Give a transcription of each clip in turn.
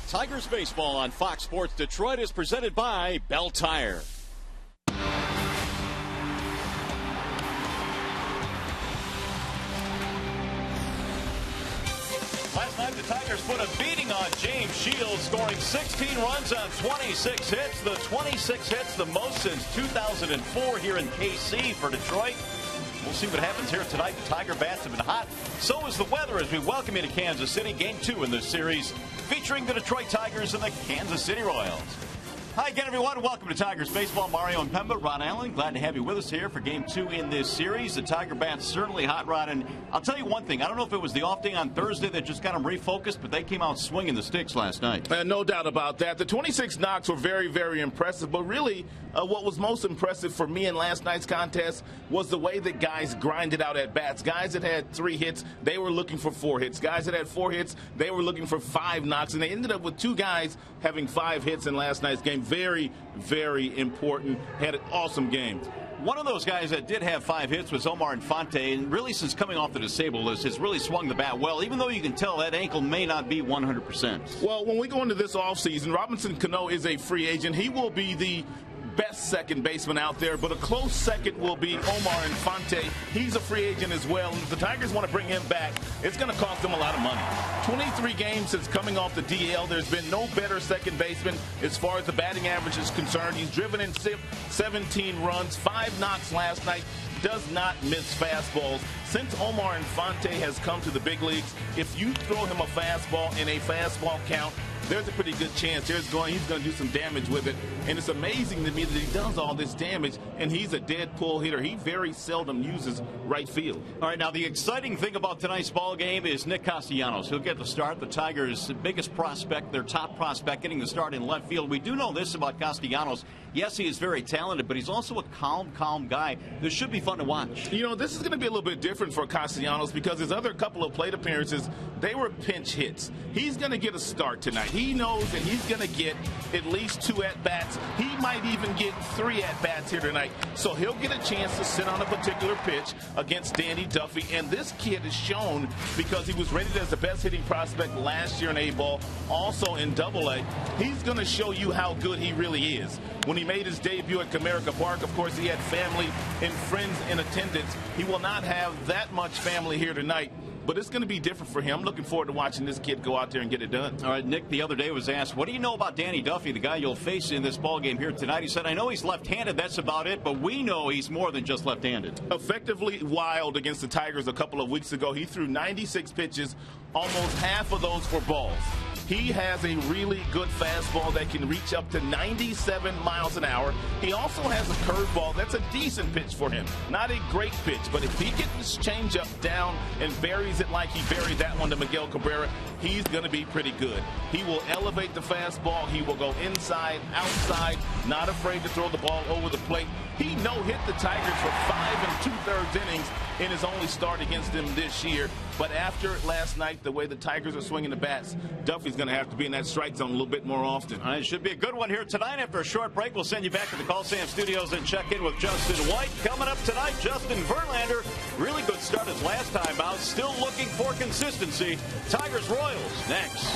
Tigers baseball on Fox Sports Detroit is presented by Bell Tire. Last night, the Tigers put a beating on James Shields, scoring 16 runs on 26 hits. The 26 hits, the most since 2004 here in KC for Detroit. We'll see what happens here tonight. The Tiger bats have been hot. So is the weather as we welcome you to Kansas City. Game 2 in this series featuring the Detroit Tigers and the Kansas City Royals. Hi again, everyone. Welcome to Tigers Baseball. Mario and Pemba, Ron Allen. Glad to have you with us here for Game 2 in this series. The Tiger bats certainly hot, Rod. And I'll tell you one thing. I don't know if it was the off day on Thursday that just got them refocused, but they came out swinging the sticks last night. No doubt about that. The 26 knocks were very, very impressive. But really, what was most impressive for me in last night's contest was the way that guys grinded out at bats. Guys that had 3 hits, they were looking for 4 hits. Guys that had 4 hits, they were looking for 5 knocks. And they ended up with 2 guys having 5 hits in last night's game. Very, very important. Had an awesome game. One of those guys that did have 5 hits was Omar Infante, and really since coming off the disabled list has really swung the bat well, even though you can tell that ankle may not be 100%. Well, when we go into this offseason, Robinson Cano is a free agent. He will be the best second baseman out there, but a close second will be Omar Infante. He's a free agent as well, and if the Tigers want to bring him back, it's going to cost them a lot of money. 23 games since coming off the DL. There's been no better second baseman as far as the batting average is concerned. He's driven in 17 runs, 5 knocks last night. Does not miss fastballs. Since Omar Infante has come to the big leagues, if you throw him a fastball in a fastball count, there's a pretty good chance he's going to do some damage with it. And it's amazing to me that he does all this damage, and he's a dead pull hitter. He very seldom uses right field. All right, now the exciting thing about tonight's ball game is Nick Castellanos. He'll get the start. The Tigers' biggest prospect, their top prospect, getting the start in left field. We do know this about Castellanos. Yes, he is very talented, but he's also a calm guy. This should be fun to watch. You know, this is going to be a little bit different for Castellanos because his other couple of plate appearances, they were pinch hits. He's going to get a start tonight. He knows that he's going to get at least 2 at-bats. He might even get 3 at-bats here tonight. So he'll get a chance to sit on a particular pitch against Danny Duffy. And this kid is shown, because he was rated as the best hitting prospect last year in A-ball, also in Double-A. He's going to show you how good he really is. When he made his debut at Comerica Park, of course, he had family and friends in attendance. He will not have that much family here tonight, but it's going to be different for him. I'm looking forward to watching this kid go out there and get it done. All right, Nick, the other day was asked, what do you know about Danny Duffy, the guy you'll face in this ball game here tonight? He said, I know he's left-handed, that's about it, but we know he's more than just left-handed. Effectively wild against the Tigers a couple of weeks ago. He threw 96 pitches, almost half of those for balls. He has a really good fastball that can reach up to 97 miles an hour. He also has a curveball that's a decent pitch for him. Not a great pitch, but if he gets his changeup down and buries it like he buried that one to Miguel Cabrera, he's going to be pretty good. He will elevate the fastball. He will go inside, outside, not afraid to throw the ball over the plate. He no-hit the Tigers for 5 2/3 innings in his only start against them this year. But after last night, the way the Tigers are swinging the bats, Duffy's going to have to be in that strike zone a little bit more often. It should be a good one here tonight. After a short break, we'll send you back to the Call Sam Studios and check in with Justin White. Coming up tonight, Justin Verlander. Really good start his last time out. Still looking for consistency. Tigers Royals next.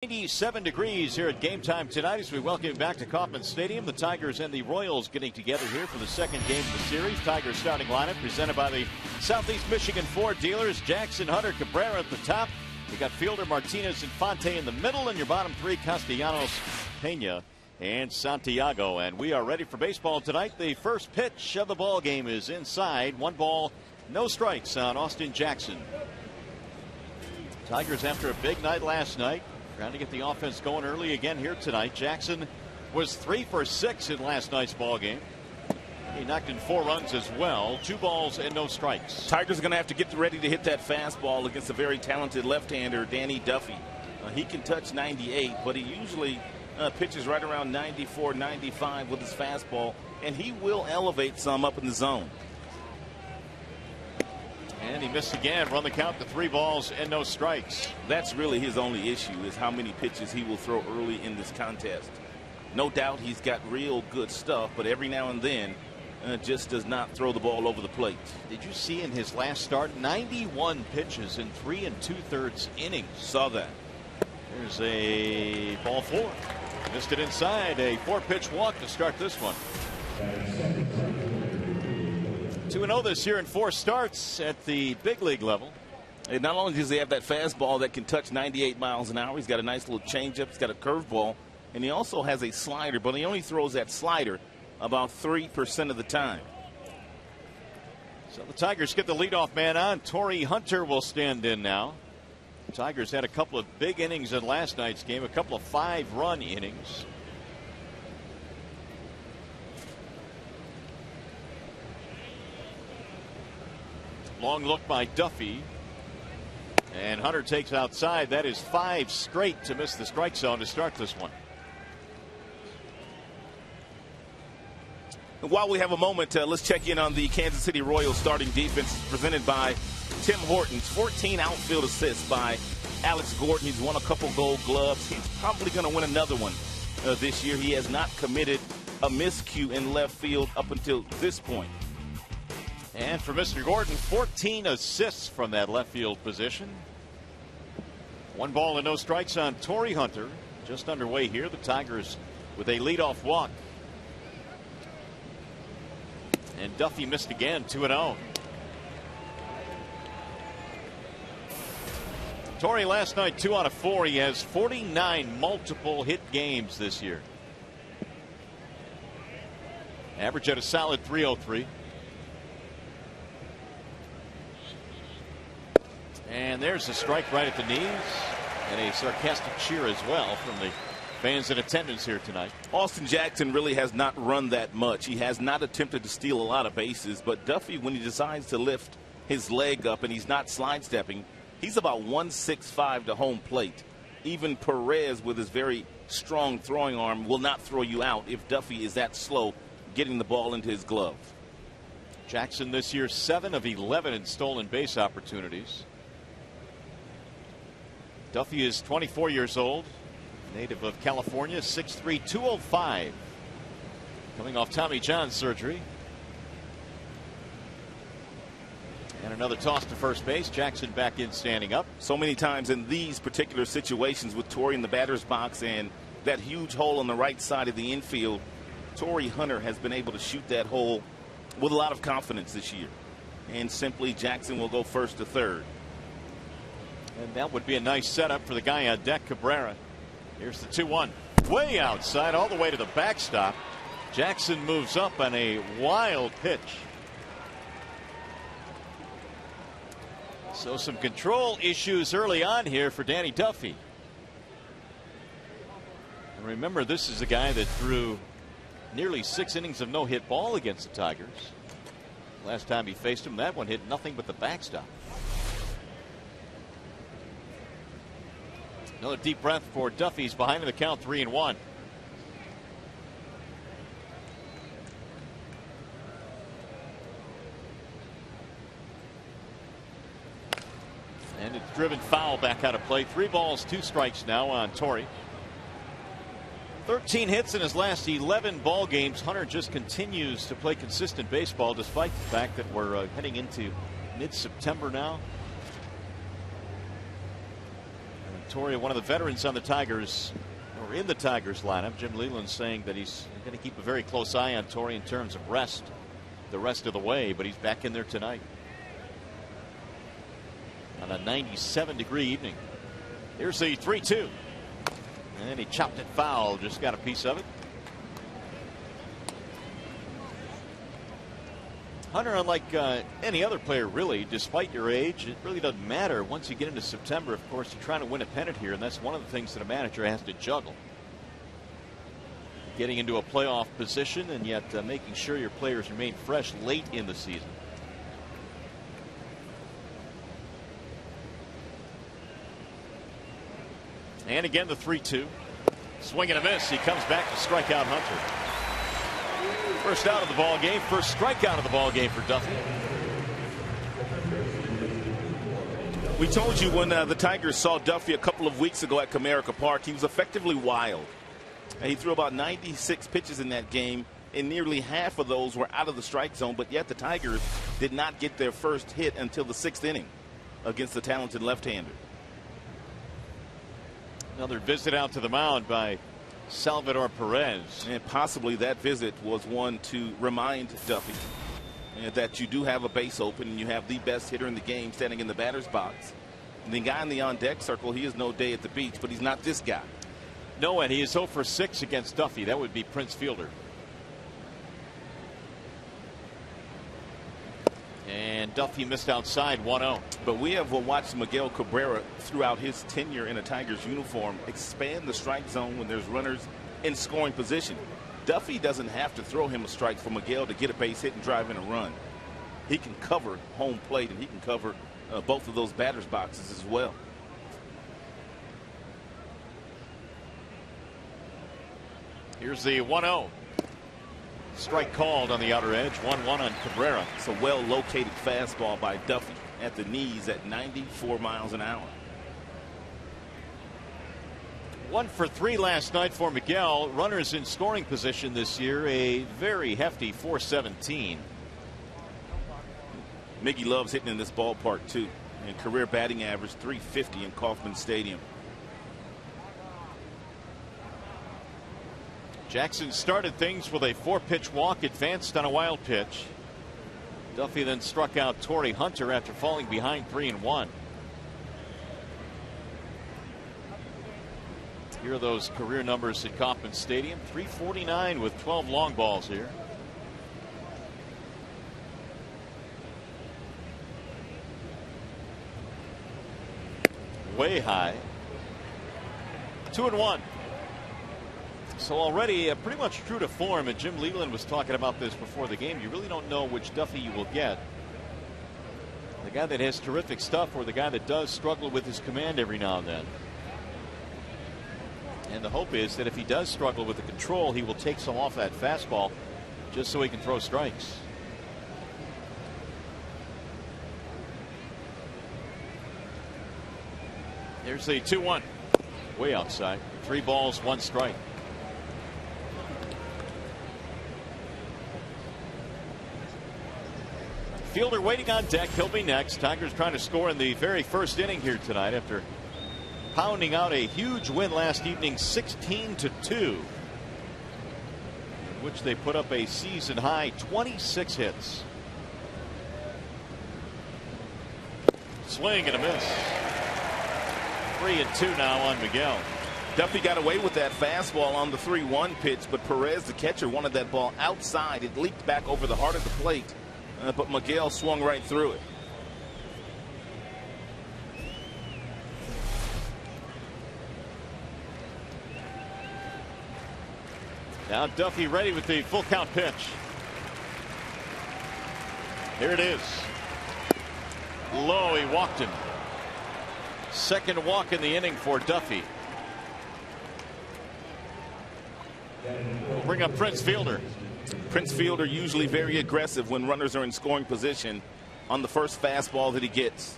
97 degrees here at game time tonight as we welcome you back to Kauffman Stadium. The Tigers and the Royals getting together here for the second game of the series. Tigers starting lineup presented by the Southeast Michigan Ford dealers. Jackson, Hunter, Cabrera at the top. We got Fielder, Martinez, Infante in the middle, and your bottom three, Castellanos, Pena, and Santiago. And we are ready for baseball tonight. The first pitch of the ball game is inside. 1 ball, no strikes on Austin Jackson. Tigers after a big night last night, trying to get the offense going early again here tonight. Jackson was 3 for 6 in last night's ball game. He knocked in 4 runs as well. 2 balls and no strikes. Tigers are going to have to get ready to hit that fastball against a very talented left-hander, Danny Duffy. He can touch 98, but he usually pitches right around 94, 95 with his fastball, and he will elevate some up in the zone. And he missed again. Run the count to 3 balls and no strikes. That's really his only issue, is how many pitches he will throw early in this contest. No doubt he's got real good stuff, but every now and then just does not throw the ball over the plate. Did you see in his last start 91 pitches in 3 2/3 innings? Saw that. There's a ball 4. Missed it inside. A 4-pitch walk to start this one. 2-0 this year in 4 starts at the big league level. And not only does he have that fastball that can touch 98 miles an hour, he's got a nice little changeup, he's got a curveball, and he also has a slider, but he only throws that slider about 3% of the time. So the Tigers get the leadoff man on. Torrey Hunter will stand in now. The Tigers had a couple of big innings in last night's game, a couple of 5-run innings. Long look by Duffy. And Hunter takes outside. That is 5 straight to miss the strike zone to start this one. While we have a moment, let's check in on the Kansas City Royals starting defense presented by Tim Hortons. 14 outfield assists by Alex Gordon. He's won a couple Gold Gloves. He's probably going to win another one this year. He has not committed a miscue in left field up until this point. And for Mr. Gordon, 14 assists from that left field position. 1 ball and no strikes on Torrey Hunter. Just underway here. The Tigers with a leadoff walk. And Duffy missed again, 2-0. Torrey last night 2 out of 4. He has 49 multiple hit games this year. Average at a solid 303. And there's a strike right at the knees, and a sarcastic cheer as well from the fans in attendance here tonight. Austin Jackson really has not run that much. He has not attempted to steal a lot of bases, but Duffy, when he decides to lift his leg up and he's not slide stepping, he's about 165 to home plate. Even Perez, with his very strong throwing arm, will not throw you out if Duffy is that slow getting the ball into his glove. Jackson this year 7 of 11 in stolen base opportunities. Duffy is 24 years old, native of California, 6'3", 205. Coming off Tommy John surgery. And another toss to first base. Jackson back in standing up. So many times in these particular situations with Torrey in the batter's box and that huge hole on the right side of the infield, Torrey Hunter has been able to shoot that hole with a lot of confidence this year. And simply Jackson will go first to third. And that would be a nice setup for the guy on deck, Cabrera. Here's the 2-1. Way outside, all the way to the backstop. Jackson moves up on a wild pitch. So some control issues early on here for Danny Duffy. And remember, this is a guy that threw nearly 6 innings of no-hit ball against the Tigers. Last time he faced him, that one hit nothing but the backstop. Another deep breath for Duffy's behind in the count, 3-1. And it's driven foul back out of play. 3 balls, 2 strikes now on Torrey. 13 hits in his last 11 ball games. Hunter just continues to play consistent baseball despite the fact that we're heading into mid-September now. Torrey, one of the veterans on the Tigers, or in the Tigers lineup. Jim Leyland saying that he's going to keep a very close eye on Torrey in terms of rest the rest of the way, but he's back in there tonight on a 97-degree evening. Here's the 3-2. And he chopped it foul, just got a piece of it. Hunter, unlike any other player, really, despite your age, it really doesn't matter. Once you get into September, of course, you're trying to win a pennant here, and that's one of the things that a manager has to juggle. Getting into a playoff position and yet making sure your players remain fresh late in the season. And again, the 3-2. Swing and a miss. He comes back to strike out Hunter. First out of the ball game, first strikeout of the ball game for Duffy. We told you when the Tigers saw Duffy a couple of weeks ago at Comerica Park, he was effectively wild. He threw about 96 pitches in that game, and nearly half of those were out of the strike zone, but yet the Tigers did not get their first hit until the 6th inning against the talented left-hander. Another visit out to the mound by Salvador Perez. And possibly that visit was one to remind Duffy that you do have a base open and you have the best hitter in the game standing in the batter's box. And the guy in the on-deck circle, he is no day at the beach, but he's not this guy. No, and he is 0 for 6 against Duffy. That would be Prince Fielder. And Duffy missed outside 1-0. But we have watched Miguel Cabrera throughout his tenure in a Tigers uniform expand the strike zone when there's runners in scoring position. Duffy doesn't have to throw him a strike for Miguel to get a base hit and drive in a run. He can cover home plate and he can cover both of those batters boxes as well. Here's the 1-0. Strike called on the outer edge. 1-1 on Cabrera. It's a well located fastball by Duffy at the knees at 94 miles an hour. 1 for 3 last night for Miguel. Runners in scoring position this year, a very hefty 417. Miggy loves hitting in this ballpark too, and career batting average 350 in Kauffman Stadium. Jackson started things with a 4-pitch walk, advanced on a wild pitch. Duffy then struck out Torrey Hunter after falling behind 3-1. Here are those career numbers at Kauffman Stadium. 349 with 12 long balls here. Way high. 2-1. So already pretty much true to form, and Jim Leyland was talking about this before the game. You really don't know which Duffy you will get. The guy that has terrific stuff or the guy that does struggle with his command every now and then. And the hope is that if he does struggle with the control, he will take some off that fastball just so he can throw strikes. Here's the 2-1. Way outside. 3 balls, 1 strike. Fielder waiting on deck. He'll be next. Tigers trying to score in the very first inning here tonight after pounding out a huge win last evening, 16-2, in which they put up a season high 26 hits. Swing and a miss. 3-2 now on Miguel. Duffy got away with that fastball on the 3-1 pitch, but Perez, the catcher, wanted that ball outside. It leaped back over the heart of the plate, but Miguel swung right through it. Now Duffy ready with the full count pitch. Here it is. Low, he walked him. Second walk in the inning for Duffy. We'll bring up Prince Fielder. Prince Fielder usually very aggressive when runners are in scoring position on the first fastball that he gets.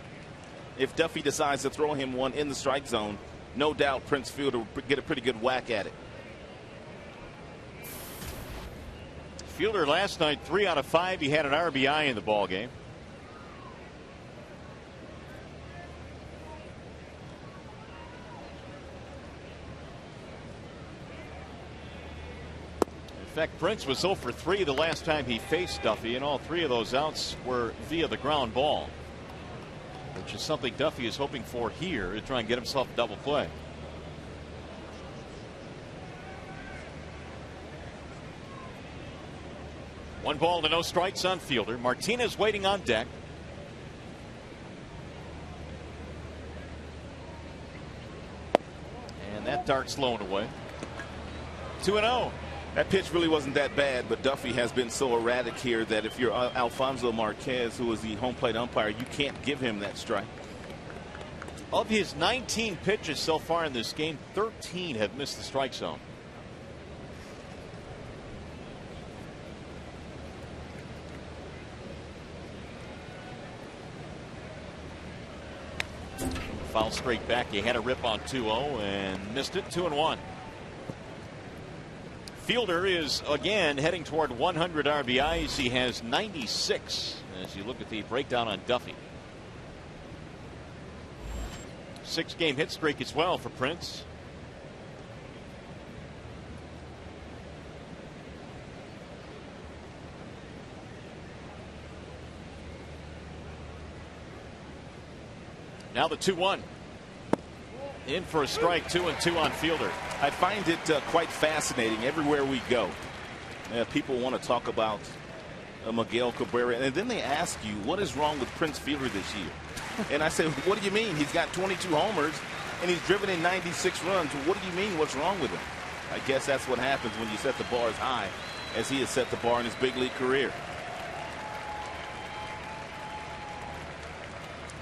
If Duffy decides to throw him one in the strike zone, no doubt Prince Fielder will get a pretty good whack at it. Fielder last night 3 out of 5. He had an RBI in the ball game. fact, Prince was 0 for 3 the last time he faced Duffy, and all 3 of those outs were via the ground ball, which is something Duffy is hoping for here to try and get himself a double play. One ball to no strikes on Fielder. Martinez waiting on deck. And that dart's blown away. 2-0. That pitch really wasn't that bad, but Duffy has been so erratic here that if you're Alfonso Marquez, who is the home plate umpire, you can't give him that strike. Of his 19 pitches so far in this game, 13 have missed the strike zone. Foul straight back. He had a rip on 2-0 and missed it. 2-1. Fielder is again heading toward 100 RBIs. He has 96 as you look at the breakdown on Duffy. 6-game hit streak as well for Prince. Now the 2-1. In for a strike. 2-2 on Fielder. I find it quite fascinating everywhere we go. People want to talk about Miguel Cabrera, and then they ask you, what is wrong with Prince Fielder this year? And I say, what do you mean? He's got 22 homers, and he's driven in 96 runs. What do you mean, what's wrong with him? I guess that's what happens when you set the bar as high as he has set the bar in his big league career.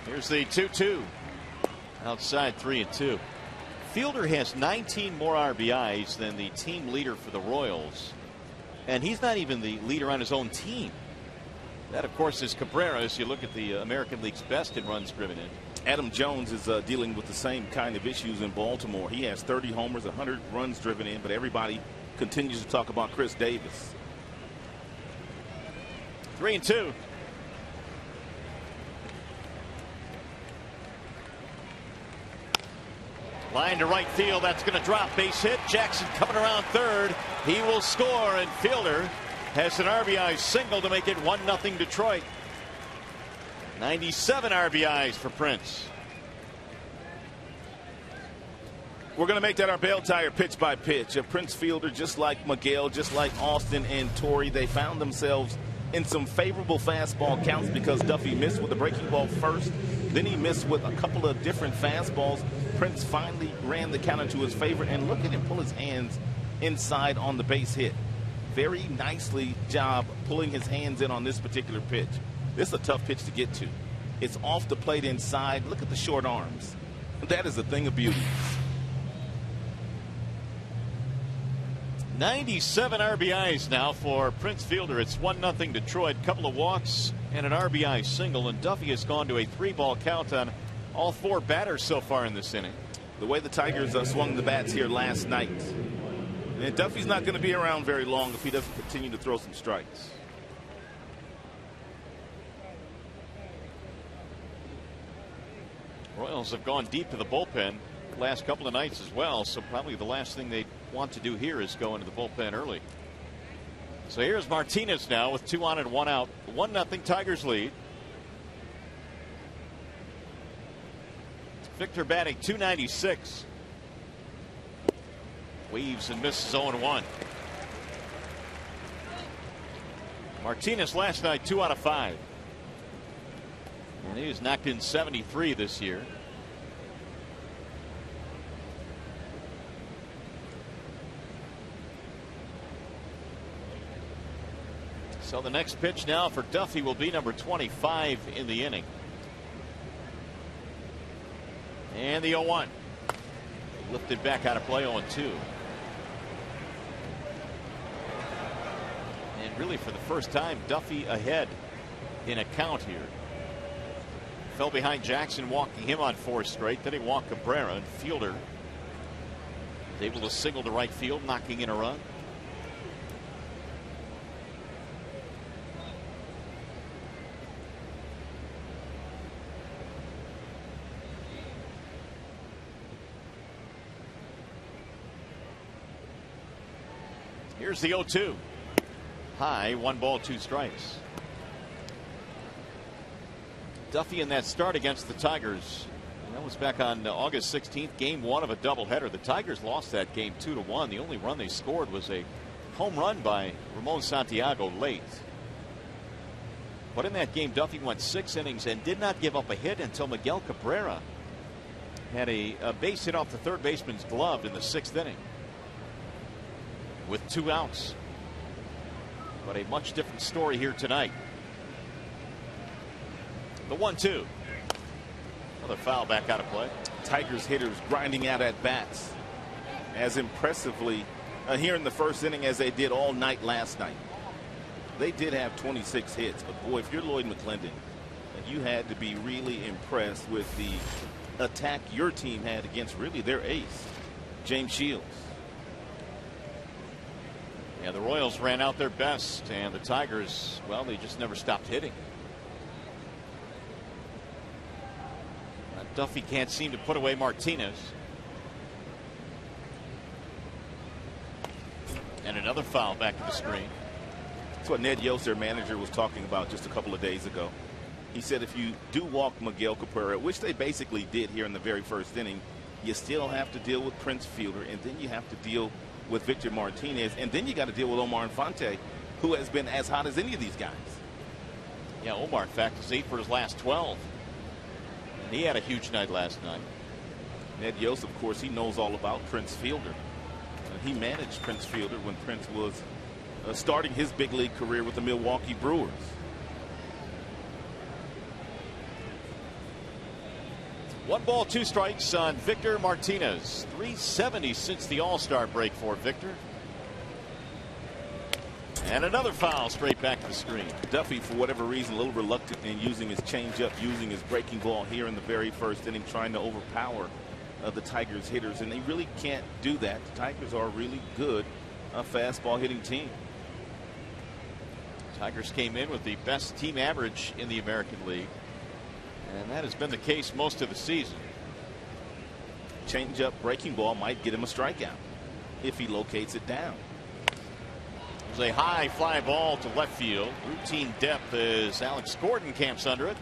Here's the 2-2. Outside 3-2. Fielder has 19 more RBIs than the team leader for the Royals, and he's not even the leader on his own team. That, of course, is Cabrera as you look at the American League's best in runs driven in. Adam Jones is dealing with the same kind of issues in Baltimore. He has 30 homers, 100 runs driven in, but everybody continues to talk about Chris Davis. 3-2. Line to right field. That's going to drop. Base hit. Jackson coming around third. He will score, and Fielder has an RBI single to make it 1-0 Detroit. 97 RBIs for Prince. We're going to make that our bell tire pitch by pitch. Prince Fielder, just like Miguel, just like Austin and Torrey, they found themselves in some favorable fastball counts because Duffy missed with the breaking ball first. Then he missed with a couple of different fastballs. Prince finally ran the count into his favor, and look at him pull his hands inside on the base hit. Very nicely job pulling his hands in on this particular pitch. This is a tough pitch to get to. It's off the plate inside. Look at the short arms. That is a thing of beauty. 97 RBIs now for Prince Fielder. It's 1-0 Detroit. Couple of walks and an RBI single, and Duffy has gone to a 3-ball count on all 4 batters so far in this inning. The way the Tigers swung the bats here last night. And Duffy's not going to be around very long if he doesn't continue to throw some strikes. Royals have gone deep to the bullpen the last couple of nights as well, so probably the last thing they want to do here is go into the bullpen early. So here's Martinez now with 2 on and 1 out. 1-0 Tigers lead. Victor batting .296. Weaves and misses 0-1. Martinez last night 2 out of 5. And he has knocked in 73 this year. So the next pitch now for Duffy will be number 25 in the inning. And the 0-1. Lifted back out of play. 0-2. And really for the first time, Duffy ahead in a count here. Fell behind Jackson, walking him on 4 straight. Then he walked Cabrera, and Fielder was able to single to right field, knocking in a run. Here's the 0-2. High, 1 ball, 2 strikes. Duffy in that start against the Tigers. That was back on August 16th, game 1 of a doubleheader. The Tigers lost that game 2-1. The only run they scored was a home run by Ramon Santiago late. But in that game, Duffy went 6 innings and did not give up a hit until Miguel Cabrera had a base hit off the third baseman's glove in the 6th inning with 2 outs. But a much different story here tonight. The 1-2. Another foul back out of play. Tigers hitters grinding out at bats as impressively here in the first inning as they did all night last night. They did have 26 hits, but boy, if you're Lloyd McClendon, you had to be really impressed with the attack your team had against really their ace, James Shields. Yeah, the Royals ran out their best, and the Tigers, well, they just never stopped hitting. Duffy can't seem to put away Martinez. And another foul back to the screen. That's what Ned Yost, their manager, was talking about just a couple of days ago. He said if you do walk Miguel Cabrera, which they basically did here in the very first inning, you still have to deal with Prince Fielder, and then you have to deal with Victor Martinez, and then you got to deal with Omar Infante, who has been as hot as any of these guys. Yeah, Omar, in fact, is 8 for his last 12. He had a huge night last night. Ned Yost, of course, he knows all about Prince Fielder. He managed Prince Fielder when Prince was starting his big league career with the Milwaukee Brewers. One ball, 2 strikes on Victor Martinez. 370 since the All-Star break for Victor. And another foul straight back to the screen. Duffy, for whatever reason, a little reluctant in using his changeup, using his breaking ball here in the very first inning, trying to overpower the Tigers hitters, and they really can't do that. The Tigers are a really good fastball hitting team. Tigers came in with the best team average in the American League, and that has been the case most of the season. Changeup breaking ball might get him a strikeout if he locates it down. There's a high fly ball to left field. Routine depth as Alex Gordon camps under it.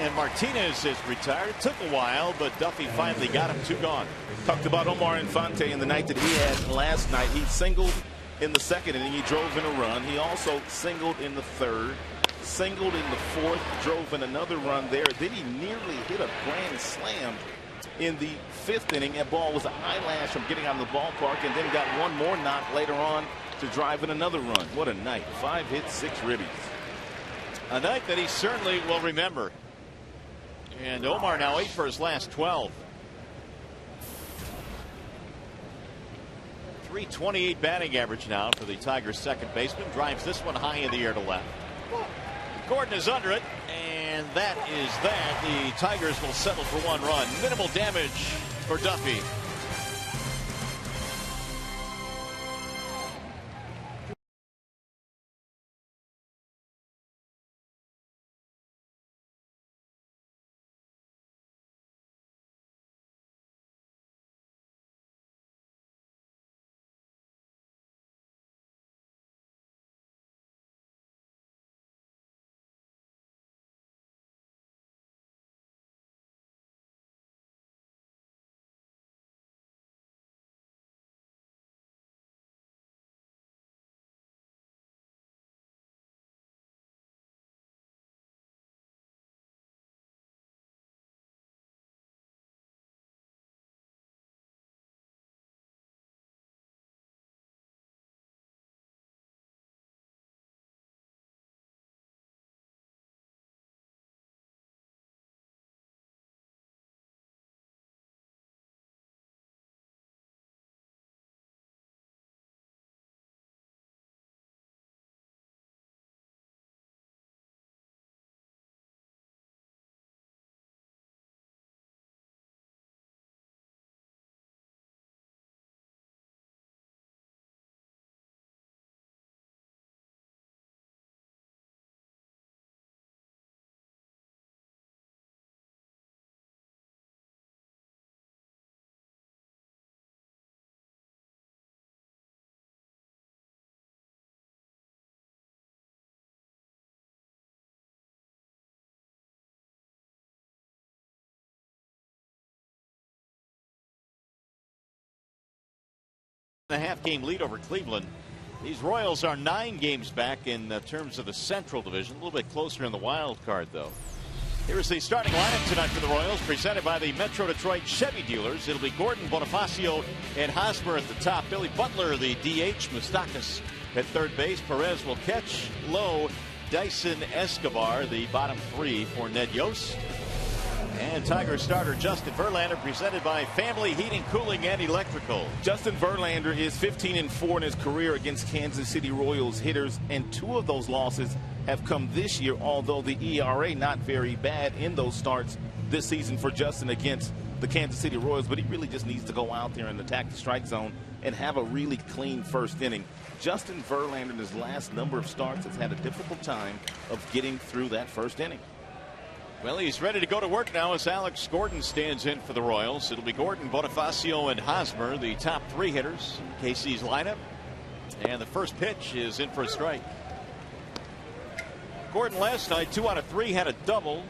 And Martinez is retired. It took a while, but Duffy finally got him 2 gone. Talked about Omar Infante in the night that he had last night. He singled in the 2nd inning. He drove in a run. He also singled in the 3rd, singled in the 4th, drove in another run there. Then he nearly hit a grand slam in the 5th inning. That ball was a eyelash from getting out of the ballpark, and then got one more knock later on to drive in another run. What a night. 5 hits, 6 ribbies. A night that he certainly will remember. And Omar now 8 for his last 12. 328 batting average now for the Tigers' second baseman. Drives this one high in the air to left. Gordon is under it, and that is that. The Tigers will settle for 1 run. Minimal damage for Duffy. 6.5 game lead over Cleveland. These Royals are 9 games back in terms of the Central Division. A little bit closer in the wild card, though. Here's the starting lineup tonight for the Royals, presented by the Metro Detroit Chevy dealers. It'll be Gordon, Bonifacio, and Hosmer at the top. Billy Butler, the DH. Moustakas at third base. Perez will catch. Lowe, Dyson, Escobar, the bottom 3 for Ned Yost. And Tiger starter Justin Verlander, presented by Family Heating, Cooling, and Electrical. Justin Verlander is 15-4 in his career against Kansas City Royals hitters, and 2 of those losses have come this year, although the ERA not very bad in those starts this season for Justin against the Kansas City Royals. But he really just needs to go out there and attack the strike zone and have a really clean first inning. Justin Verlander in his last number of starts has had a difficult time of getting through that first inning. Well, he's ready to go to work now as Alex Gordon stands in for the Royals. It'll be Gordon, Bonifacio, and Hosmer, the top 3 hitters in KC's lineup. And the first pitch is in for a strike. Gordon last night, 2 out of 3, had a double.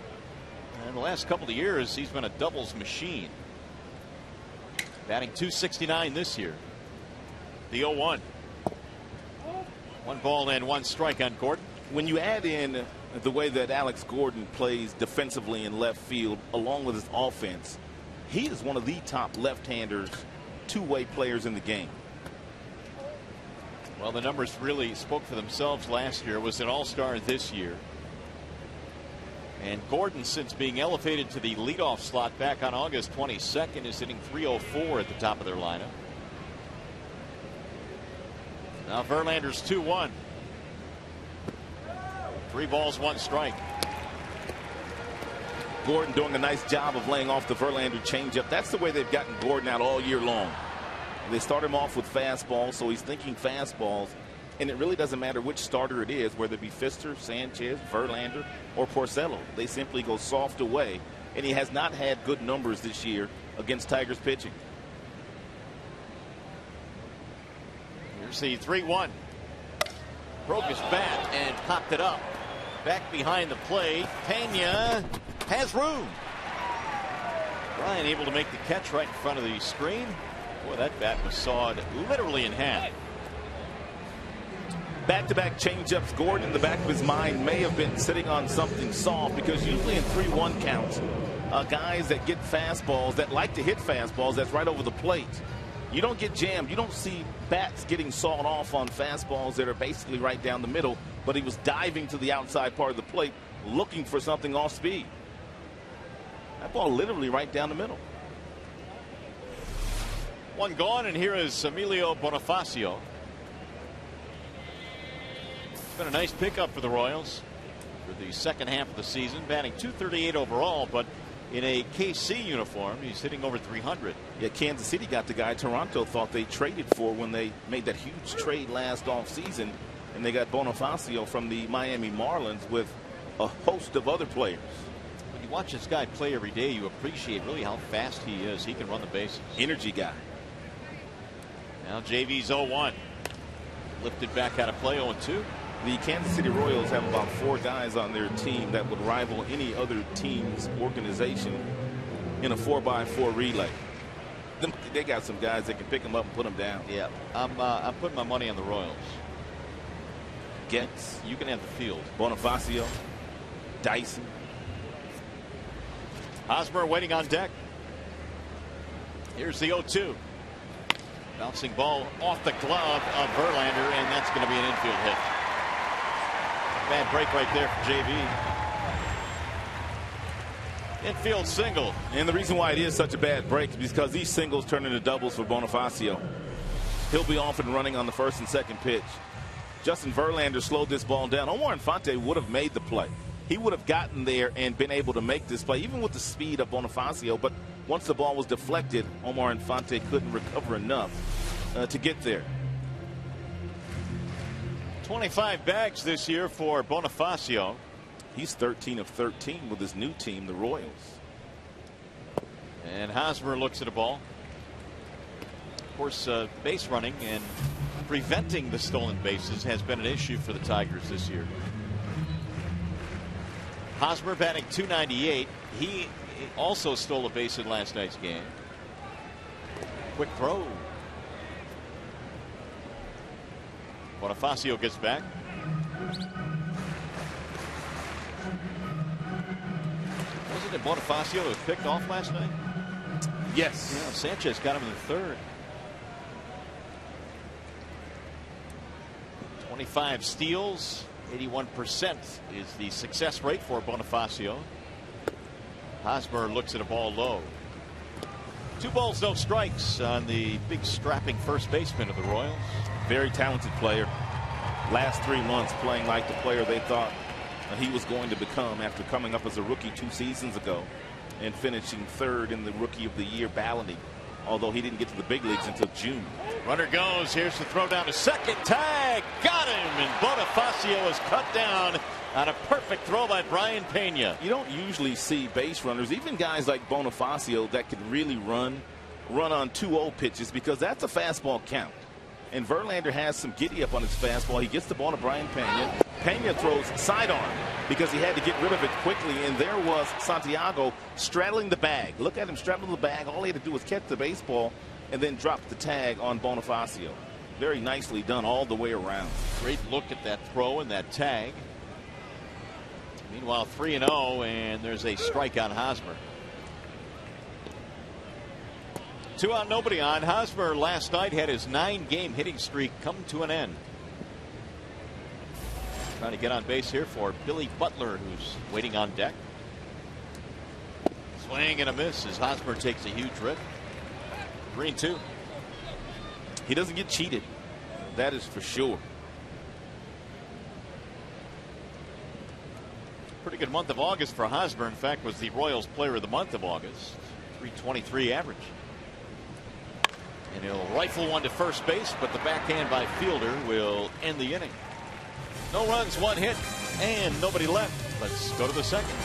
And the last couple of years, he's been a doubles machine. Batting .269 this year. The 0-1. 1 ball and 1 strike on Gordon. When you add in the way that Alex Gordon plays defensively in left field, along with his offense, he is one of the top left-handers, two-way players in the game. Well, the numbers really spoke for themselves last year. Was an all-star this year. And Gordon, since being elevated to the leadoff slot back on August 22nd, is hitting .304 at the top of their lineup. Now Verlander's 2-1. 3 balls, 1 strike. Gordon doing a nice job of laying off the Verlander changeup. That's the way they've gotten Gordon out all year long. They start him off with fastballs, so he's thinking fastballs. And it really doesn't matter which starter it is, whether it be Pfister, Sanchez, Verlander, or Porcello. They simply go soft away. And he has not had good numbers this year against Tigers pitching. Here's the 3-1. Broke his bat and popped it up. Back behind the plate. Pena has room. Ryan able to make the catch right in front of the screen. Boy, that bat was sawed literally in half. Back-to-back changeups. Gordon, in the back of his mind, may have been sitting on something soft, because usually in 3-1 counts, guys that get fastballs, that like to hit fastballs, that's right over the plate. You don't get jammed. You don't see bats getting sawed off on fastballs that are basically right down the middle, but he was diving to the outside part of the plate looking for something off speed. That ball literally right down the middle. 1 gone, and here is Emilio Bonifacio. It's been a nice pickup for the Royals for the second half of the season, batting .238 overall, but in a KC uniform, he's hitting over .300. Yeah, Kansas City got the guy Toronto thought they traded for when they made that huge trade last offseason, and they got Bonifacio from the Miami Marlins with a host of other players. When you watch this guy play every day, you appreciate really how fast he is. He can run the bases. Energy guy. Now JV's 0-1. Lifted back out of play, 0-2. The Kansas City Royals have about 4 guys on their team that would rival any other team's organization in a 4x4 relay. They got some guys that can pick them up and put them down. Yeah, I'm putting my money on the Royals. Getz, you can have the field. Bonifacio, Dyson. Hosmer waiting on deck. Here's the 0-2. Bouncing ball off the glove of Verlander, and that's going to be an infield hit. Bad break right there for JV. Infield single. And the reason why it is such a bad break is because these singles turn into doubles for Bonifacio. He'll be off and running on the first and second pitch. Justin Verlander slowed this ball down. Omar Infante would have made the play. He would have gotten there and been able to make this play, even with the speed of Bonifacio. But once the ball was deflected, Omar Infante couldn't recover enough to get there. 25 bags this year for Bonifacio. He's 13 of 13 with his new team, the Royals. And Hosmer looks at a ball. Of course, base running and preventing the stolen bases has been an issue for the Tigers this year. Hosmer batting .298. He also stole a base in last night's game. Quick throw. Bonifacio gets back. Wasn't it Bonifacio who picked off last night? Yes. Yeah, Sanchez got him in the third. 25 steals, 81% is the success rate for Bonifacio. Hosmer looks at a ball low. 2 balls, no strikes on the big strapping first baseman of the Royals. Very talented player. Last 3 months playing like the player they thought he was going to become after coming up as a rookie 2 seasons ago and finishing 3rd in the Rookie of the Year balloting, although he didn't get to the big leagues until June. Runner goes. Here's the throw down to second. Tag. Got him. And Bonifacio is cut down on a perfect throw by Brian Pena. You don't usually see base runners, even guys like Bonifacio, that could really run on 2-0 pitches, because that's a fastball count. And Verlander has some giddy up on his fastball. He gets the ball to Brian Pena. Pena throws sidearm because he had to get rid of it quickly, and there was Santiago straddling the bag. Look at him straddling the bag. All he had to do was catch the baseball and then drop the tag on Bonifacio. Very nicely done all the way around. Great look at that throw and that tag. Meanwhile, 3-0, and there's a strike on Hosmer. 2 out, nobody on. Hosmer last night had his 9-game hitting streak come to an end. Trying to get on base here for Billy Butler, who's waiting on deck. Swing and a miss as Hosmer takes a huge rip. 3-2. He doesn't get cheated. That is for sure. Pretty good month of August for Hosmer. In fact, was the Royals Player of the Month of August. 323 average. And he'll rifle one to first base, but the backhand by Fielder will end the inning. No runs, 1 hit, and nobody left. Let's go to the second.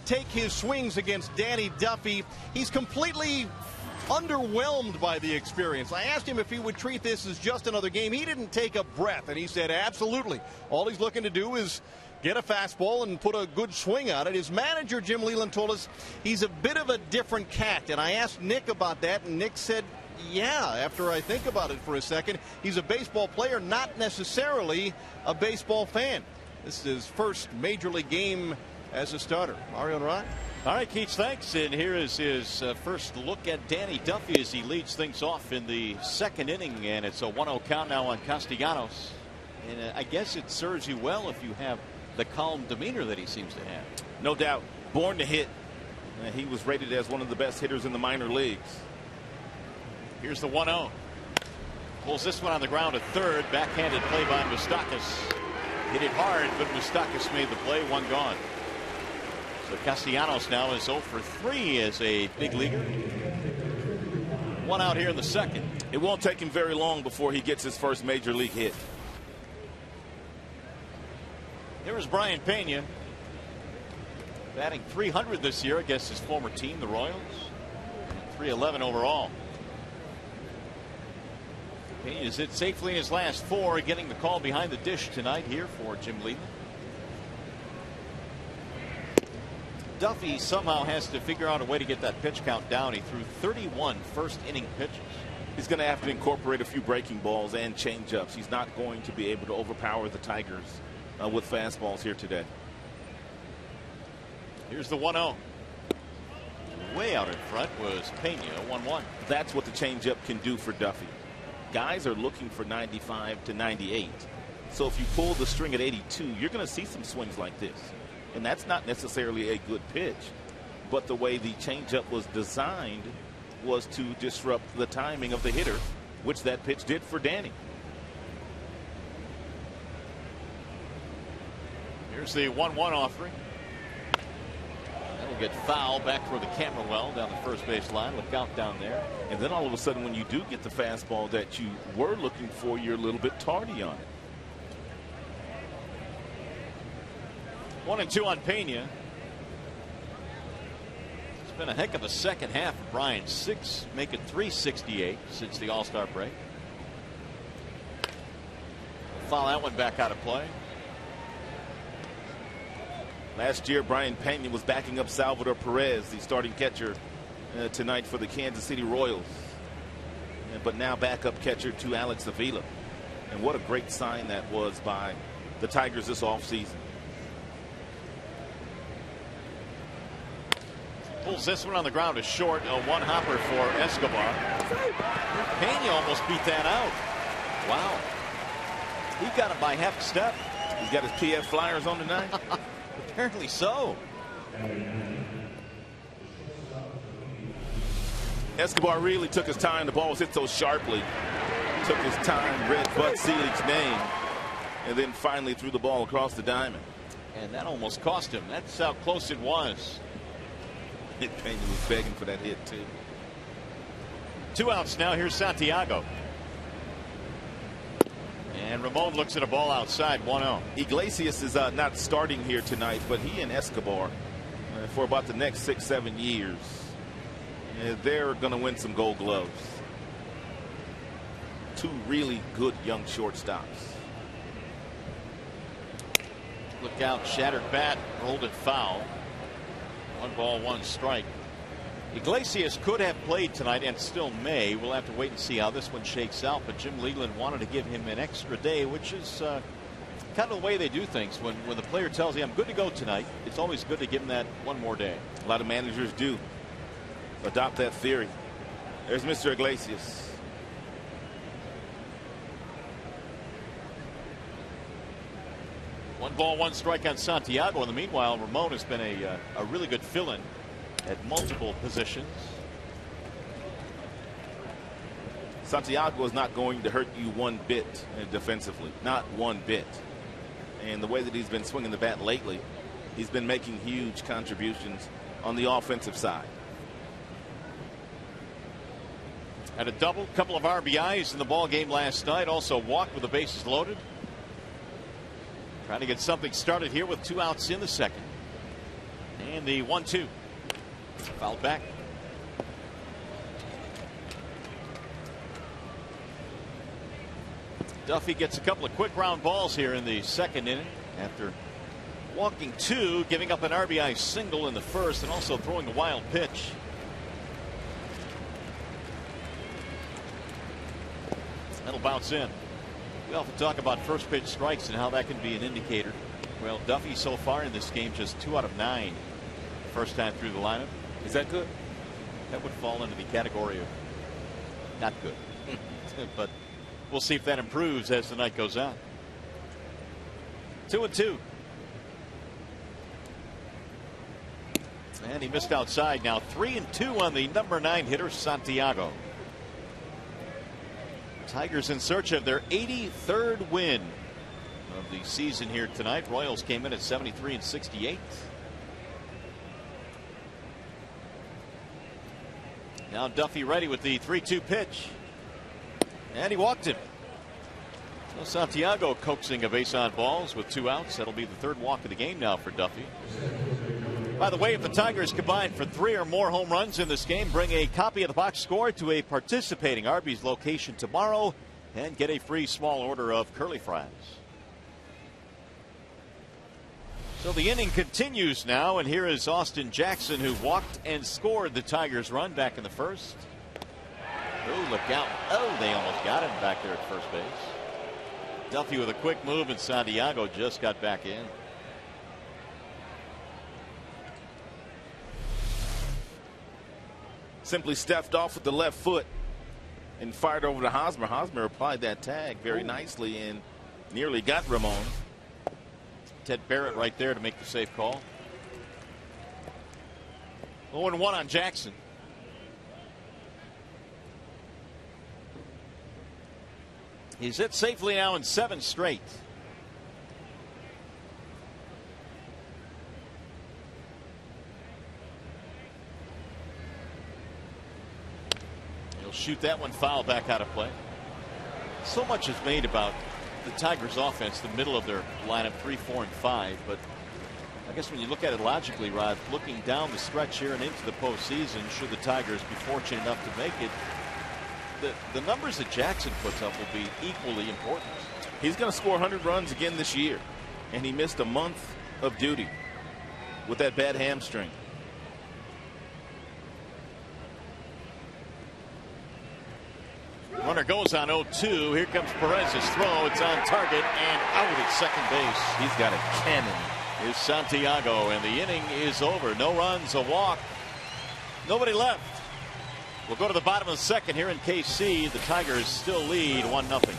Take his swings against Danny Duffy. He's completely underwhelmed by the experience. I asked him if he would treat this as just another game. He didn't take a breath, and he said absolutely. All he's looking to do is get a fastball and put a good swing on it. His manager, Jim Leland, told us he's a bit of a different cat, and I asked Nick about that, and Nick said, yeah, after I think about it for a second, he's a baseball player, not necessarily a baseball fan. This is his first major league game as a starter. Mario and Ron. All right, Keats, thanks. And here is his first look at Danny Duffy as he leads things off in the second inning. And it's a 1-0 count now on Castellanos. And I guess it serves you well if you have the calm demeanor that he seems to have. No doubt. Born to hit. He was rated as one of the best hitters in the minor leagues. Here's the 1-0. Pulls this one on the ground at third. Backhanded play by Moustakas. Hit it hard, but Moustakas made the play. One gone. So Castellanos now is 0 for 3 as a big leaguer. One out here in the second. It won't take him very long before he gets his first major league hit. Here's Brian Pena, batting .300 this year against his former team, the Royals. .311 overall. Pena's hit safely in his last 4, getting the call behind the dish tonight here for Jim Leland. Duffy somehow has to figure out a way to get that pitch count down. He threw 31 first inning pitches. He's going to have to incorporate a few breaking balls and changeups. He's not going to be able to overpower the Tigers with fastballs here today. Here's the 1-0. Way out in front was Pena, 1-1. That's what the changeup can do for Duffy. Guys are looking for 95 to 98. So if you pull the string at 82, you're going to see some swings like this. And that's not necessarily a good pitch. But the way the changeup was designed was to disrupt the timing of the hitter, which that pitch did for Danny. Here's the 1-1 offering. That'll get foul back toward the camera well down the first base line. Look out down there. And then all of a sudden, when you do get the fastball that you were looking for, you're a little bit tardy on it. 1-2 on Pena. It's been a heck of a second half for Brian. 6, make it 368 since the All-Star break. Foul that one back out of play. Last year, Brian Pena was backing up Salvador Perez, the starting catcher tonight for the Kansas City Royals. But now backup catcher to Alex Avila. And what a great sign that was by the Tigers this offseason. Pulls this one on the ground is short. A one hopper for Escobar. Pena almost beat that out. Wow. He got him by half a step. He's got his PF Flyers on tonight. Apparently so. Escobar really took his time. The ball was hit so sharply. Took his time, read Bud Selig's name, and then finally threw the ball across the diamond. And that almost cost him. That's how close it was. Pena was begging for that hit, too. 2 outs now. Here's Santiago. And Ramon looks at a ball outside. 1-0. Iglesias is not starting here tonight, but he and Escobar for about the next 6-7 years, they're going to win some Gold Gloves. 2 really good young shortstops. Look out, shattered bat, rolled it foul. 1 ball, 1 strike. Iglesias could have played tonight and still may. We'll have to wait and see how this one shakes out. But Jim Leland wanted to give him an extra day, which is kind of the way they do things. When the player tells you, I'm good to go tonight, it's always good to give him that 1 more day. A lot of managers do adopt that theory. There's Mr. Iglesias. One ball, 1 strike on Santiago. In the meanwhile, Ramon has been a really good fill-in at multiple positions. Santiago is not going to hurt you one bit defensively, not one bit. And the way that he's been swinging the bat lately, he's been making huge contributions on the offensive side. Had a double, couple of RBIs in the ball game last night. Also walked with the bases loaded. Trying to get something started here with 2 outs in the second. And the 1-2. Fouled back. Duffy gets a couple of quick ground balls here in the second inning after walking 2, giving up an RBI single in the first, and also throwing a wild pitch. That'll bounce in. We often talk about first pitch strikes and how that can be an indicator. Well, Duffy so far in this game just 2 out of 9 first time through the lineup. Is that good? That would fall into the category of not good. But we'll see if that improves as the night goes on. 2-2. And he missed outside. Now 3-2 on the number 9 hitter, Santiago. Tigers in search of their 83rd win of the season here tonight. Royals came in at 73-68. Now Duffy ready with the 3-2 pitch. And he walked him. So Santiago coaxing a base on balls with 2 outs. That'll be the 3rd walk of the game now for Duffy. By the way, if the Tigers combine for 3 or more home runs in this game, bring a copy of the box score to a participating Arby's location tomorrow and get a free small order of curly fries. So the inning continues now, and here is Austin Jackson, who walked and scored the Tigers' run back in the 1st. Oh, look out. Oh, they almost got him back there at first base. Duffy with a quick move, and Santiago just got back in. Simply stepped off with the left foot and fired over to Hosmer. Hosmer applied that tag very nicely and nearly got Ramon. Ted Barrett right there to make the safe call. 0-1 on Jackson. He's hit safely now in 7 straight. He'll shoot that one foul back out of play. So much is made about the Tigers offense, the middle of their lineup, 3, 4, and 5. But I guess when you look at it logically, Rod, looking down the stretch here and into the postseason, should the Tigers be fortunate enough to make it, the numbers that Jackson puts up will be equally important. He's going to score 100 runs again this year, and he missed a month of duty with that bad hamstring. Runner goes on 0-2. Here comes Perez's throw. It's on target and out at second base. He's got a cannon. Here's Santiago, and the inning is over. No runs, a walk, nobody left. We'll go to the bottom of the 2nd here in KC. The Tigers still lead 1-0.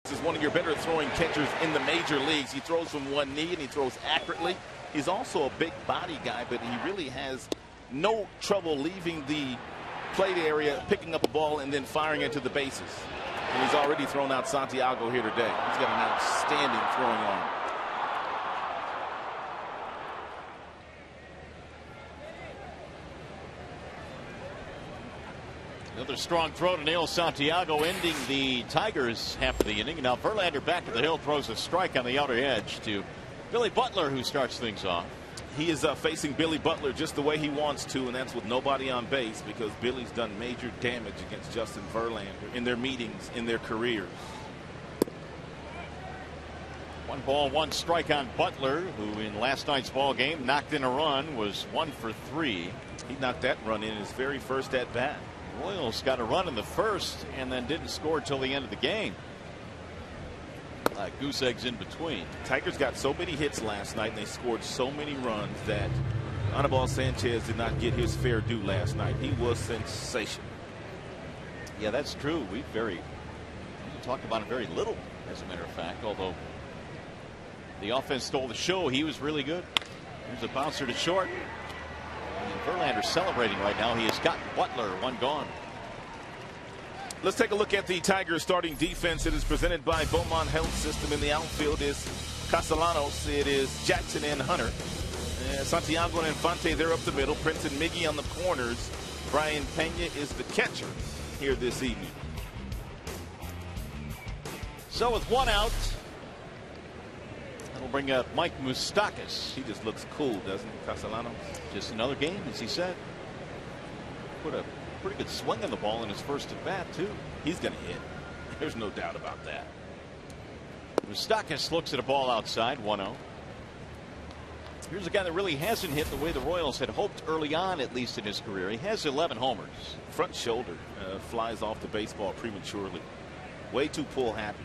This is one of your better throwing catchers in the major leagues. He throws from one knee and he throws accurately. He's also a big body guy, but he really has no trouble leaving the plate area, picking up a ball, and then firing into the bases. And he's already thrown out Santiago here today. He's got an outstanding throwing arm. Another strong throw to nail Santiago, ending the Tigers half of the inning. Now Verlander back to the hill, throws a strike on the outer edge to Billy Butler, who starts things off. He is facing Billy Butler just the way he wants to, and that's with nobody on base, because Billy's done major damage against Justin Verlander in their meetings, in their careers. 1 ball, 1 strike on Butler, who in last night's ball game knocked in a run, was 1 for 3. He knocked that run in his very first at bat. Royals got a run in the first and then didn't score till the end of the game. goose eggs in between. Tigers got so many hits last night and they scored so many runs that Anibal Sanchez did not get his fair due last night. He was sensational. Yeah, that's true. We talked about him very little, as a matter of fact, although the offense stole the show. He was really good. Here's a bouncer to short. And Verlander celebrating right now. He has got Butler, one gone. Let's take a look at the Tigers starting defense. It is presented by Beaumont Health System. In the outfield is Castellanos. It is Jackson and Hunter. Santiago and Infante, they're up the middle. Prince and Miggy on the corners. Brian Pena is the catcher here this evening. So with one out, that'll bring up Mike Moustakas. He just looks cool, doesn't he, Castellanos? Just another game, as he said. Put a pretty good swing on the ball in his first at bat, too. He's going to hit. There's no doubt about that. Moustakas looks at a ball outside, 1-0. Here's a guy that really hasn't hit the way the Royals had hoped early on, at least in his career. He has 11 homers. Front shoulder flies off the baseball prematurely. Way too pull happy.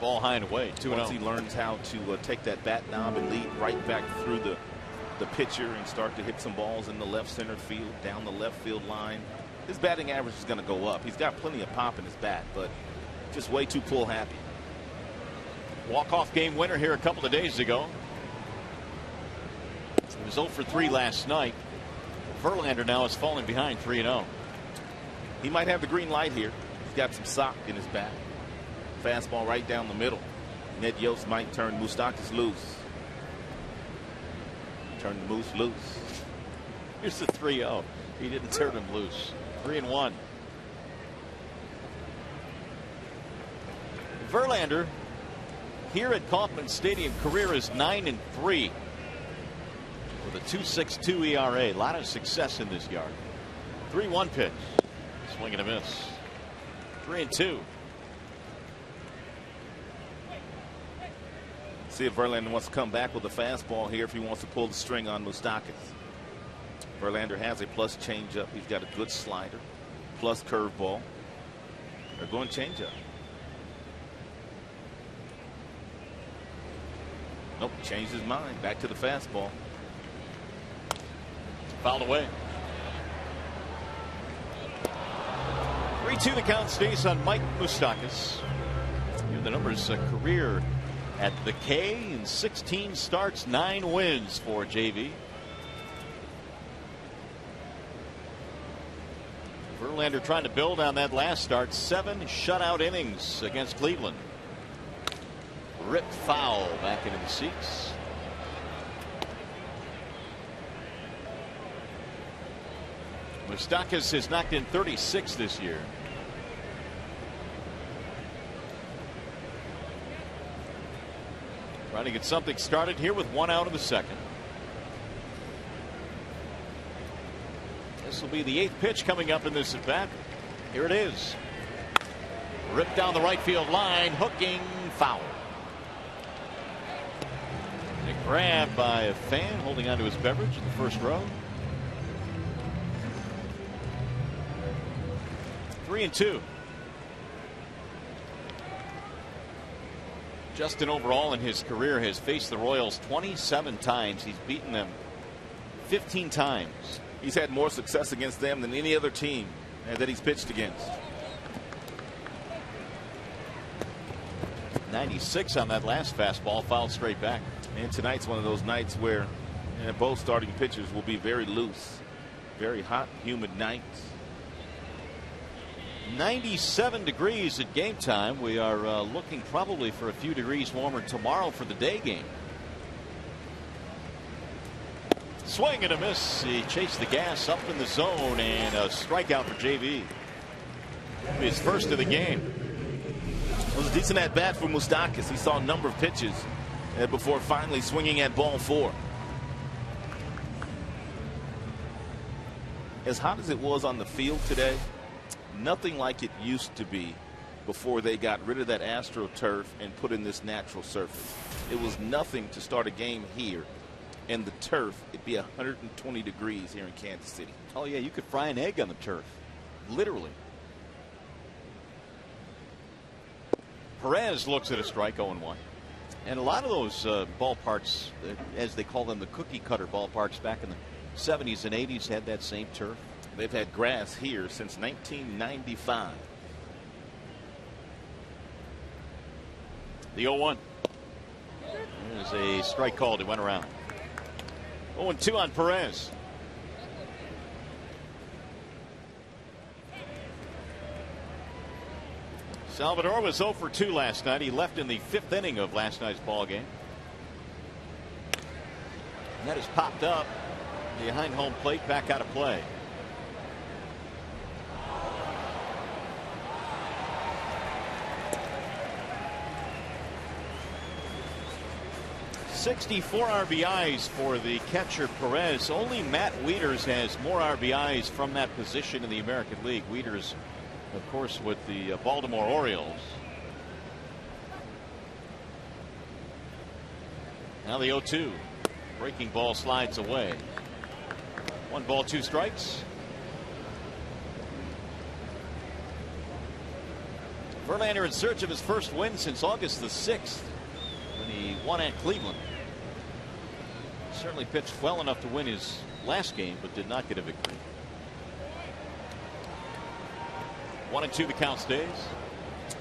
Ball high and away, 2-0. Once he learns how to take that bat knob and lead right back through the pitcher and start to hit some balls in the left center field, down the left field line, his batting average is going to go up. He's got plenty of pop in his bat, but just way too pull happy. Walk-off game winner here a couple of days ago. He was 0 for 3 last night. Verlander now is falling behind 3-0. He might have the green light here. He's got some sock in his bat. Fastball right down the middle. Ned Yost might turn Moustakas loose. Turn the Moose loose. Here's the 3-0. He didn't turn him loose. 3-1. Verlander here at Kauffman Stadium, career is 9-3 with a 2.62 ERA. A lot of success in this yard. 3-1 pitch. Swing and a miss. 3-2. See if Verlander wants to come back with a fastball here if he wants to pull the string on Moustakas. Verlander has a plus changeup. He's got a good slider, plus curveball. They're going changeup. Nope, changed his mind. Back to the fastball. Fouled away. 3-2 the count stays on Mike Moustakas. Here the numbers, career at the K in 16 starts, 9 wins for JV. Verlander trying to build on that last start. 7 shutout innings against Cleveland. Ripped foul back into the seats. Moustakas has knocked in 36 this year. Trying to get something started here with 1 out of the second. This will be the 8th pitch coming up in this at bat. Here it is. Ripped down the right field line, hooking, foul. A grab by a fan holding onto his beverage in the first row. 3-2. Justin overall in his career has faced the Royals 27 times. He's beaten them 15 times. He's had more success against them than any other team that he's pitched against. 96 on that last fastball, fouled straight back. And tonight's one of those nights where both starting pitchers will be very loose. Very hot, humid nights. 97 degrees at game time. We are looking probably for a few degrees warmer tomorrow for the day game. Swing and a miss. He chased the gas up in the zone, and a strikeout for JV. His first of the game. It was a decent at bat for Moustakas. He saw a number of pitches before finally swinging at ball 4. As hot as it was on the field today, nothing like it used to be before they got rid of that AstroTurf and put in this natural surface. It was nothing to start a game here. And the turf, it'd be 120 degrees here in Kansas City. Oh, yeah, you could fry an egg on the turf. Literally. Perez looks at a strike, 0-1. And a lot of those ballparks, as they call them, the cookie cutter ballparks back in the 70s and 80s, had that same turf. They've had grass here since 1995. The 0-1. There's a strike called. He went around. 0-2 on Perez. Salvador was 0 for 2 last night. He left in the 5th inning of last night's ball game. And that has popped up behind home plate, back out of play. '64 RBIs for the catcher Perez. Only Matt Wieters has more RBIs from that position in the American League. Wieters, of course, with the Baltimore Orioles. Now the 0-2. Breaking ball slides away. 1 ball, 2 strikes. Verlander in search of his first win since August the 6th when he won at Cleveland. Certainly pitched well enough to win his last game, but did not get a victory. 1-2 the count stays.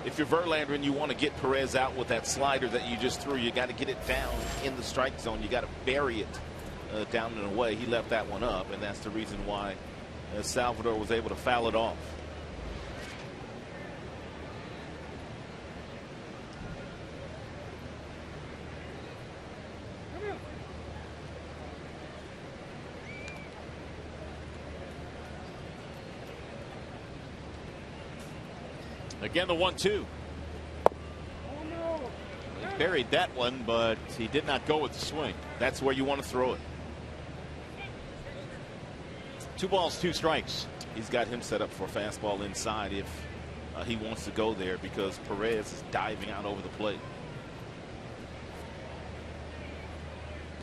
If you're Verlander and you want to get Perez out with that slider that you just threw, you got to get it down in the strike zone. You got to bury it down and away. He left that one up, and that's the reason why Salvador was able to foul it off. Again, the 1-2. He buried that one, but he did not go with the swing. That's where you want to throw it. 2 balls, 2 strikes. He's got him set up for a fastball inside if he wants to go there, because Perez is diving out over the plate.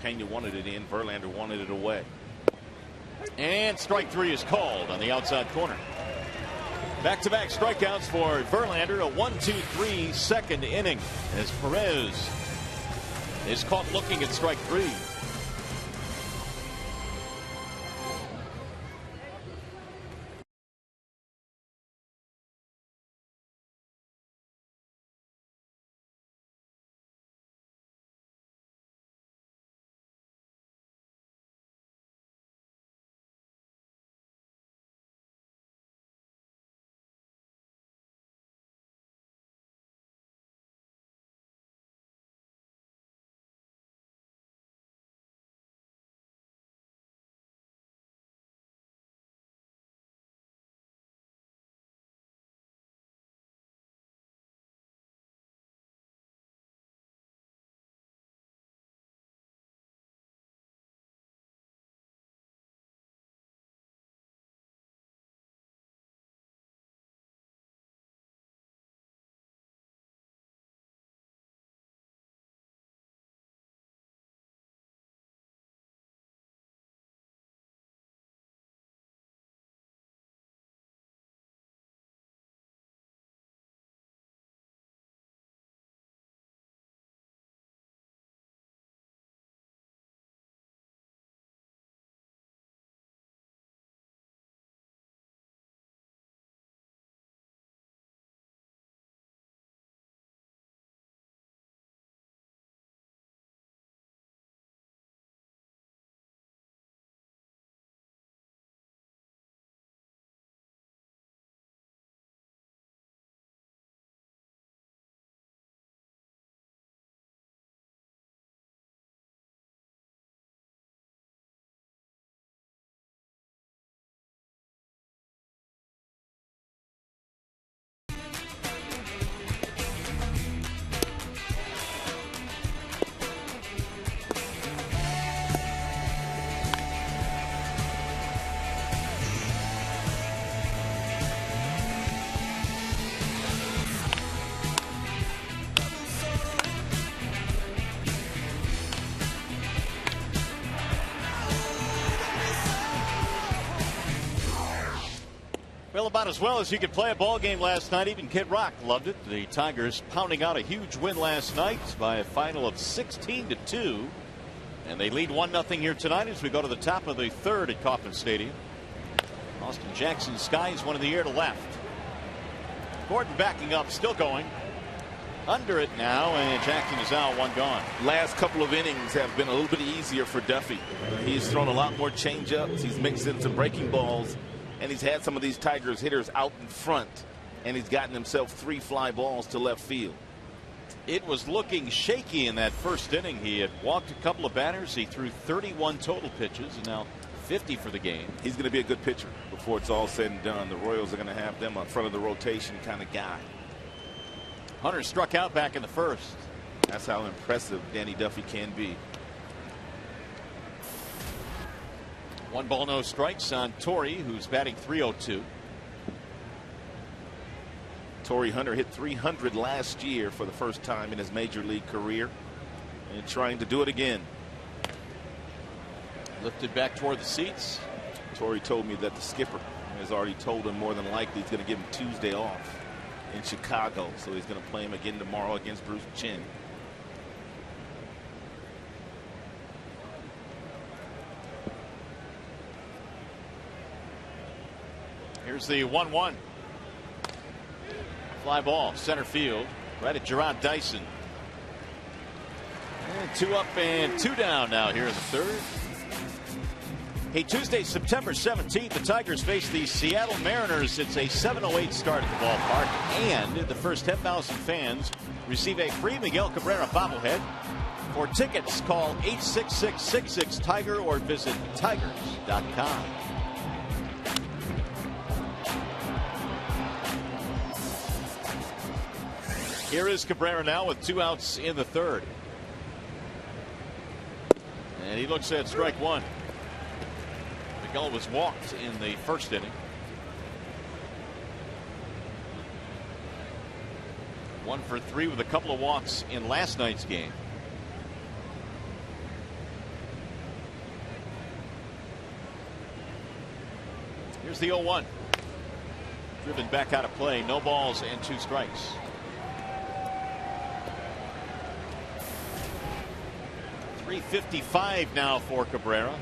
Pena wanted it in. Verlander wanted it away. And strike 3 is called on the outside corner. Back-to-back strikeouts for Verlander. A 1-2-3 second inning as Perez is caught looking at strike 3. about as well as you could play a ball game last night. Even Kid Rock loved it. The Tigers pounding out a huge win last night by a final of 16-2. And they lead 1-0 here tonight as we go to the top of the third at Kauffman Stadium. Austin Jackson skies one in the air to left. Gordon backing up, still going. Under it now, and Jackson is out, one gone. Last couple of innings have been a little bit easier for Duffy. He's thrown a lot more changeups. He's mixed in some breaking balls, and he's had some of these Tigers hitters out in front, and he's gotten himself 3 fly balls to left field. It was looking shaky in that first inning. He had walked a couple of batters. He threw 31 total pitches, and now 50 for the game. He's going to be a good pitcher before it's all said and done. The Royals are going to have them on front of the rotation kind of guy. Hunter struck out back in the first. That's how impressive Danny Duffy can be. 1 ball, no strikes on Torrey, who's batting .302. Torrey Hunter hit .300 last year for the first time in his major league career, and trying to do it again. Lifted back toward the seats. Torrey told me that the skipper has already told him more than likely he's going to give him Tuesday off in Chicago, so he's going to play him again tomorrow against Bruce Chin. Here's the 1-1. Fly ball, center field, right at Gerard Dyson. And 2 up and 2 down now here in the third. Hey, Tuesday, September 17th, the Tigers face the Seattle Mariners. It's a 7:08 start at the ballpark, and the first 10,000 fans receive a free Miguel Cabrera bobblehead. For tickets, call 866-66-TIGER or visit tigers.com. Here is Cabrera now with 2 outs in the third. And he looks at strike 1. Miguel was walked in the first inning. 1 for 3 with a couple of walks in last night's game. Here's the 0-1. Driven back out of play. No balls and 2 strikes. .355 now for Cabrera.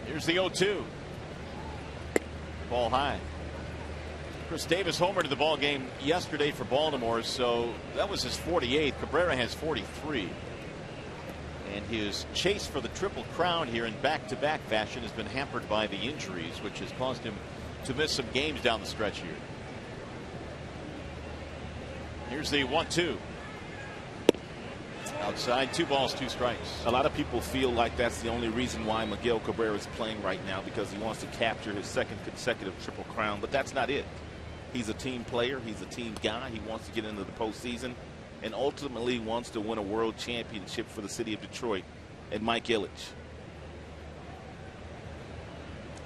Here's the 0-2. Ball high. Chris Davis homered in the ball game yesterday for Baltimore, so that was his 48th. Cabrera has 43. And his chase for the Triple Crown here in back-to-back fashion has been hampered by the injuries, which has caused him to miss some games down the stretch here. Here's the 1-2. Outside, 2 balls, 2 strikes. A lot of people feel like that's the only reason why Miguel Cabrera is playing right now, because he wants to capture his 2nd consecutive Triple Crown, but that's not it. He's a team player. He's a team guy. He wants to get into the postseason and ultimately wants to win a world championship for the city of Detroit and Mike Ilitch.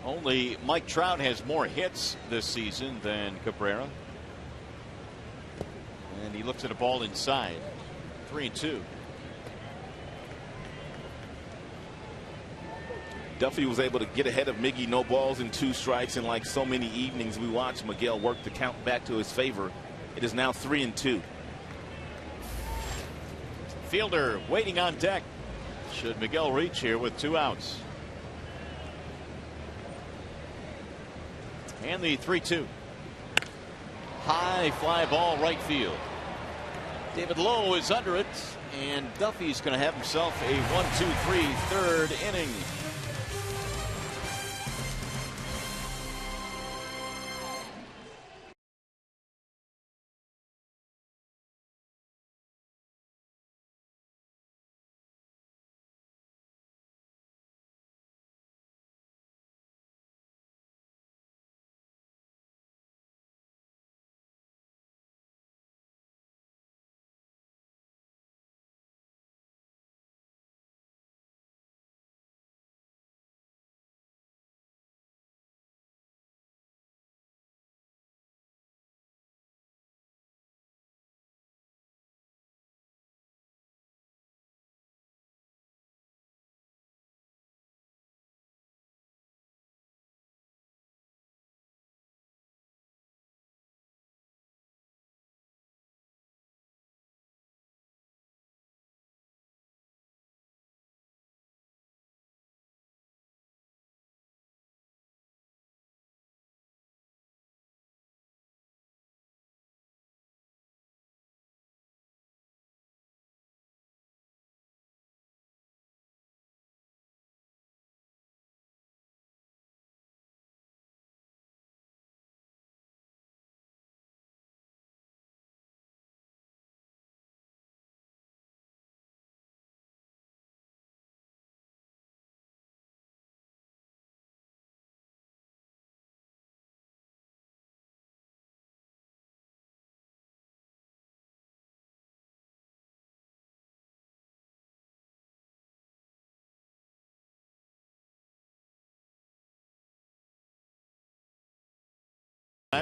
Only Mike Trout has more hits this season than Cabrera. And he looks at a ball inside. 3-2. Duffy was able to get ahead of Miggy, no balls and 2 strikes, and like so many evenings we watch Miguel work the count back to his favor. It is now 3-2. Fielder waiting on deck. Should Miguel reach here with 2 outs. And the 3-2. High fly ball right field. David Lowe is under it, and Duffy's going to have himself a 1-2-3 third inning.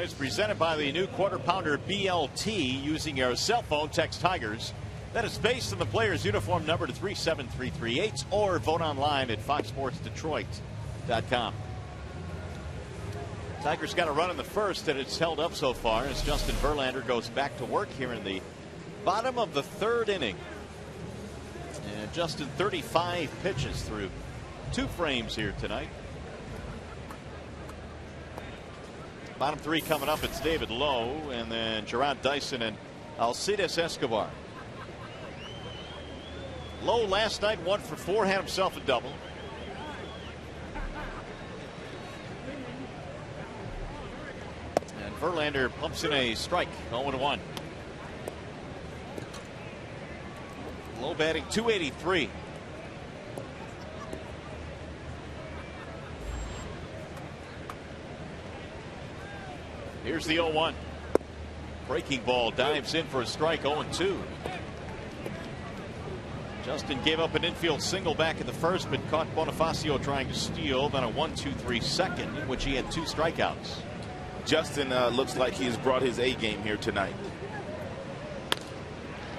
is presented by the new quarter pounder BLT. Using your cell phone, text Tigers. That is based on the player's uniform number to 37338 or vote online at foxsportsdetroit.com. Tigers got a run in the first, and it's held up so far as Justin Verlander goes back to work here in the bottom of the third inning. And Justin 35 pitches through 2 frames here tonight. Bottom 3 coming up. It's David Lowe and then Gerard Dyson and Alcides Escobar. Lowe last night 1 for 4, had himself a double. And Verlander pumps in a strike. 0-1. Low batting .283. Here's the 0-1. Breaking ball dives in for a strike. 0-2. Justin gave up an infield single back in the first, but caught Bonifacio trying to steal. Then a 1-2-3 second, in which he had 2 strikeouts. Justin looks like he has brought his A game here tonight.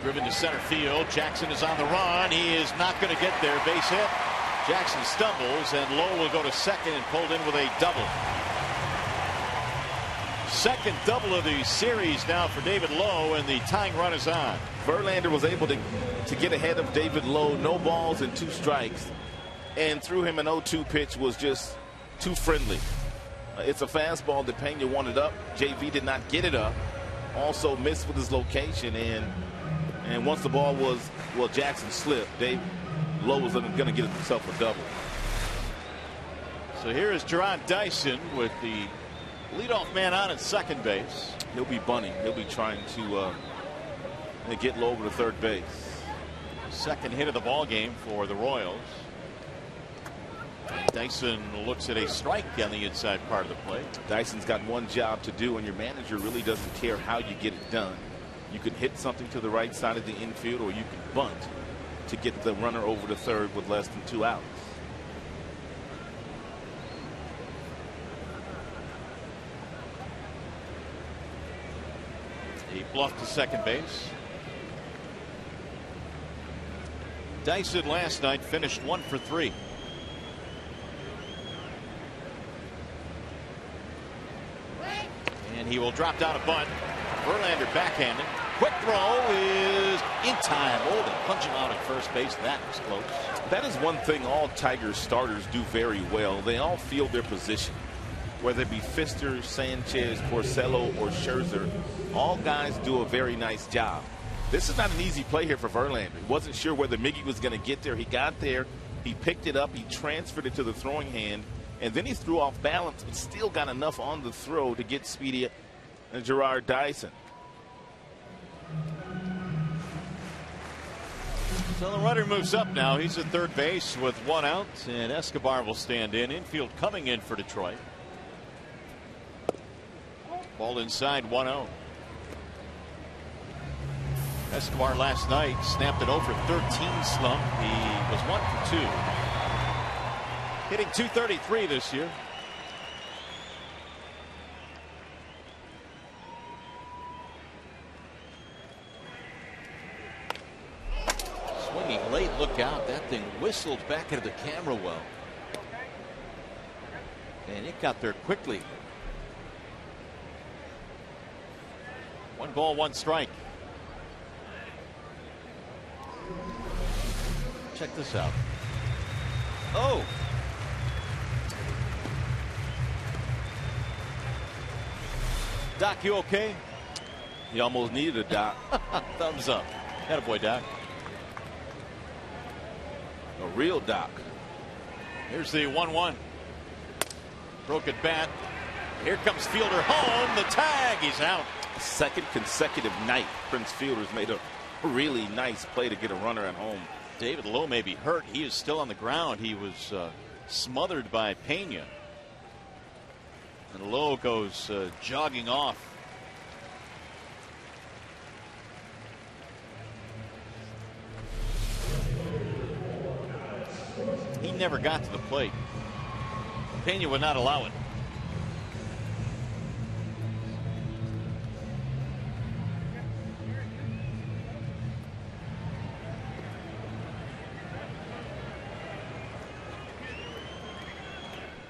Driven to center field. Jackson is on the run. He is not going to get there. Base hit. Jackson stumbles, and Lowe will go to second and pulled in with a double. Second double of the series now for David Lowe, and the tying run is on. Verlander was able to get ahead of David Lowe. No balls and 2 strikes, and threw him an 0-2 pitch was just too friendly. It's a fastball that Pena wanted up. JV did not get it up. Also missed with his location, and once the ball was, well, Jackson slipped. Lowe was going to get himself a double. So here is Gerard Dyson with the leadoff man on at second base. He'll be bunting. He'll be trying to get Lowe over to third base. Second hit of the ball game for the Royals. And Dyson looks at a strike on the inside part of the plate. Dyson's got one job to do, and your manager really doesn't care how you get it done. You can hit something to the right side of the infield, or you can bunt to get the runner over to third with less than 2 outs. He bluffed to second base. Dyson last night finished 1 for 3. And he will drop down a bunt. Verlander backhanded. Quick throw is in time. Oh, they punch him out at first base. That was close. That is one thing all Tigers starters do very well. They all feel their position. Whether it be Fister, Sanchez, Porcello, or Scherzer, all guys do a very nice job. This is not an easy play here for Verlander. He wasn't sure whether Miggy was going to get there. He got there. He picked it up. He transferred it to the throwing hand. And then he threw off balance, but still got enough on the throw to get Speedy and Gerard Dyson. So the runner moves up now. He's at third base with 1 out, and Escobar will stand in. Infield coming in for Detroit. Ball inside, 1-0. Escobar last night snapped an 0 for 13 slump. He was 1 for 2. Hitting .233 this year. Swinging late, look out. That thing whistled back into the camera well. And it got there quickly. 1 ball, 1 strike. Check this out. Oh. Doc, you okay? He almost needed a Doc. Thumbs up. Attaboy, Doc. A real Doc. Here's the 1-1. Broken bat. Here comes Fielder home. The tag. He's out. Second consecutive night, Prince Fielder's made a really nice play to get a runner at home. David Lowe may be hurt. He is still on the ground. He was smothered by Pena. And Lowe goes jogging off. He never got to the plate. Pena would not allow it.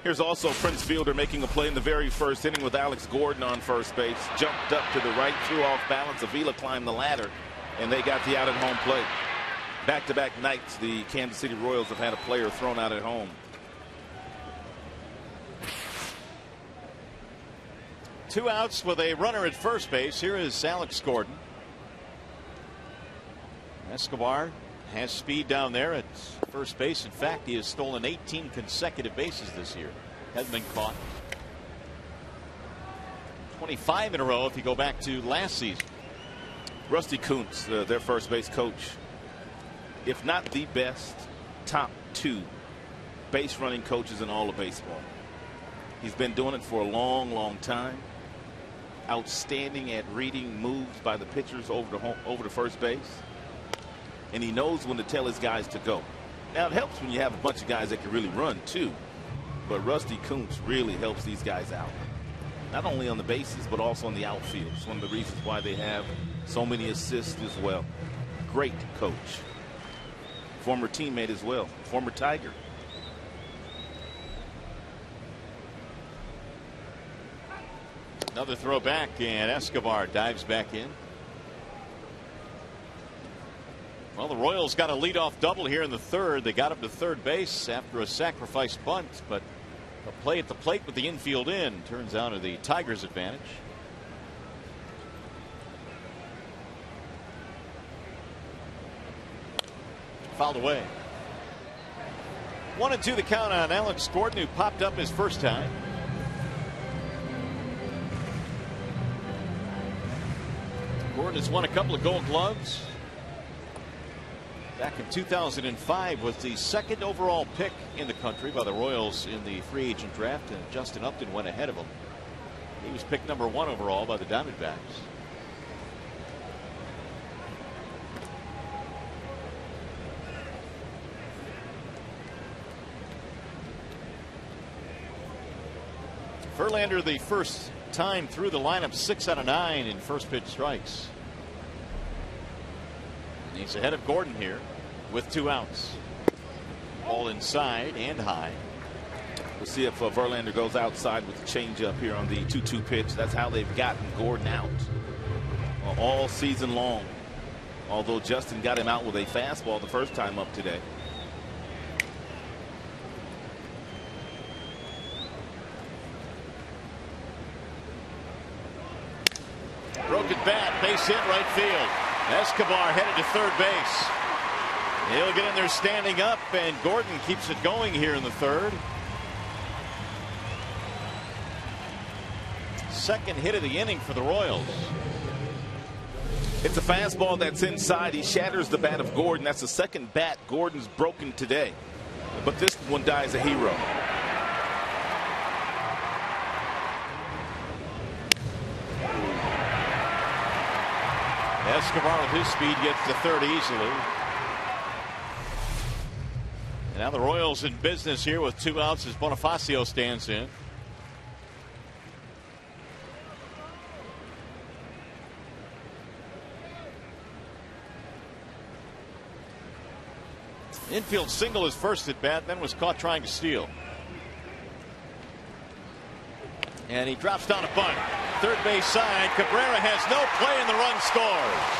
Here's also Prince Fielder making a play in the very first inning with Alex Gordon on first base. Jumped up to the right, threw off balance. Avila climbed the ladder, and they got the out at home plate. Back-to-back nights, the Kansas City Royals have had a player thrown out at home. 2 outs with a runner at first base. Here is Alex Gordon. Escobar has speed down there at first base. In fact, he has stolen 18 consecutive bases this year. Hasn't been caught. 25 in a row if you go back to last season. Rusty Kuntz, their first base coach, if not the best, top 2 base running coaches in all of baseball. He's been doing it for a long time. Outstanding at reading moves by the pitchers over to first base. And he knows when to tell his guys to go. Now, it helps when you have a bunch of guys that can really run too. But Rusty Kuntz really helps these guys out. Not only on the bases, but also on the outfield. It's one of the reasons why they have so many assists as well. Great coach. Former teammate as well. Former Tiger. Another throw back, and Escobar dives back in. Well, the Royals got a leadoff double here in the third. They got him to third base after a sacrifice bunt, but a play at the plate with the infield in turns out to the Tigers' advantage. Fouled away. 1-2 the count on Alex Gordon, who popped up his first time. Gordon has won a couple of Gold Gloves. Back in 2005 was the 2nd overall pick in the country by the Royals in the free agent draft, and Justin Upton went ahead of him. He was picked number 1 overall by the Diamondbacks. Verlander, the first time through the lineup, 6 out of 9 in first pitch strikes. And he's ahead of Gordon here with 2 outs. All inside and high. We'll see if Verlander goes outside with the changeup here on the 2-2 pitch. That's how they've gotten Gordon out all season long. Although Justin got him out with a fastball the first time up today. Broken bat, base hit right field. Escobar headed to third base. He'll get in there standing up, and Gordon keeps it going here in the third. Second hit of the inning for the Royals. It's a fastball that's inside. He shatters the bat of Gordon. That's the second bat Gordon's broken today. But this one dies a hero. Escobar with his speed gets to third easily. And now the Royals in business here with 2 outs as Bonifacio stands in. Infield single his first at bat, then was caught trying to steal. And he drops down a bunt. Third base side. Cabrera has no play, and the run scores.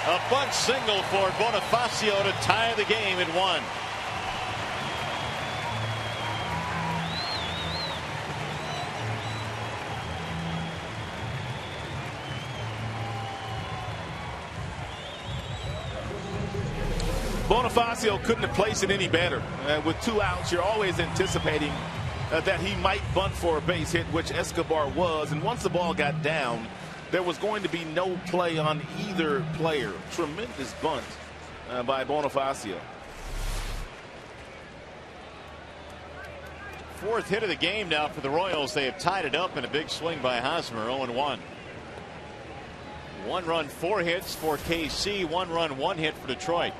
A bunt single for Bonifacio to tie the game at 1. Bonifacio couldn't have placed it any better. With 2 outs, you're always anticipating that he might bunt for a base hit, which Escobar was. And once the ball got down, there was going to be no play on either player. Tremendous bunt by Bonifacio. 4th hit of the game now for the Royals. They have tied it up in a big swing by Hosmer, 0-1. 1 run, 4 hits for KC, 1 run, 1 hit for Detroit.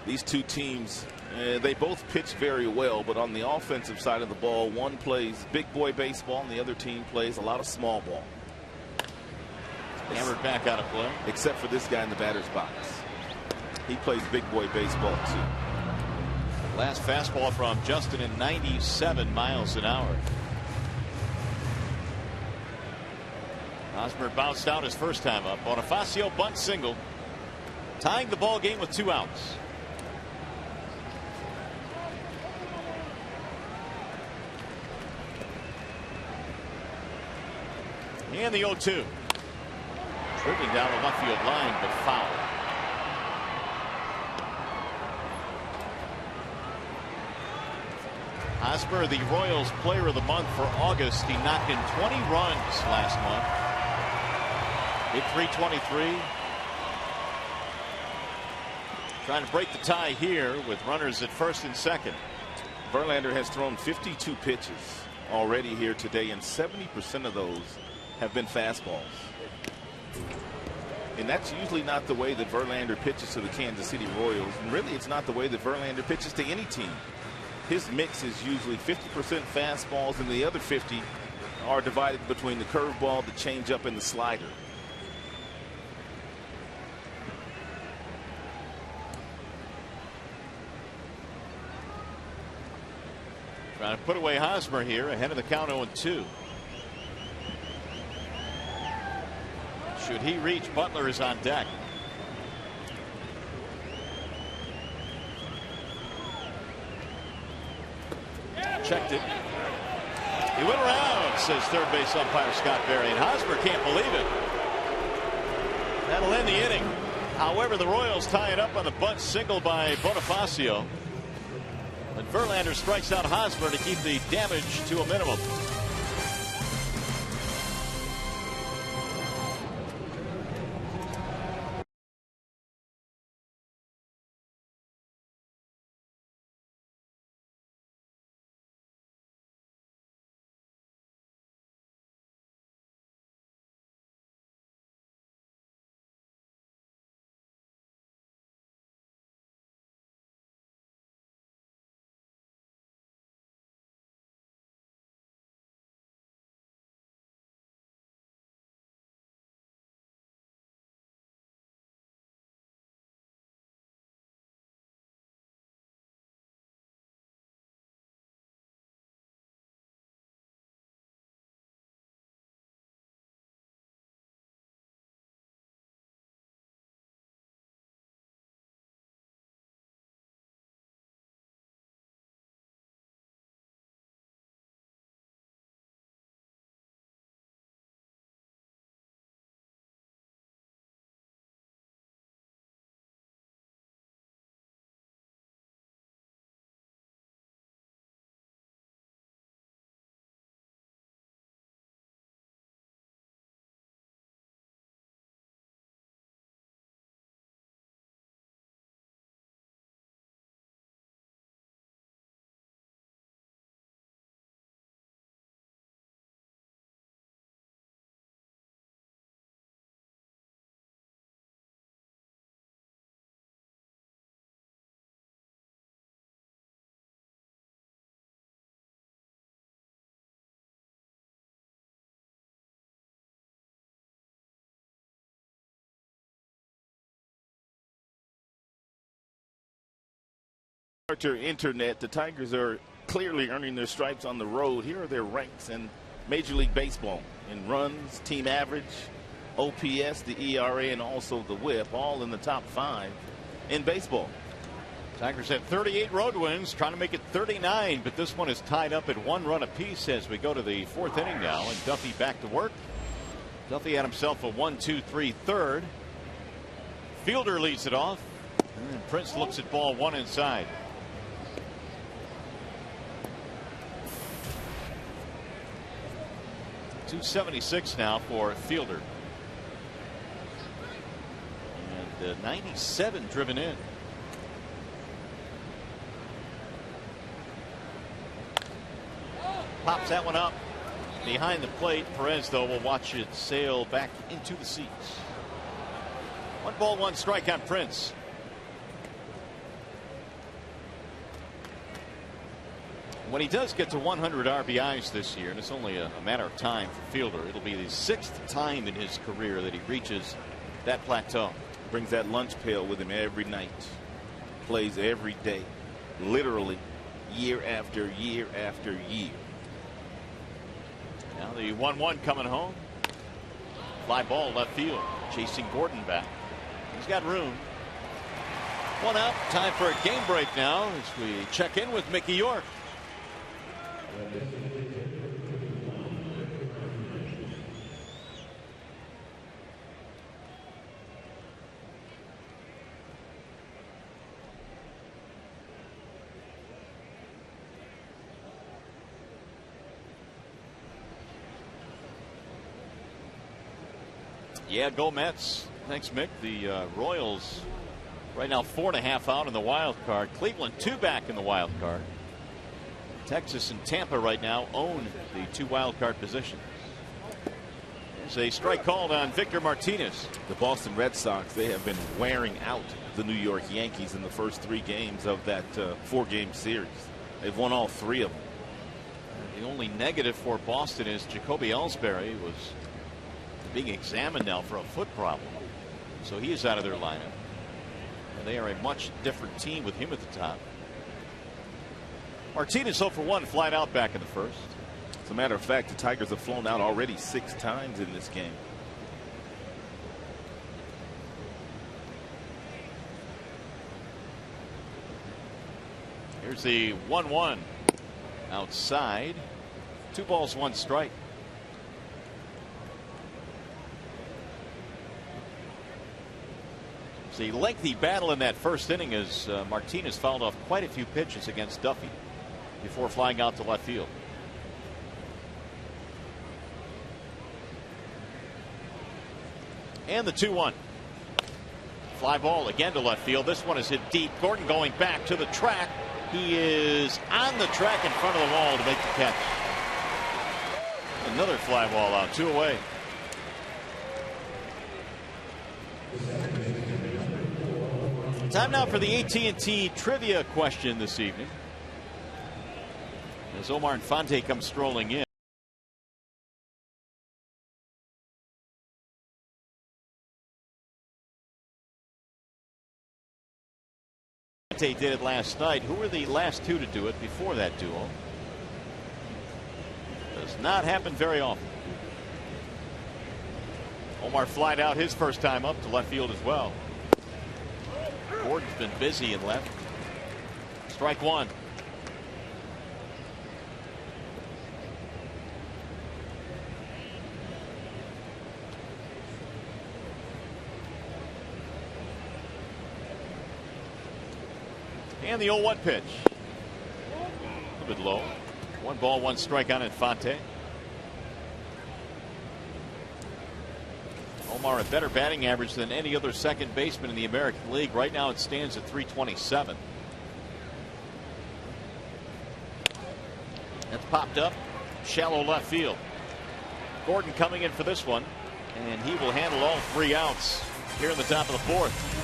These two teams, they both pitch very well, but on the offensive side of the ball, one plays big boy baseball and the other team plays a lot of small ball. Hammered back out of play. Except for this guy in the batter's box. He plays big boy baseball too. Last fastball from Justin in 97 miles an hour. Hosmer bounced out his first time up. Bonifacio bunt single, tying the ball game with 2 outs. And the 0-2. Driven down the left field line, but foul. Hosmer, the Royals player of the month for August. He knocked in 20 runs last month. Hit .323. Trying to break the tie here with runners at first and second. Verlander has thrown 52 pitches already here today, and 70% of those have been fastballs. And that's usually not the way that Verlander pitches to the Kansas City Royals. And really, it's not the way that Verlander pitches to any team. His mix is usually 50% fastballs, and the other 50 are divided between the curveball, the changeup, and the slider. Trying to put away Hosmer here, ahead of the count 0-2. Should he reach, Butler is on deck. Checked it. He went around, says third base umpire Scott Berry, and Hosmer can't believe it. That'll end the inning. However, the Royals tie it up on the bunt single by Bonifacio. But Verlander strikes out Hosmer to keep the damage to a minimum. Internet, the Tigers are clearly earning their stripes on the road. Here are their ranks in Major League Baseball in runs, team average, OPS, the ERA, and also the WHIP, all in the top 5 in baseball. Tigers had 38 road wins, trying to make it 39, but this one is tied up at 1 run apiece as we go to the 4th inning now, and Duffy back to work. Duffy had himself a 1-2-3 third. Fielder leads it off, and Prince looks at ball 1 inside. .276 now for Fielder. And 97 driven in. Pops that one up behind the plate. Perez, though, will watch it sail back into the seats. 1 ball, 1 strike on Prince. When he does get to 100 RBIs this year, and it's only a matter of time for Fielder, it'll be the 6th time in his career that he reaches that plateau. Brings that lunch pail with him every night. Plays every day. literally year after year after year. Now the 1-1 coming home. Fly ball left field. Chasing Gordon back. He's got room. One out. Time for a game break now as we check in with Mickey York. Yeah, go Mets. Thanks, Mick. The Royals right now 4.5 out in the wild card. Cleveland 2 back in the wild card. Texas and Tampa right now own the 2 wild card positions. There's a strike called on Victor Martinez. The Boston Red Sox, they have been wearing out the New York Yankees in the first 3 games of that 4-game series. They've won all 3 of them. The only negative for Boston is Jacoby Ellsbury was being examined now for a foot problem. So he is out of their lineup. And they are a much different team with him at the top. Martinez 0 for 1, flied out back in the first. As a matter of fact, the Tigers have flown out already 6 times in this game. Here's the 1-1 outside. 2 balls, 1 strike. It's a lengthy battle in that first inning as Martinez fouled off quite a few pitches against Duffy before flying out to left field. And the 2-1. Fly ball again to left field. This one is hit deep. Gordon going back to the track. He is on the track in front of the wall to make the catch. Another fly ball out, 2 away. Time now for the AT&T trivia question this evening. As Omar Infante comes strolling in. Infante did it last night. Who were the last 2 to do it before that duel? Does not happen very often. Omar flied out his first time up to left field as well. Gordon's been busy in left. Strike 1. And the 0-1 pitch. A little bit low. 1 ball, 1 strike on Infante. Omar a better batting average than any other second baseman in the American League. Right now it stands at .327. That's popped up. Shallow left field. Gordon coming in for this one. And he will handle all 3 outs here in the top of the 4th.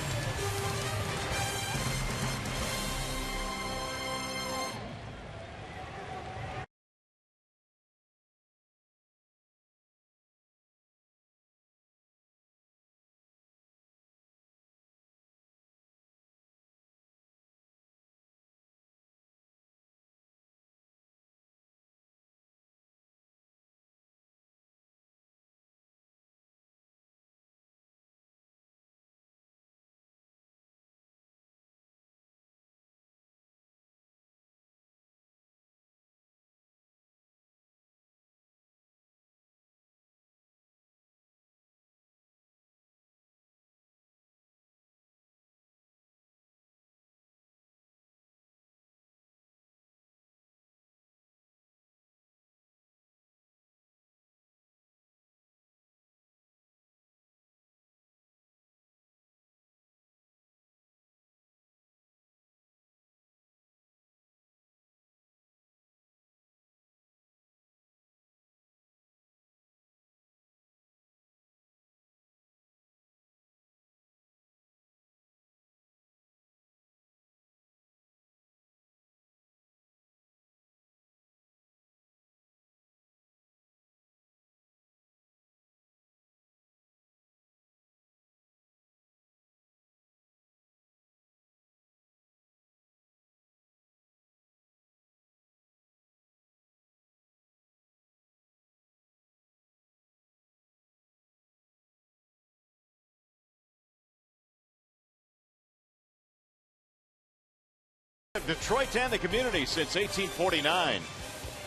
Detroit and the community since 1849.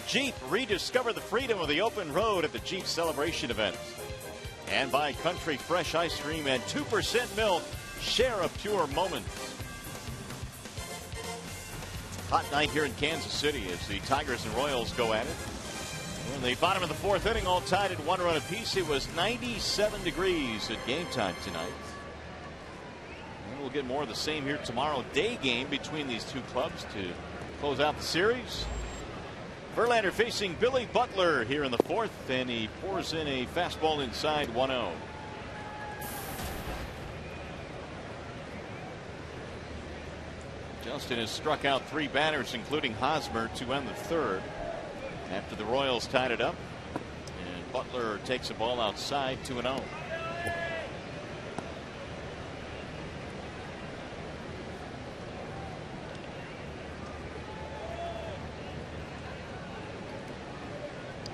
Jeep, rediscover the freedom of the open road at the Jeep Celebration event. And by Country Fresh Ice Cream and 2% Milk, share a pure moment. Hot night here in Kansas City as the Tigers and Royals go at it. In the bottom of the fourth inning, all tied at 1 run apiece. It was 97 degrees at game time tonight. And we'll get more of the same here tomorrow. Day game between these two clubs to close out the series. Verlander facing Billy Butler here in the fourth, and he pours in a fastball inside 1-0. Justin has struck out 3 batters, including Hosmer, to end the third. After the Royals tied it up, and Butler takes a ball outside, 2-0.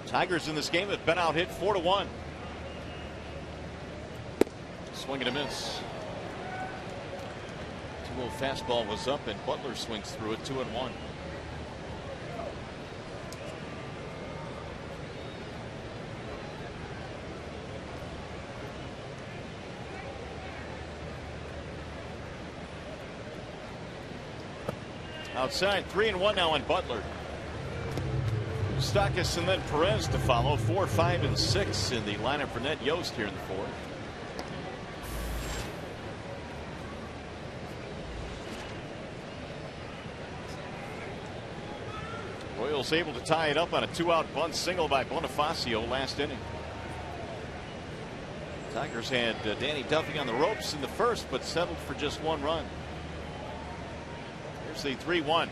Tigers in this game have been out hit 4-1. Swing and a miss. 2-0 fastball was up, and Butler swings through it, 2-1. Outside, 3-1 now on Butler. Moustakas and then Perez to follow. 4, 5, and 6 in the lineup for Ned Yost here in the fourth. Royals able to tie it up on a 2-out bunt single by Bonifacio last inning. Tigers had Danny Duffy on the ropes in the first, but settled for just 1 run. Here's the 3-1,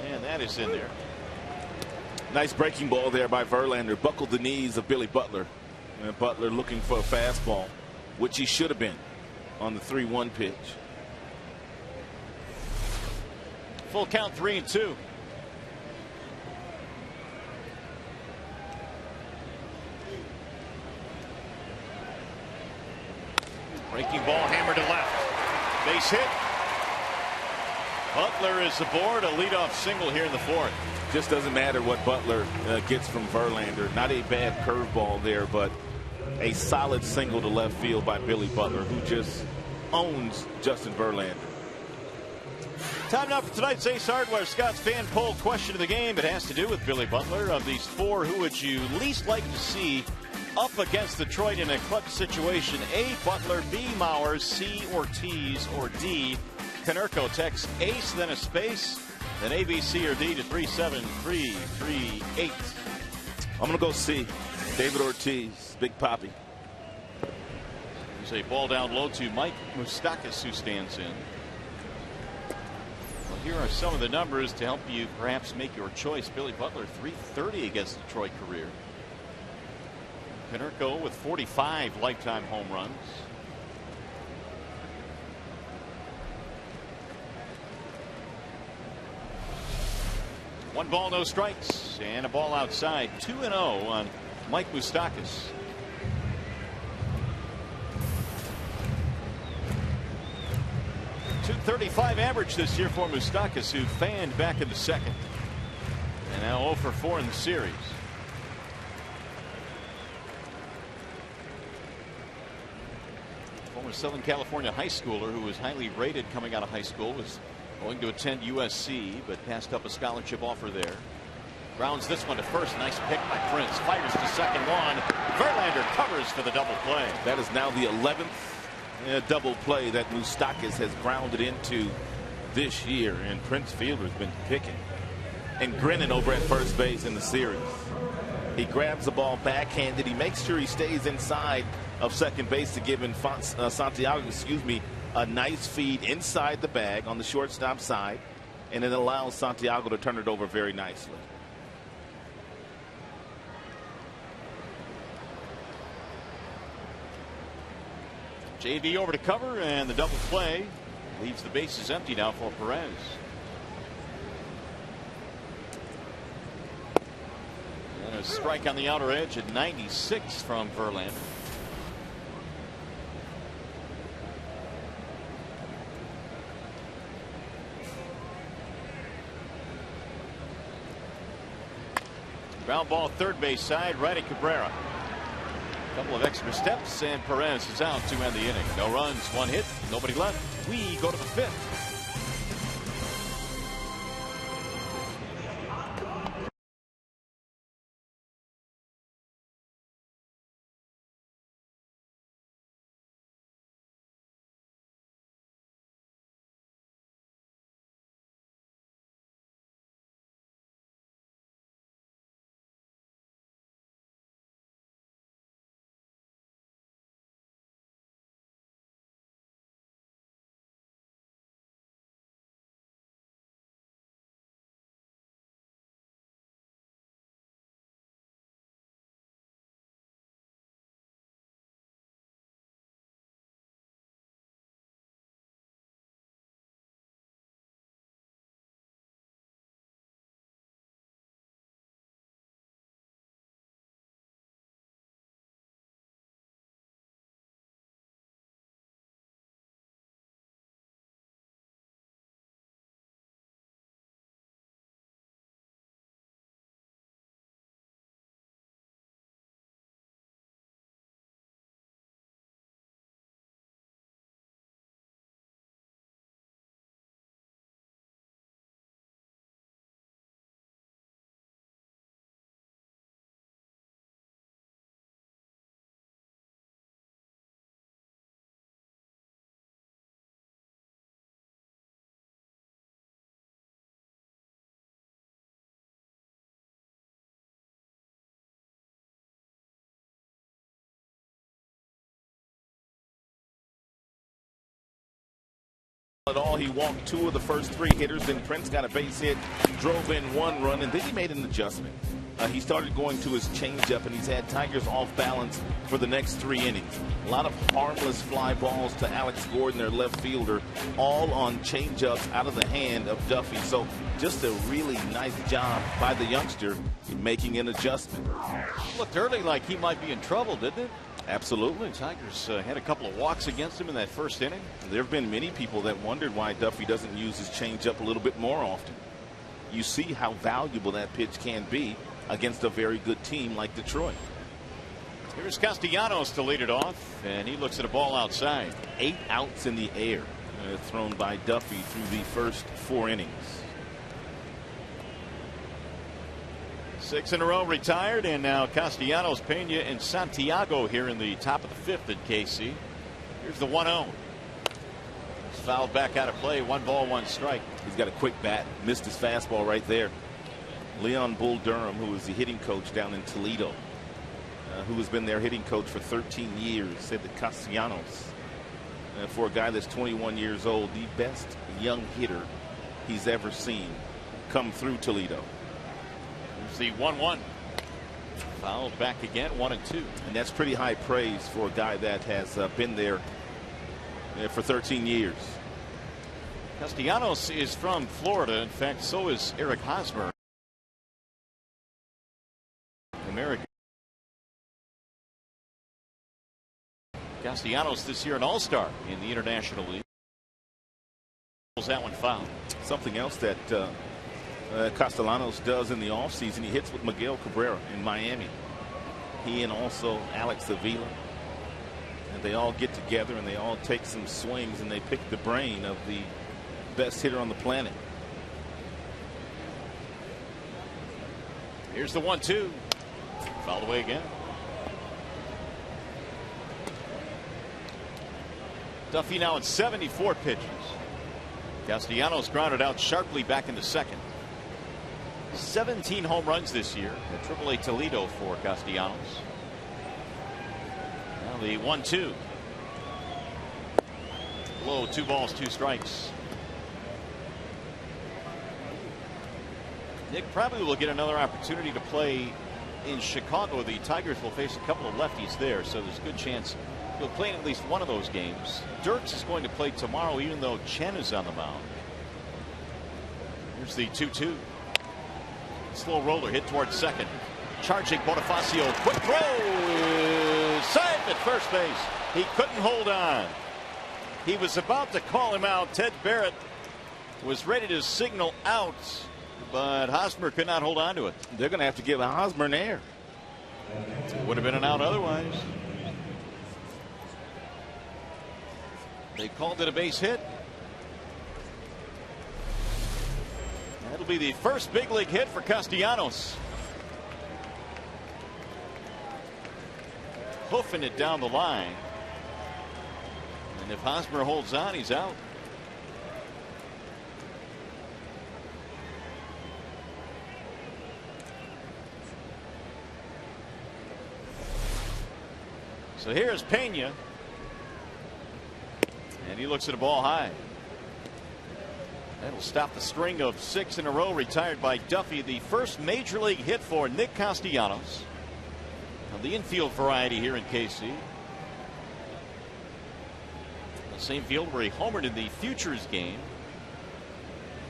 and that is in there. Nice breaking ball there by Verlander. Buckled the knees of Billy Butler. And Butler looking for a fastball, which he should have been on the 3-1 pitch. Full count, 3-2. Breaking ball hammered to left. Base hit. Butler is aboard, a leadoff single here in the fourth. Just doesn't matter what Butler gets from Verlander. Not a bad curveball there, but a solid single to left field by Billy Butler, who just owns Justin Verlander. Time now for tonight's Ace Hardware Scott's fan poll question of the game. It has to do with Billy Butler. Of these 4, who would you least like to see up against Detroit in a clutch situation? A, Butler, B, Mowers, C, Ortiz, or D, Konerko. Text ACE, then a space, then A, B, C, or D to 37338. I'm going to go C. David Ortiz, Big Papi. There's a ball down low to Mike Moustakas, who stands in. Well, here are some of the numbers to help you perhaps make your choice. Billy Butler, .330 against Detroit career. Konerko with 45 lifetime home runs. One ball, no strikes, and a ball outside. 2-0 on Mike Moustakas. .235 average this year for Moustakas, who fanned back in the second. And now 0 for 4 in the series. Former Southern California high schooler who was highly rated coming out of high school, was going to attend USC, but passed up a scholarship offer there. Grounds this one to first. Nice pick by Prince. Fires to second one. Verlander covers for the double play. That is now the 11th double play that Moustakas has grounded into this year. And Prince Fielder's been picking and grinning over at first base in the series. He grabs the ball backhanded. He makes sure he stays inside of second base to give Santiago, a nice feed inside the bag on the shortstop side, and it allows Santiago to turn it over very nicely. JV over to cover, and the double play leaves the bases empty now for Perez. And a strike on the outer edge at 96 from Verlander. Ground ball third base side, right at Cabrera. Couple of extra steps, and Perez is out to end the inning. No runs, one hit, nobody left. We go to the fifth. At all, he walked two of the first three hitters, then Prince got a base hit, drove in one run, and then he made an adjustment. He started going to his changeup, and he's had Tigers off balance for the next 3 innings. A lot of harmless fly balls to Alex Gordon, their left fielder, all on changeups out of the hand of Duffy. So just a really nice job by the youngster in making an adjustment. Looked early like he might be in trouble, didn't it? Absolutely. Tigers had a couple of walks against him in that first inning. There have been many people that wondered why Duffy doesn't use his changeup a little bit more often. You see how valuable that pitch can be against a very good team like Detroit. Here's Castellanos to lead it off, and he looks at a ball outside. 8 outs in the air thrown by Duffy through the first 4 innings. 6 in a row retired, and now Castellanos, Pena, and Santiago here in the top of the 5th at KC. Here's the 1-0. It's fouled back out of play. 1 ball, 1 strike. He's got a quick bat. Missed his fastball right there. Leon Bull Durham, who is the hitting coach down in Toledo, who has been their hitting coach for 13 years, said that Castellanos, for a guy that's 21 years old, the best young hitter he's ever seen come through Toledo. Here's the 1-1. Fouled back again, 1-2. And that's pretty high praise for a guy that has been there for 13 years. Castellanos is from Florida. In fact, so is Eric Hosmer. American. Castellanos this year an all-star in the International League. That one foul. Something else that Castellanos does in the offseason, he hits with Miguel Cabrera in Miami. He and also Alex Avila. And they all get together and they all take some swings and they pick the brain of the best hitter on the planet. Here's the 1-2. Fouled away again. Duffy now at 74 pitches. Castellanos grounded out sharply back into second. 17 home runs this year at AAA Toledo for Castellanos. Now the 1-2. Low, 2 balls, 2 strikes. Nick probably will get another opportunity to play in Chicago. The Tigers will face a couple of lefties there, so there's a good chance he'll play in at least one of those games. Dirks is going to play tomorrow, even though Chen is on the mound. Here's the 2-2. Slow roller hit towards second. Charging Bonifacio. Quick throw. Saved at first base. He couldn't hold on. He was about to call him out. Ted Barrett was ready to signal out but Hosmer could not hold on to it. They're going to have to give Hosmer an air. Would have been an out otherwise. They called it a base hit. That'll be the first big league hit for Castellanos. Hoofing it down the line. And if Hosmer holds on, he's out. So here's Pena. And he looks at a ball high. That'll stop the string of 6 in a row retired by Duffy. The first major league hit for Nick Castellanos. Of the infield variety here in KC. The same field where he homered in the Futures game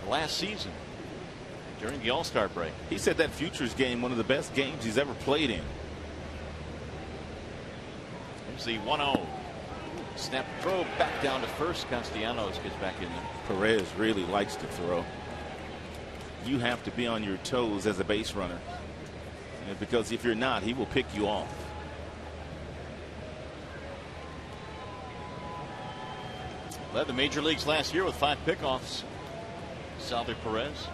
last season during the All-Star break. He said that Futures game, one of the best games he's ever played in. Here's the 1-0. Snap throw back down to first. Castellanos gets back in there. Perez really likes to throw. You have to be on your toes as a base runner. Because if you're not, he will pick you off. Led the major leagues last year with 5 pickoffs. Salvi Perez.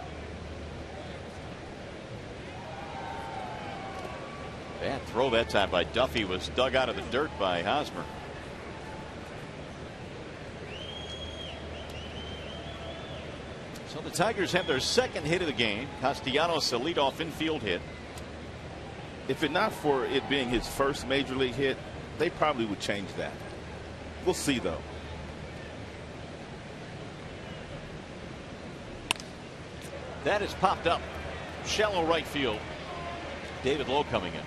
Bad throw that time by Duffy, was dug out of the dirt by Hosmer. So the Tigers have their second hit of the game. Castellanos, a leadoff infield hit. If it not for it being his first major league hit, they probably would change that. We'll see, though. That has popped up. Shallow right field. David Lowe coming in.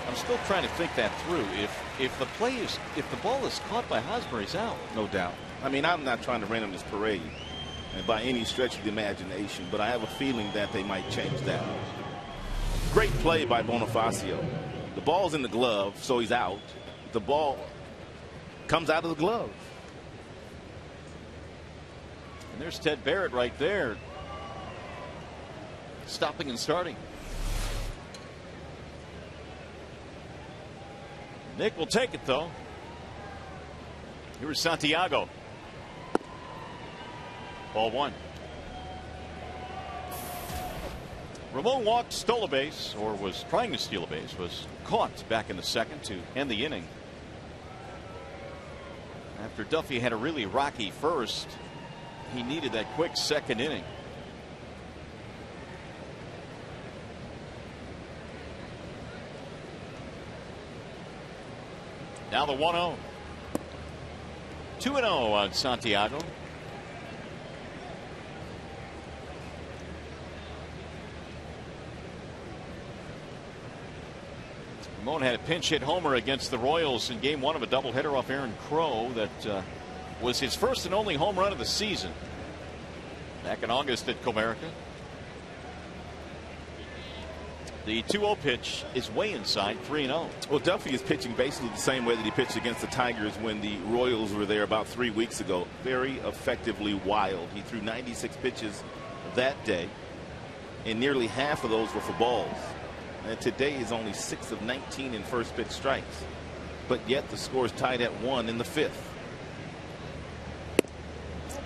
I'm still trying to think that through. If the ball is caught by Hosmer, he's out. No doubt. I mean, I'm not trying to rain on this parade by any stretch of the imagination, but I have a feeling that they might change that. Great play by Bonifacio. The ball's in the glove, so he's out. The ball comes out of the glove. And there's Ted Barrett right there, stopping and starting. Nick will take it, though. Here's Santiago. Ball 1. Ramon walked, stole a base, or was trying to steal a base, was caught back in the second to end the inning. After Duffy had a really rocky first, he needed that quick second inning. Now the 1-0. 2-0 on Santiago. Ramon had a pinch hit homer against the Royals in game 1 of a doubleheader off Aaron Crow that was his first and only home run of the season back in August at Comerica. The 2-0 pitch is way inside, 3-0. Well, Duffy is pitching basically the same way that he pitched against the Tigers when the Royals were there about 3 weeks ago. Very effectively wild. He threw 96 pitches that day, and nearly half of those were for balls. And today is only 6 of 19 in first pitch strikes. But yet the score is tied at 1 in the 5th.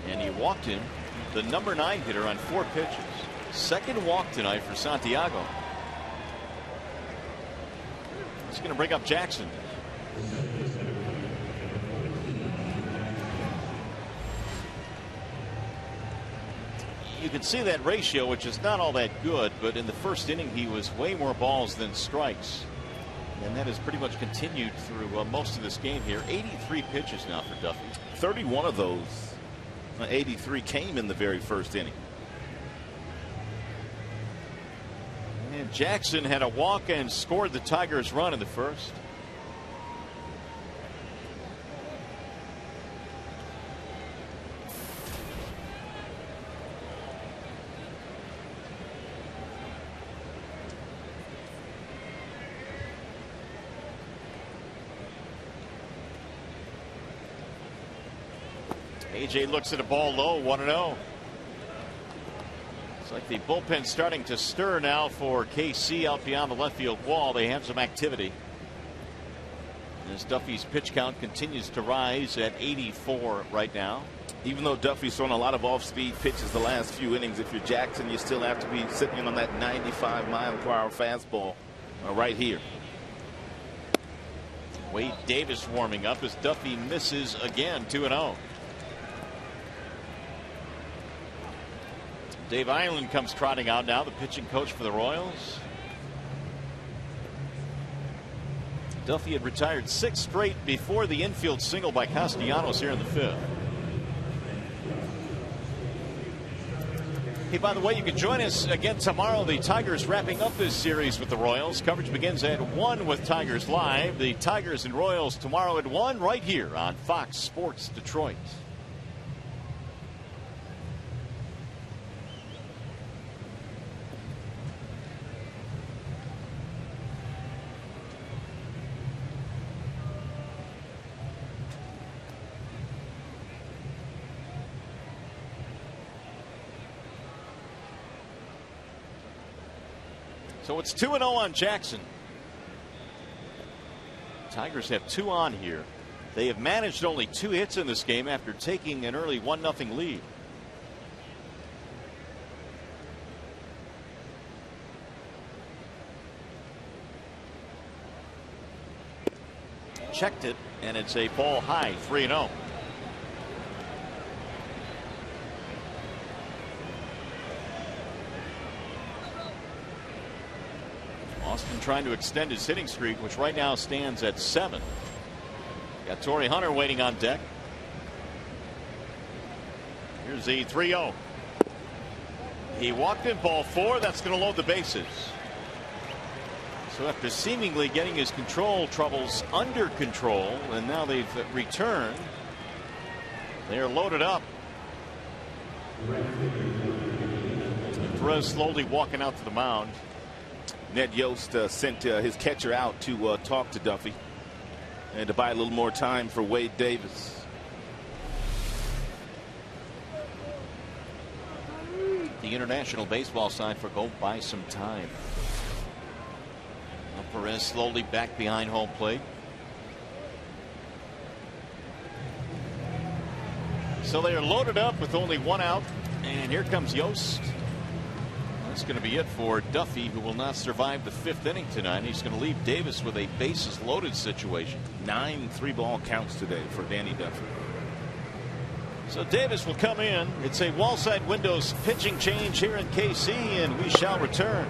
And he walked in, the number 9 hitter on 4 pitches. Second walk tonight for Santiago. He's going to bring up Jackson. You can see that ratio, which is not all that good, but in the first inning he was way more balls than strikes, and that has pretty much continued through most of this game here. 83 pitches now for Duffy. 31 of those 83 came in the very first inning. And Jackson had a walk and scored the Tigers' run in the first. AJ looks at a ball low, 1-0. It's like the bullpen starting to stir now for KC out beyond the left field wall. They have some activity. As Duffy's pitch count continues to rise at 84 right now. Even though Duffy's thrown a lot of off-speed pitches the last few innings, if you're Jackson, you still have to be sitting in on that 95-mile-per-hour fastball right here. Wade Davis warming up as Duffy misses again. 2-0. Dave Ireland comes trotting out now, the pitching coach for the Royals. Duffy had retired 6 straight before the infield single by Castellanos here in the 5th. Hey, by the way, you can join us again tomorrow. The Tigers wrapping up this series with the Royals. Coverage begins at 1 with Tigers Live. The Tigers and Royals tomorrow at 1 right here on Fox Sports Detroit. So it's 2-0 on Jackson. Tigers have 2 on here. They have managed only 2 hits in this game after taking an early 1-0 lead. Checked it, and it's a ball high, 3-0. Austin trying to extend his hitting streak, which right now stands at 7. Got Torrey Hunter waiting on deck. Here's the 3-0. He walked in ball 4. That's going to load the bases. So after seemingly getting his control troubles under control, and now they've returned, they are loaded up. Perez slowly walking out to the mound. Ned Yost sent his catcher out to talk to Duffy and to buy a little more time for Wade Davis. The international baseball sign for go buy some time. Now Perez slowly back behind home plate. So they are loaded up with only 1 out, and here comes Yost. That's going to be it for Duffy, who will not survive the 5th inning tonight. He's going to leave Davis with a bases loaded situation. 9 3-ball counts today for Danny Duffy. So Davis will come in. It's a wall-side windows pitching change here in KC, and we shall return.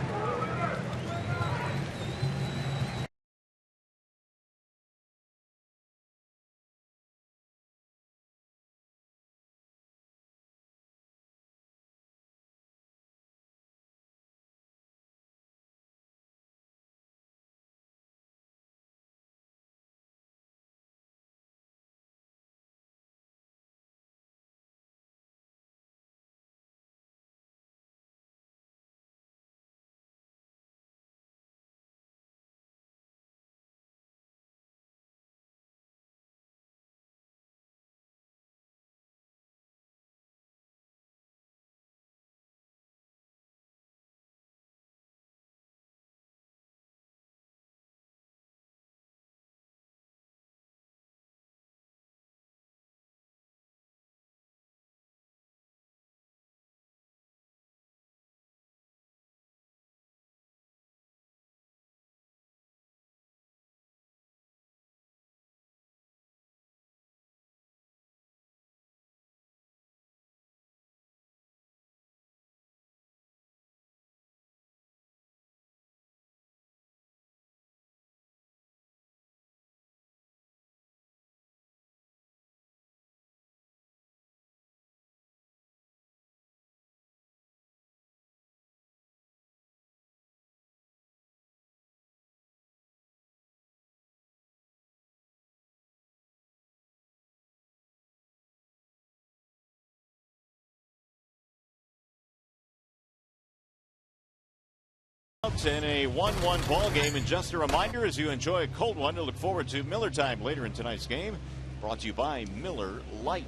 In a 1-1 ball game, and just a reminder, as you enjoy a cold one, to look forward to Miller time later in tonight's game, brought to you by Miller Lite.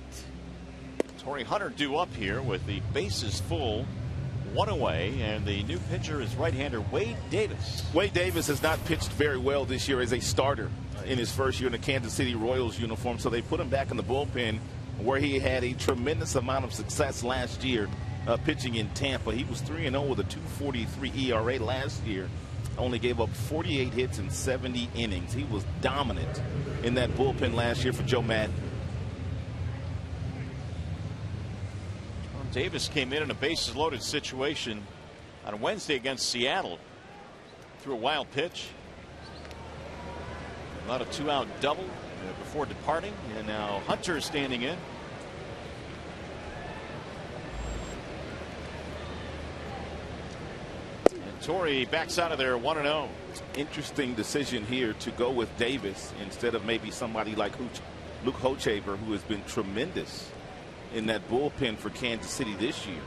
Torrey Hunter due up here with the bases full one away, and the new pitcher is right-hander Wade Davis. Wade Davis has not pitched very well this year as a starter in his first year in the Kansas City Royals uniform, so they put him back in the bullpen where he had a tremendous amount of success last year pitching in Tampa. He was 3-0 with a 2.43 ERA last year. Only gave up 48 hits in 70 innings. He was dominant in that bullpen last year for Joe Madden. Well, Davis came in a bases-loaded situation on Wednesday against Seattle. Threw a wild pitch. About a 2-out double before departing, and now Hunter standing in. And Torrey backs out of there 1-0. Interesting decision here to go with Davis instead of maybe somebody like Luke Hochevar, who has been tremendous in that bullpen for Kansas City this year.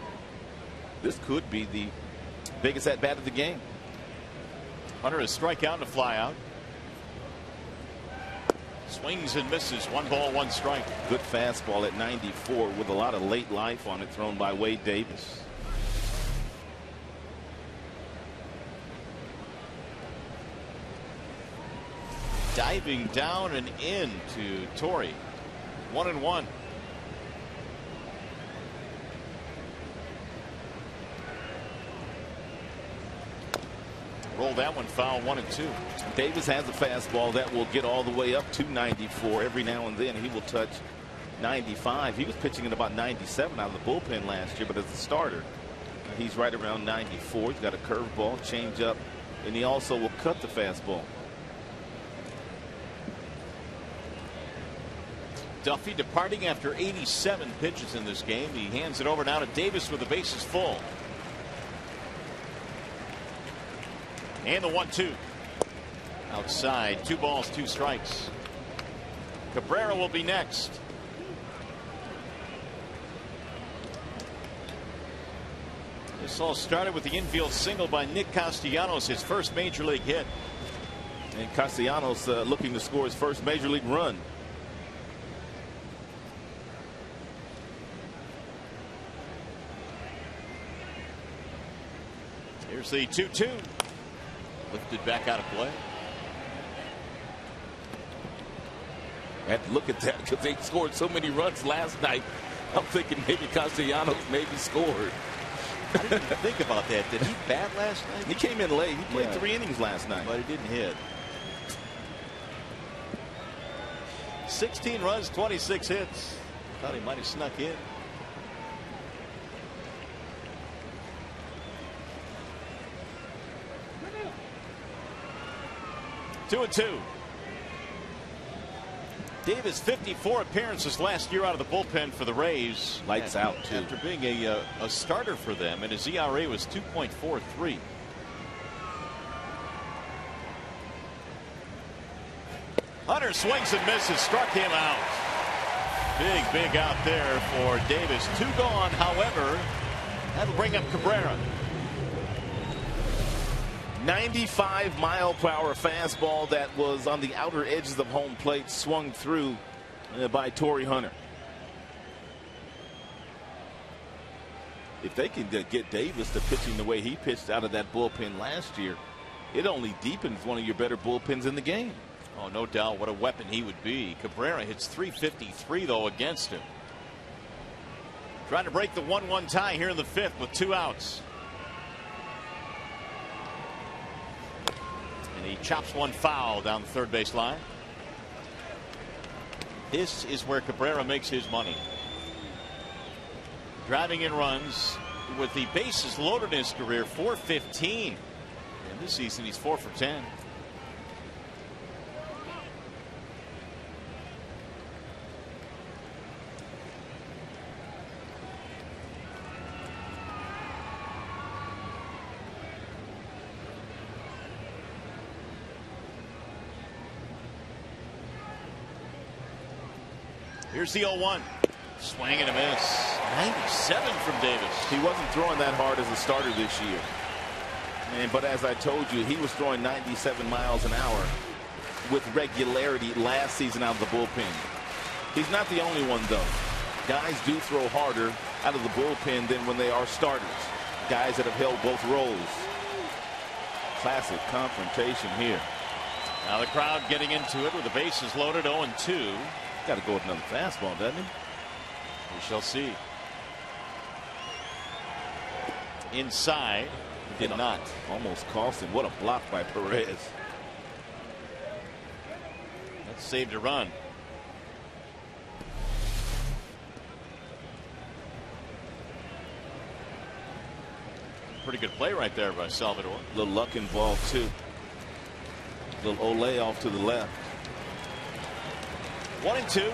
This could be the biggest at bat of the game. Hunter is strikeout and a fly out. Swings and misses. 1 ball, 1 strike. Good fastball at 94 with a lot of late life on it, thrown by Wade Davis. Diving down and in to Torrey. 1-1. Roll that one foul. 1-2. Davis has a fastball that will get all the way up to 94. Every now and then he will touch 95. He was pitching at about 97 out of the bullpen last year, but as a starter he's right around 94. He's got a curveball, changeup, and he also will cut the fastball. Duffy departing after 87 pitches in this game. He hands it over now to Davis with the bases full. And the 1-2. Outside. 2 balls, 2 strikes. Cabrera will be next. This all started with the infield single by Nick Castellanos, his first major league hit. And Castellanos looking to score his first major league run. Here's the 2-2. Lifted back out of play. And look at that, because they scored so many runs last night. I'm thinking maybe Castellanos maybe scored. I didn't even think about that. Did he bat last night? He came in late. He played 3 innings last night. But he didn't hit. 16 runs, 26 hits. Thought he might have snuck in. Two and 2. Davis 54 appearances last year out of the bullpen for the Rays. Lights out too. After being a starter for them, and his ERA was 2.43. Hunter swings and misses, struck him out. Big out there for Davis. 2 gone, however. That'll bring up Cabrera. 95-mile-per-hour fastball that was on the outer edges of home plate, swung through by Torrey Hunter. If they can get Davis to pitching the way he pitched out of that bullpen last year, it only deepens one of your better bullpens in the game. Oh, no doubt. What a weapon he would be. Cabrera hits .353 though against him. Trying to break the 1-1 tie here in the 5th with 2 outs. And he chops one foul down the third base line. This is where Cabrera makes his money. Driving in runs with the bases loaded in his career, 415. And this season he's 4 for 10. Here's the 0-1. Swing and a miss. 97 from Davis. He wasn't throwing that hard as a starter this year. But as I told you, he was throwing 97 miles an hour with regularity last season out of the bullpen. He's not the only one, though. Guys do throw harder out of the bullpen than when they are starters. guys that have held both roles. Classic confrontation here. Now the crowd getting into it with the bases loaded. 0-2. Got to go with another fastball, doesn't he? We shall see. Inside. Did not. Almost cost him. What a block by Perez. That saved a run. Pretty good play right there by Salvador. A little luck involved too. A little Olay off to the left. 1-2.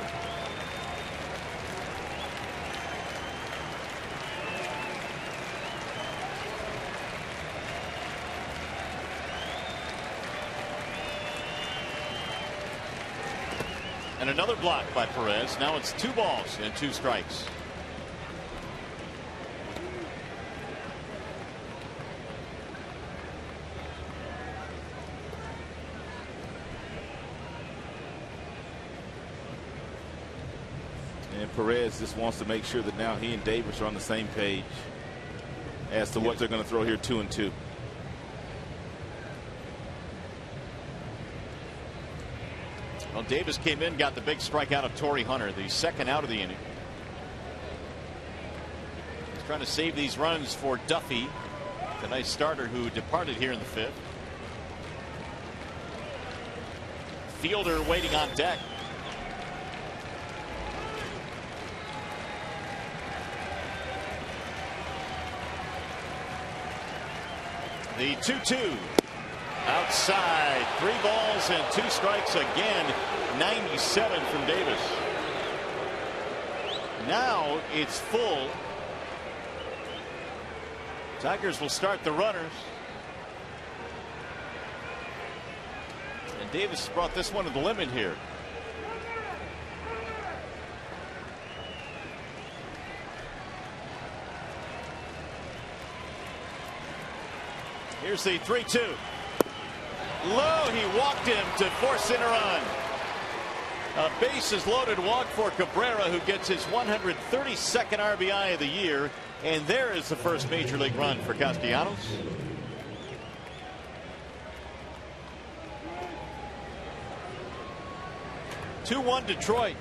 And another block by Perez. Now it's 2 balls and 2 strikes. And Perez just wants to make sure that now he and Davis are on the same page as to what they're going to throw here. 2-2. Well, Davis came in, got the big strikeout of Torrey Hunter, the second out of the inning. He's trying to save these runs for Duffy, the nice starter who departed here in the 5th. Fielder waiting on deck. The 2-2. Outside, 3 balls and 2 strikes again. 97 from Davis. Now it's full. Tigers will start the runners. And Davis brought this one to the limit here. Here's the 3-2. Low, he walked him to force in a run. A bases loaded walk for Cabrera, who gets his 132nd RBI of the year. And there is the first major league run for Castellanos. (2-1) Detroit.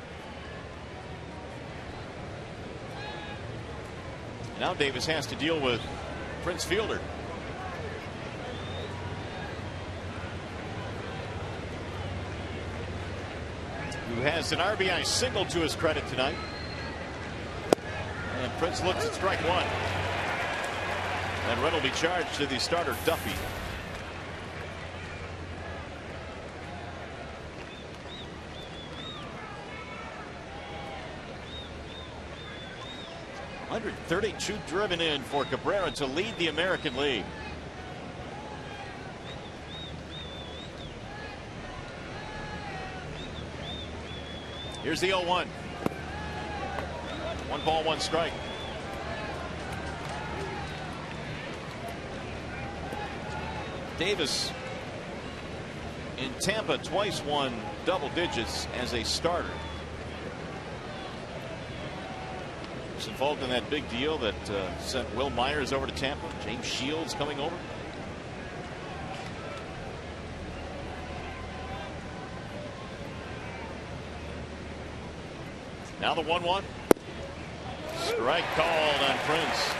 Now Davis has to deal with Prince Fielder. Who has an RBI single to his credit tonight. And Prince looks at strike 1. And run will be charged to the starter Duffy. .132 driven in for Cabrera to lead the American League. Here's the 0-1. 1 ball, 1 strike. Davis in Tampa twice won double digits as a starter. Was involved in that big deal that sent Will Myers over to Tampa. James Shields coming over. Now the 1-1. Strike called on Prince.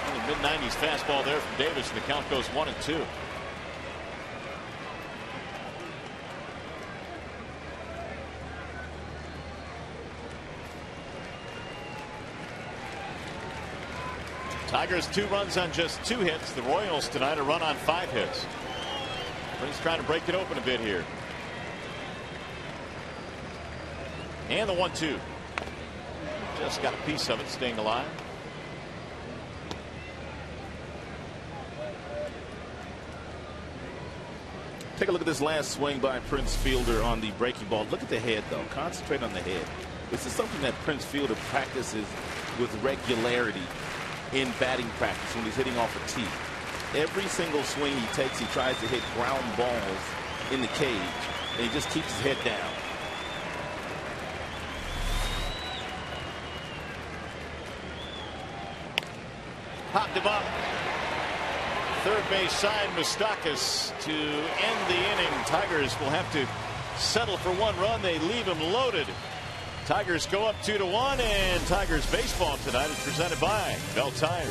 And the mid-90s fastball there from Davis, and the count goes 1-2. Tigers 2 runs on just 2 hits. The Royals tonight a run on 5 hits. Prince trying to break it open a bit here. And the 1-2. Just got a piece of it, staying alive. Take a look at this last swing by Prince Fielder on the breaking ball. Look at the head, though. Concentrate on the head. This is something that Prince Fielder practices with regularity in batting practice when he's hitting off a tee. Every single swing he takes, he tries to hit ground balls in the cage, and he just keeps his head down. Popped him up. Third base side, Moustakas to end the inning. Tigers will have to settle for one run. They leave him loaded. Tigers go up 2-1, and Tigers baseball tonight is presented by Bell Tire.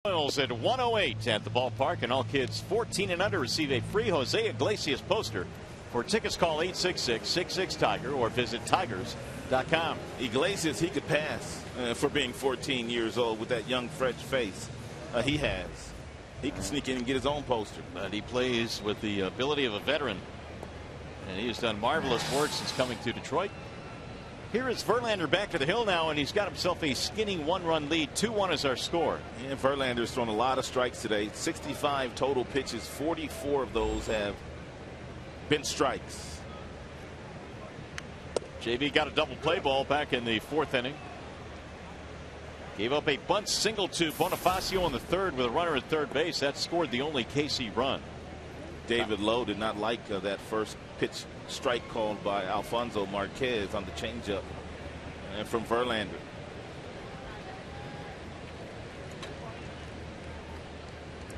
Royals at 108 at the ballpark, and all kids 14 and under receive a free Jose Iglesias poster. For tickets, call 866-66-TIGER or visit tigers.com. Iglesias, he could pass for being 14 years old with that young, fresh face he has. He can sneak in and get his own poster. But he plays with the ability of a veteran, and he has done marvelous work since coming to Detroit. Here is Verlander back to the hill now, and he's got himself a skinning one-run lead. 2-1 is our score. Yeah, Verlander's thrown a lot of strikes today. 65 total pitches. 44 of those have been strikes. JV got a double play ball back in the fourth inning. Gave up a bunt single to Bonifacio in the third with a runner at third base. That scored the only KC run. David Lowe did not like that first pitch strike called by Alfonso Marquez on the changeup and from Verlander.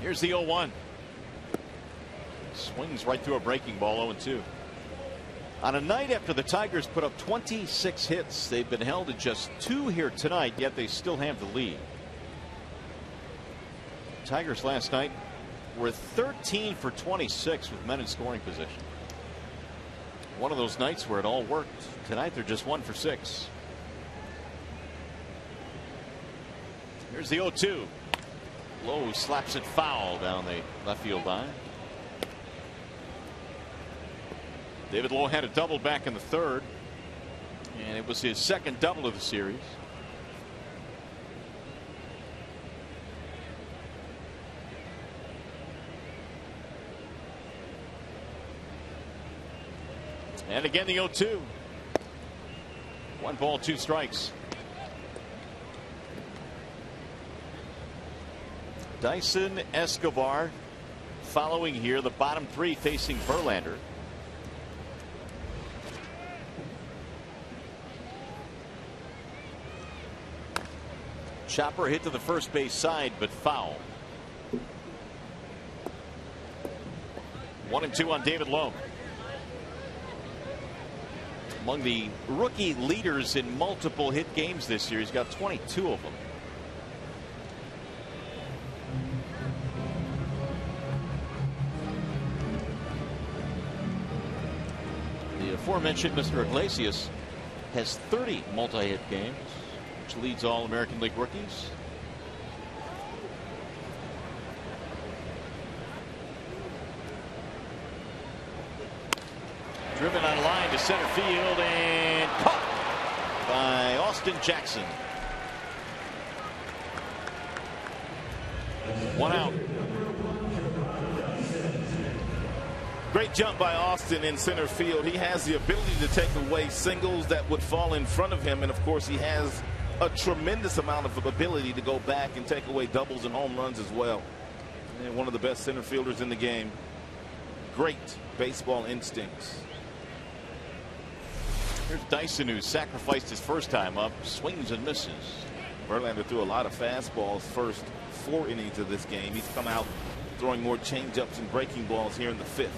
Here's the 0-1. Swings right through a breaking ball. 0-2. On a night after the Tigers put up 26 hits, they've been held to just 2 here tonight, yet they still have the lead. Tigers last night were 13 for 26 with men in scoring position. One of those nights where it all worked. Tonight they're just 1 for 6. Here's the 0-2. Lowe slaps it foul down the left field line. David Lowe had a double back in the third, and it was his second double of the series. And again the 0-2. 1 ball, 2 strikes. Dyson Escobar following here, the bottom 3 facing Verlander. Chopper hit to the first base side, but foul. 1-2 on David Lowe. Among the rookie leaders in multiple hit games this year. He's got 22 of them. The aforementioned Mr. Iglesias has 30 multi-hit games, which leads all American League rookies. Driven on line to center field and caught by Austin Jackson. 1 out. Great jump by Austin in center field. He has the ability to take away singles that would fall in front of him. And, of course, he has a tremendous amount of ability to go back and take away doubles and home runs as well. And one of the best center fielders in the game. Great baseball instincts. Here's Dyson, who sacrificed his first time up. Swings and misses. Verlander threw a lot of fastballs first 4 innings of this game. He's come out throwing more changeups and breaking balls here in the 5th.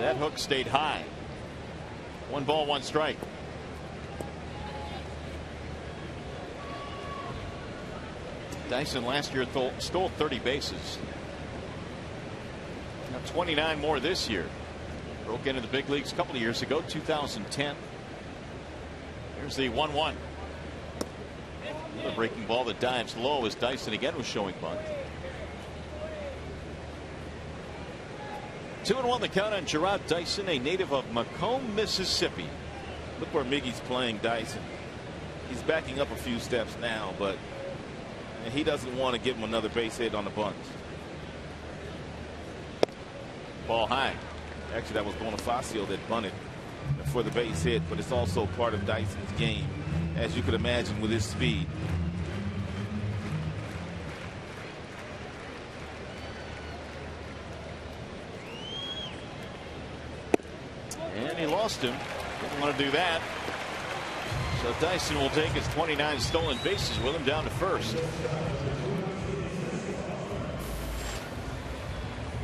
That hook stayed high. 1 ball, 1 strike. Dyson last year stole 30 bases. Now 29 more this year. Broke into the big leagues a couple of years ago, 2010. Here's the 1-1. Another breaking ball that dives low as Dyson again was showing bunt. 2-1 the count on Gerard Dyson, a native of Macomb, Mississippi. Look where Miggy's playing Dyson. He's backing up a few steps now, but he doesn't want to give him another base hit on the bunt. Ball high. Actually, that was Bonifacio that bunted for the base hit, but it's also part of Dyson's game, as you could imagine, with his speed. And he lost him. Didn't want to do that. So Dyson will take his 29 stolen bases with him down to first.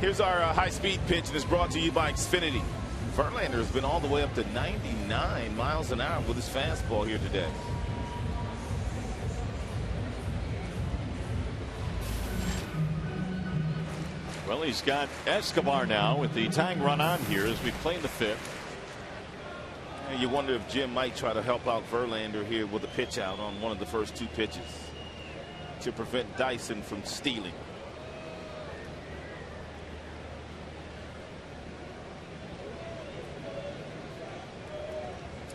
Here's our high-speed pitch, and it's brought to you by Xfinity. Verlander has been all the way up to 99 miles an hour with his fastball here today. Well, he's got Escobar now with the tying run on here as we play the 5th. And you wonder if Jim might try to help out Verlander here with a pitch out on one of the first 2 pitches to prevent Dyson from stealing.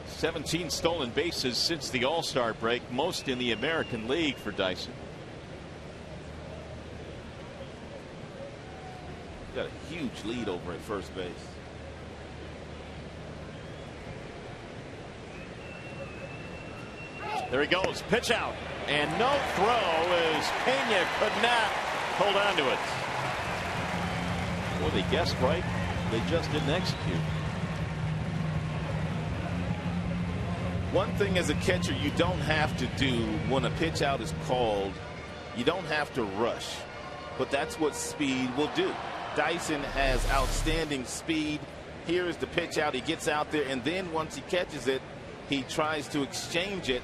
"17 stolen bases since the All-Star break, most in the American League for Dyson. Got a huge lead over at first base. There he goes. Pitch out. And no throw as Pena could not hold on to it. Well, they guessed right. They just didn't execute. One thing as a catcher you don't have to do when a pitch out is called, you don't have to rush. But that's what speed will do. Dyson has outstanding speed. Here is the pitch out. He gets out there, and then once he catches it, he tries to exchange it,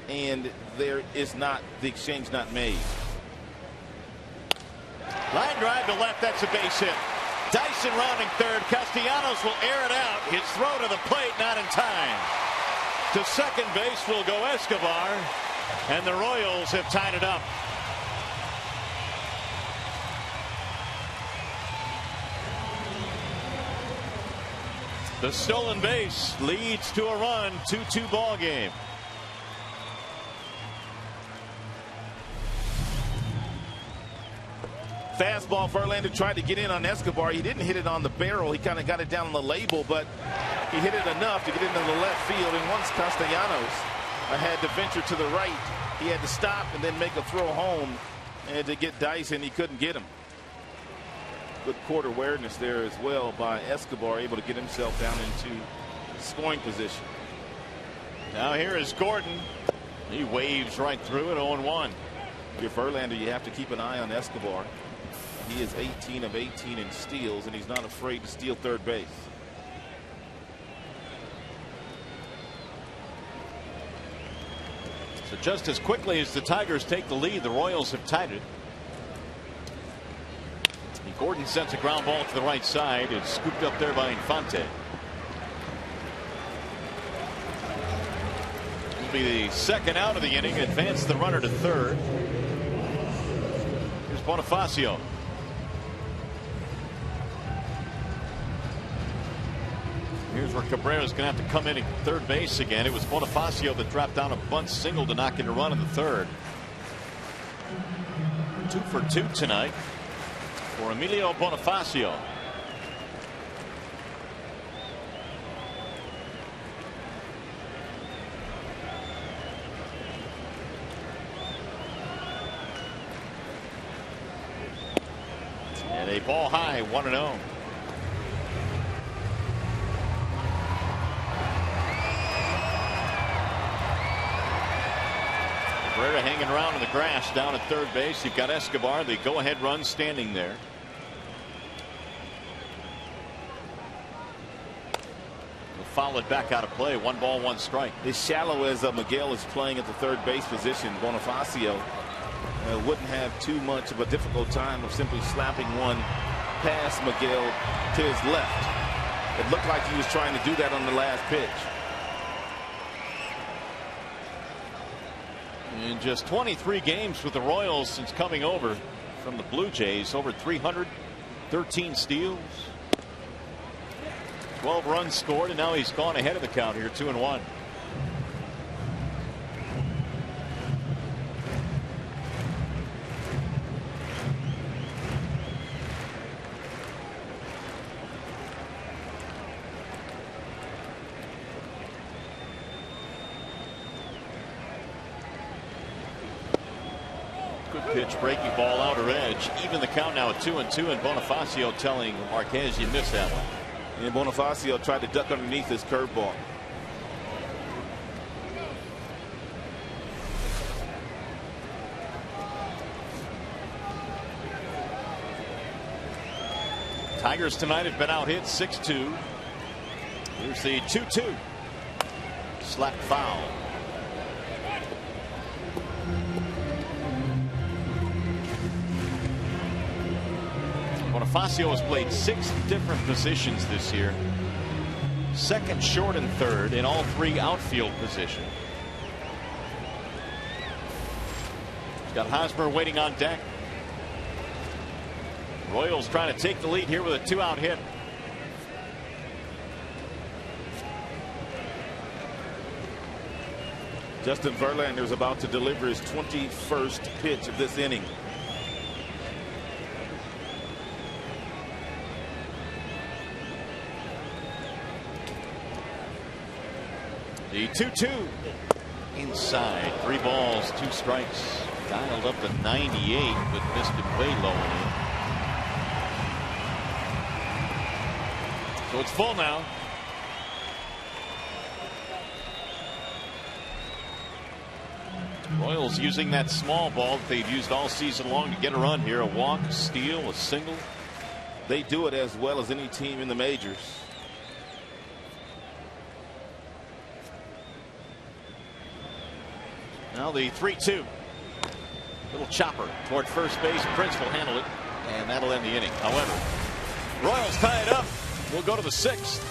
and there is not the exchange not made. Line drive to left. That's a base hit. Dyson rounding third. Castellanos will air it out. His throw to the plate not in time. To second base will go Escobar, and the Royals have tied it up. The stolen base leads to a run. 2-2 ball game. Fastball. Verlander tried to get in on Escobar. He didn't hit it on the barrel. He kind of got it down on the label, but he hit it enough to get into the left field. And once Castellanos had to venture to the right, he had to stop and then make a throw home. And to get Dyson, he couldn't get him. Good court awareness there as well by Escobar, able to get himself down into scoring position. Now here is Gordon. He waves right through it. 0-1. If you're Verlander, you have to keep an eye on Escobar. He is 18 of 18 in steals, and he's not afraid to steal third base. So just as quickly as the Tigers take the lead, the Royals have tied it. Gordon sends a ground ball to the right side. It's scooped up there by Infante. will be the second out of the inning. Advance the runner to third. Here's Bonifacio. Here's where Cabrera's going to have to come in at third base again. It was Bonifacio that dropped down a bunt single to knock in a run in the third. 2 for 2 tonight for Emilio Bonifacio. And a ball high, 1-0. Cabrera hanging around in the grass down at third base. You've got Escobar, the go-ahead run, standing there. He'll foul it back out of play. 1 ball, 1 strike. As shallow as Miguel is playing at the third base position, Bonifacio wouldn't have too much of a difficult time of simply slapping one past Miguel to his left. It looked like he was trying to do that on the last pitch. In just 23 games with the Royals since coming over from the Blue Jays, over 313 steals, 12 runs scored, and now he's gone ahead of the count here, 2-1. Pitch, breaking ball, outer edge. Even the count now at 2-2, and Bonifacio telling Marquez, you missed that one. And Bonifacio tried to duck underneath his curveball. Tigers tonight have been out hit 6-2. Here's the 2-2. Slap foul. Bonifacio has played 6 different positions this year. Second, short, and third in all 3 outfield positions. He's got Hosmer waiting on deck. Royals trying to take the lead here with a 2-out hit. Justin Verlander is about to deliver his 21st pitch of this inning. The 2-2 inside. 3 balls, 2 strikes. Dialed up to 98, but missed it way low in it. So it's full now. Royals using that small ball that they've used all season long to get a run here. A walk, a steal, a single. They do it as well as any team in the majors. Now the 3-2. Little chopper toward first base. Prince will handle it, and that'll end the inning. However, Royals tie it up. We'll go to the 6th.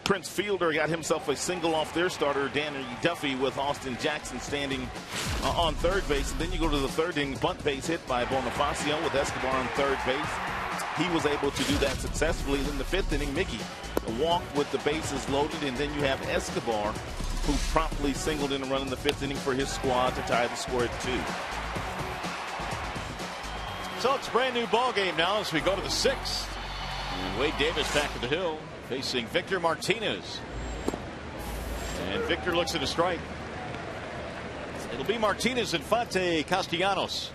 Prince Fielder got himself a single off their starter, Danny Duffy, with Austin Jackson standing on third base. And then you go to the third inning, bunt base hit by Bonifacio with Escobar on third base. He was able to do that successfully. Then the fifth inning, Mickey walked with the bases loaded. And then you have Escobar, who promptly singled in a run in the fifth inning for his squad to tie the score at 2. So it's a brand new ball game now as we go to the 6th. And Wade Davis back to the hill facing Victor Martinez. And Victor looks at a strike. It'll be Martinez, Infante, Castellanos.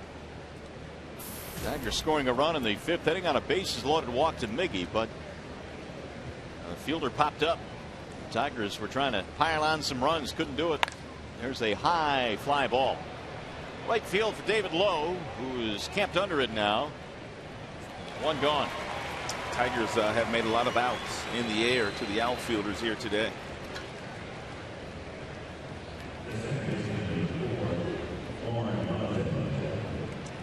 Tigers scoring a run in the 5th inning on a bases loaded walk to Miggy, but the fielder popped up. Tigers were trying to pile on some runs, couldn't do it. There's a high fly ball. Right field for David Lowe, who is camped under it now. One gone. Tigers have made a lot of outs in the air to the outfielders here today.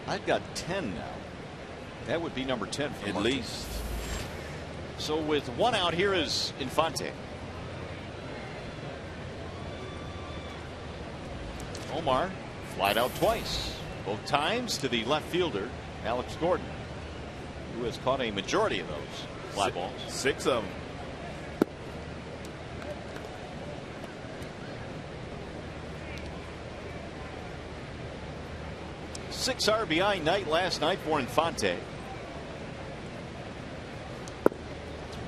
I've got 10 now. That would be number 10 for at Martinez. least. So with one out, here is Infante. Omar flied out twice, both times to the left fielder, Alex Gordon, who has caught a majority of those fly balls. 6 of them. Six RBI night last night for Infante.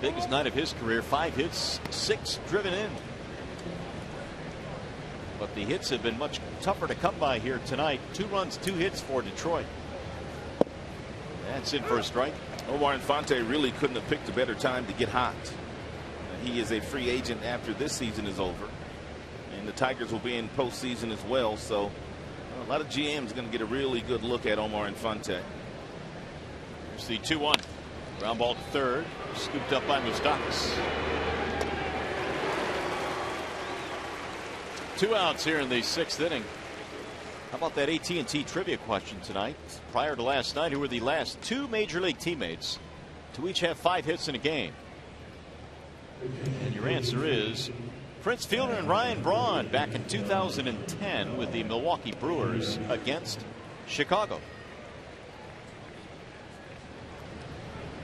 Biggest night of his career, 5 hits, 6 driven in. But the hits have been much tougher to come by here tonight. 2 runs, 2 hits for Detroit. That's in for a strike. Omar Infante really couldn't have picked a better time to get hot. He is a free agent after this season is over. And the Tigers will be in postseason as well. So a lot of GMs are going to get a really good look at Omar Infante. Here's the 2-1. Ground ball to third. Scooped up by Moustakas. 2 outs here in the 6th inning. How about that AT&T trivia question tonight? Prior to last night, who were the last 2 major league teammates to each have 5 hits in a game? And your answer is Prince Fielder and Ryan Braun back in 2010 with the Milwaukee Brewers against Chicago.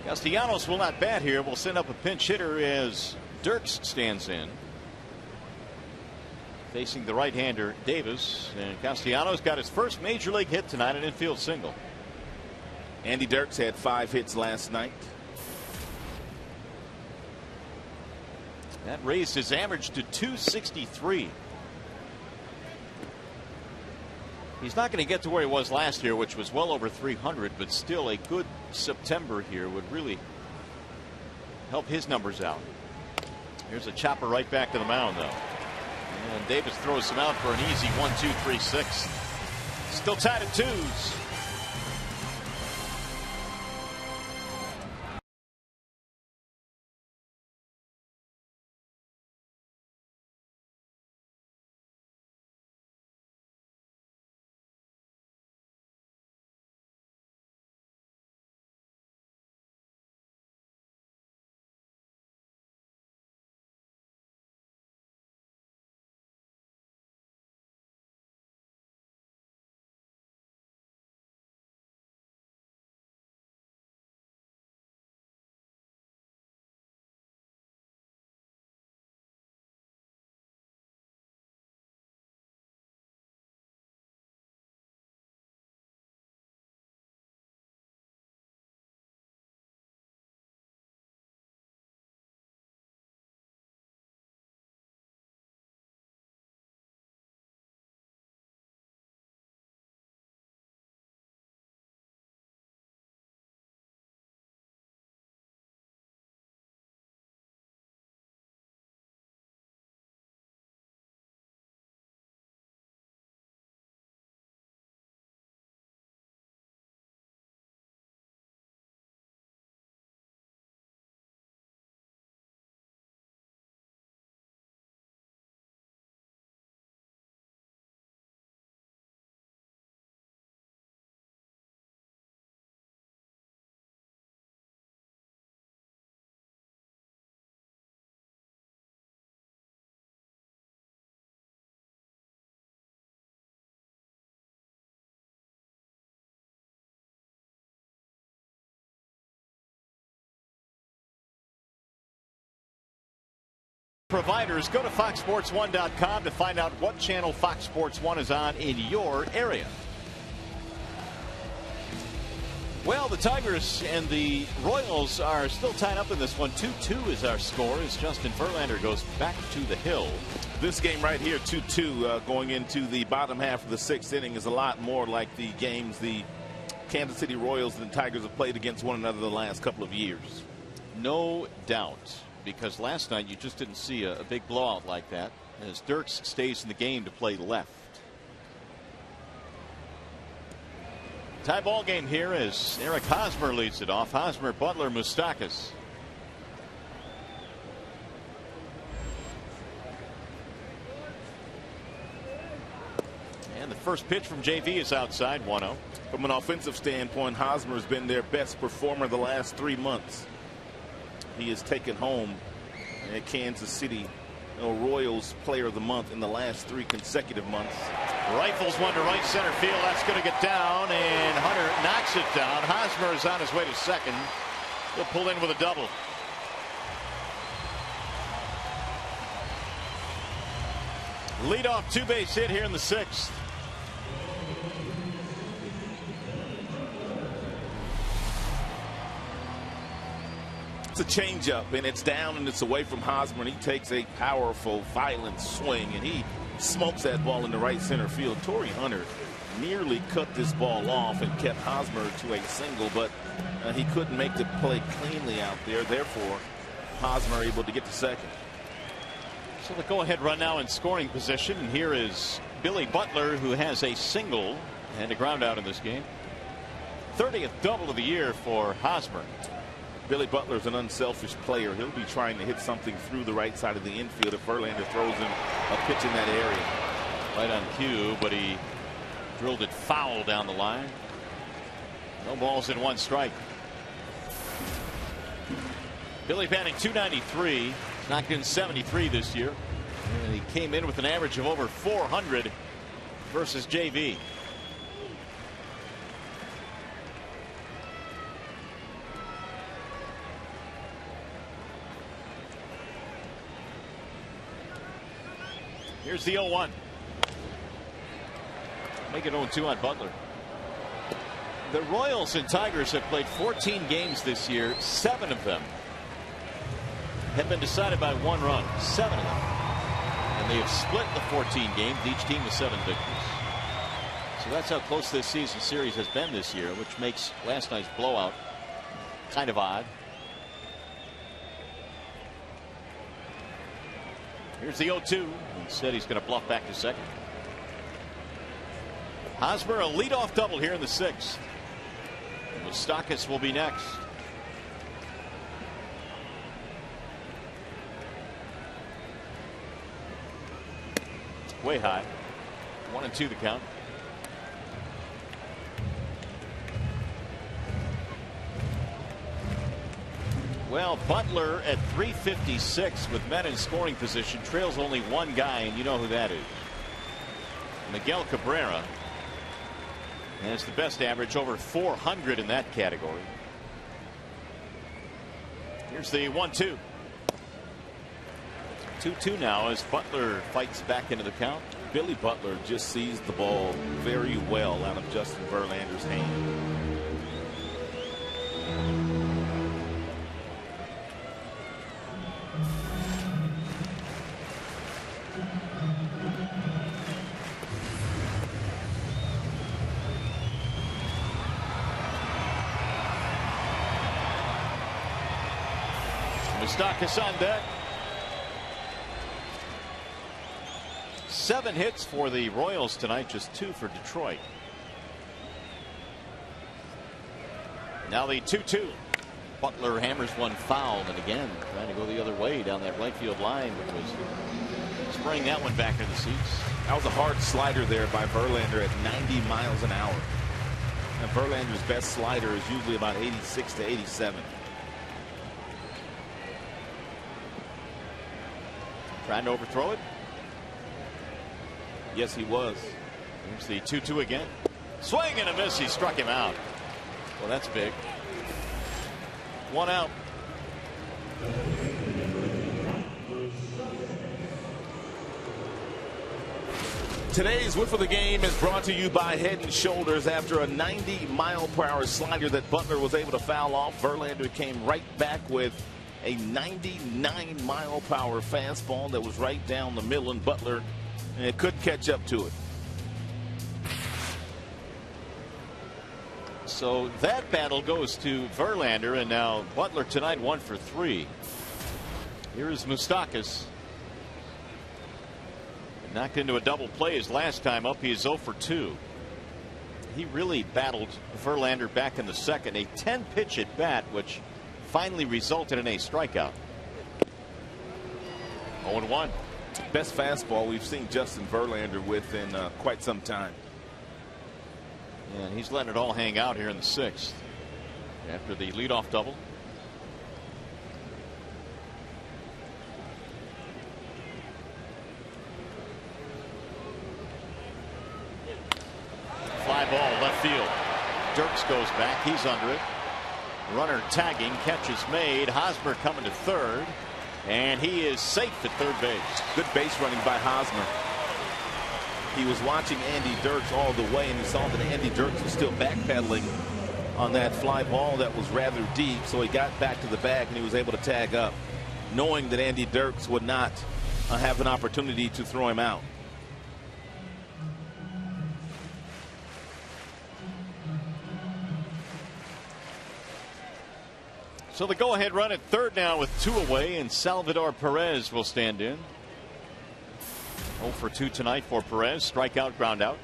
Castellanos will not bat here. Will send up a pinch hitter as Dirks stands in. Facing the right-hander Davis, and Castellanos got his first major league hit tonight, an infield single. Andy Dirks had 5 hits last night. That raised his average to 263. He's not going to get to where he was last year, which was well over 300, but still a good September here would really help his numbers out. Here's a chopper right back to the mound, though. And Davis throws him out for an easy 1-2-3-6. Still tied at 2s. providers. Go to FoxSports1.com to find out what channel Fox Sports 1 is on in your area. Well, the Tigers and the Royals are still tied up in this one. 2-2 is our score as Justin Verlander goes back to the hill. This game right here, 2-2, going into the bottom half of the sixth inning, is a lot more like the games the Kansas City Royals and the Tigers have played against one another the last couple of years. No doubt, because last night you just didn't see a big blowout like that as Dirks stays in the game to play left. Tie ball game here as Eric Hosmer leads it off. Hosmer, Butler, Moustakas. And the first pitch from JV is outside, 1-0. From an offensive standpoint, Hosmer has been their best performer the last 3 months. He has taken home a Kansas City Royals Player of the Month in the last 3 consecutive months. Rifles one to right center field. That's going to get down, and Hunter knocks it down. Hosmer is on his way to second. He'll pull in with a double. Leadoff two-base hit here in the sixth. It's a changeup, and it's down and it's away from Hosmer, and he takes a powerful, violent swing, and he smokes that ball into right center field. Torrey Hunter nearly cut this ball off and kept Hosmer to a single, but he couldn't make the play cleanly out there. Therefore, Hosmer able to get to second. So the go-ahead run now in scoring position, and here is Billy Butler, who has a single and a ground out in this game. 30th double of the year for Hosmer. Billy Butler's an unselfish player. He'll be trying to hit something through the right side of the infield if Verlander throws him a pitch in that area. Right on cue, but he drilled it foul down the line. No balls in one strike. Billy batting .293. He's knocked in 73 this year. And he came in with an average of over 400 versus JV. Here's the 0-1. Make it 0-2 on Butler. The Royals and Tigers have played 14 games this year. 7 of them have been decided by 1 run. 7 of them. And they have split the 14 games, each team with 7 victories. So that's how close this season series has been this year, which makes last night's blowout kind of odd. Here's the 0-2. Instead, he's going to bluff back to second. Hosmer, a leadoff double here in the sixth. Moustakas will be next. Way high. 1-2 the count. Well, Butler at 356 with men in scoring position trails only one guy, and you know who that is. Miguel Cabrera has the best average, over 400 in that category. Here's the 1-2. 2-2 now as Butler fights back into the count. Billy Butler just sees the ball very well out of Justin Verlander's hand. Moustakas on deck. 7 hits for the Royals tonight, just 2 for Detroit. Now the 2-2. Butler hammers one foul, and again trying to go the other way down that right field line, which was spraying that one back into the seats. That was a hard slider there by Verlander at 90 miles an hour. And Verlander's best slider is usually about 86 to 87. Trying to overthrow it. Yes, he was. Here's the 2-2 again. Swing and a miss. He struck him out. Well, that's big. 1 out. Today's whiff of the game is brought to you by Head & Shoulders. After a 90-mile-per-hour slider that Butler was able to foul off, Verlander came right back with a 99-mile-per-hour fastball that was right down the middle, and Butler couldn't catch up to it. So that battle goes to Verlander, and now Butler tonight 1 for 3. Here is Moustakas. Knocked into a double play his last time up. He is 0 for 2. He really battled Verlander back in the second. A 10-pitch at bat, which finally resulted in a strikeout. 0-1. Best fastball we've seen Justin Verlander with in quite some time. And he's letting it all hang out here in the 6th after the leadoff double. Fly ball left field. Dirks goes back. He's under it. Runner tagging. Catch is made. Hosmer coming to third. And he is safe at third base. Good base running by Hosmer. He was watching Andy Dirks all the way, and he saw that Andy Dirks was still backpedaling on that fly ball that was rather deep. So he got back to the bag, and he was able to tag up, knowing that Andy Dirks would not have an opportunity to throw him out. So the go-ahead run at third now with 2 away, and Salvador Perez will stand in. 0 for 2 tonight for Perez. Strikeout, ground out.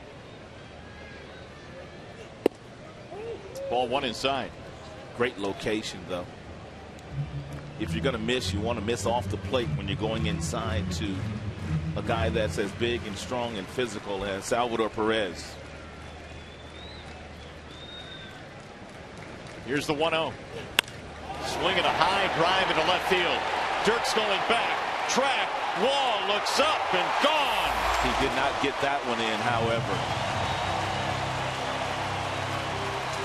Ball 1 inside. Great location, though. If you're going to miss, you want to miss off the plate when you're going inside to a guy that's as big and strong and physical as Salvador Perez. Here's the 1-0. Swinging a high drive into left field. Dirks going back. Track. Wall looks up and gone. He did not get that one in, however.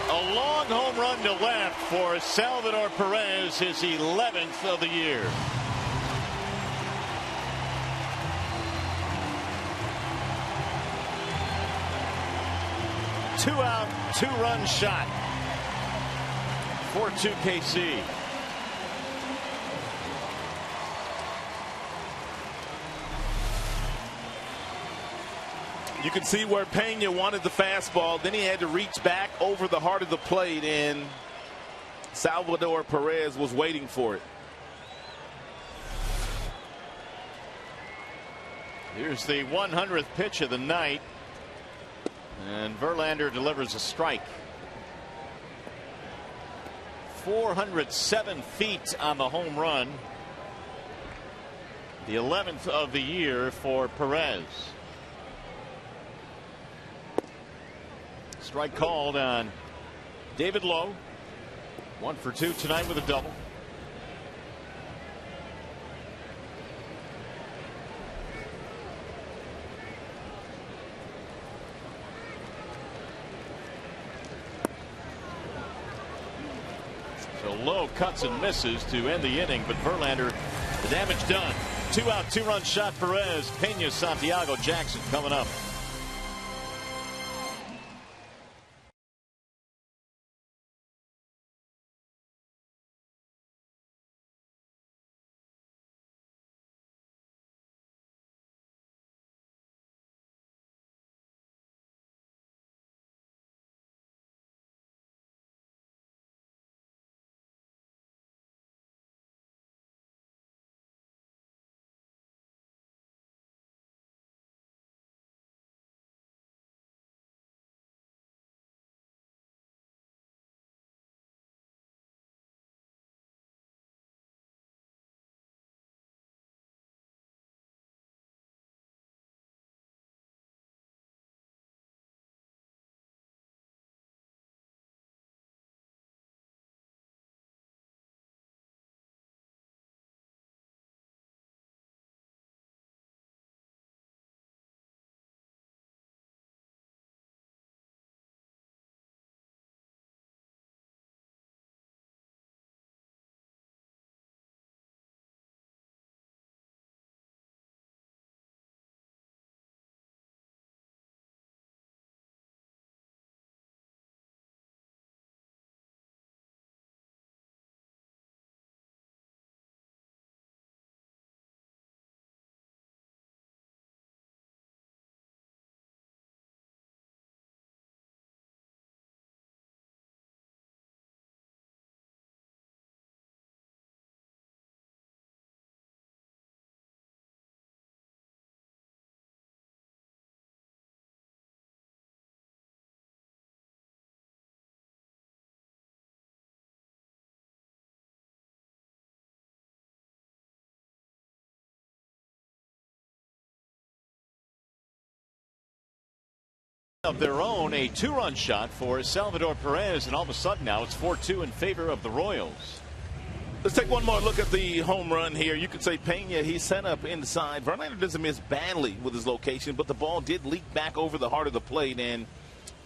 A long home run to left for Salvador Perez, his 11th of the year. Two-out, 2-run shot. 4-2 KC. You can see where Pena wanted the fastball. Then he had to reach back over the heart of the plate, and Salvador Perez was waiting for it. Here's the 100th pitch of the night, and Verlander delivers a strike. 407 feet on the home run. The 11th of the year for Perez. Strike called on David Lowe. 1 for 2 tonight with a double. So Lowe cuts and misses to end the inning, but Verlander, the damage done. 2-out, 2-run shot. Perez, Pena, Santiago, Jackson coming up. Of their own, a 2-run shot for Salvador Perez, and all of a sudden now it's 4-2 in favor of the Royals. Let's take one more look at the home run here. You could say Pena, he sent up inside. Verlander doesn't miss badly with his location, but the ball did leak back over the heart of the plate, and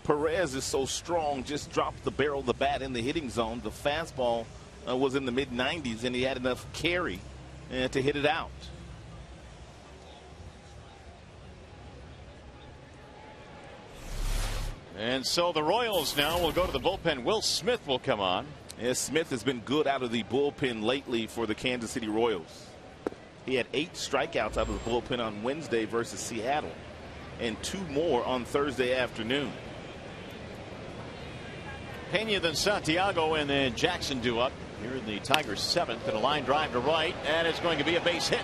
Perez is so strong, just dropped the barrel of the bat in the hitting zone. The fastball was in the mid-90s, and he had enough carry to hit it out. And so the Royals now will go to the bullpen. Will Smith will come on. Yes, Smith has been good out of the bullpen lately for the Kansas City Royals. He had 8 strikeouts out of the bullpen on Wednesday versus Seattle, and 2 more on Thursday afternoon. Pena, then Santiago, and then Jackson due up here in the Tigers' 7th, and a line drive to right, and it's going to be a base hit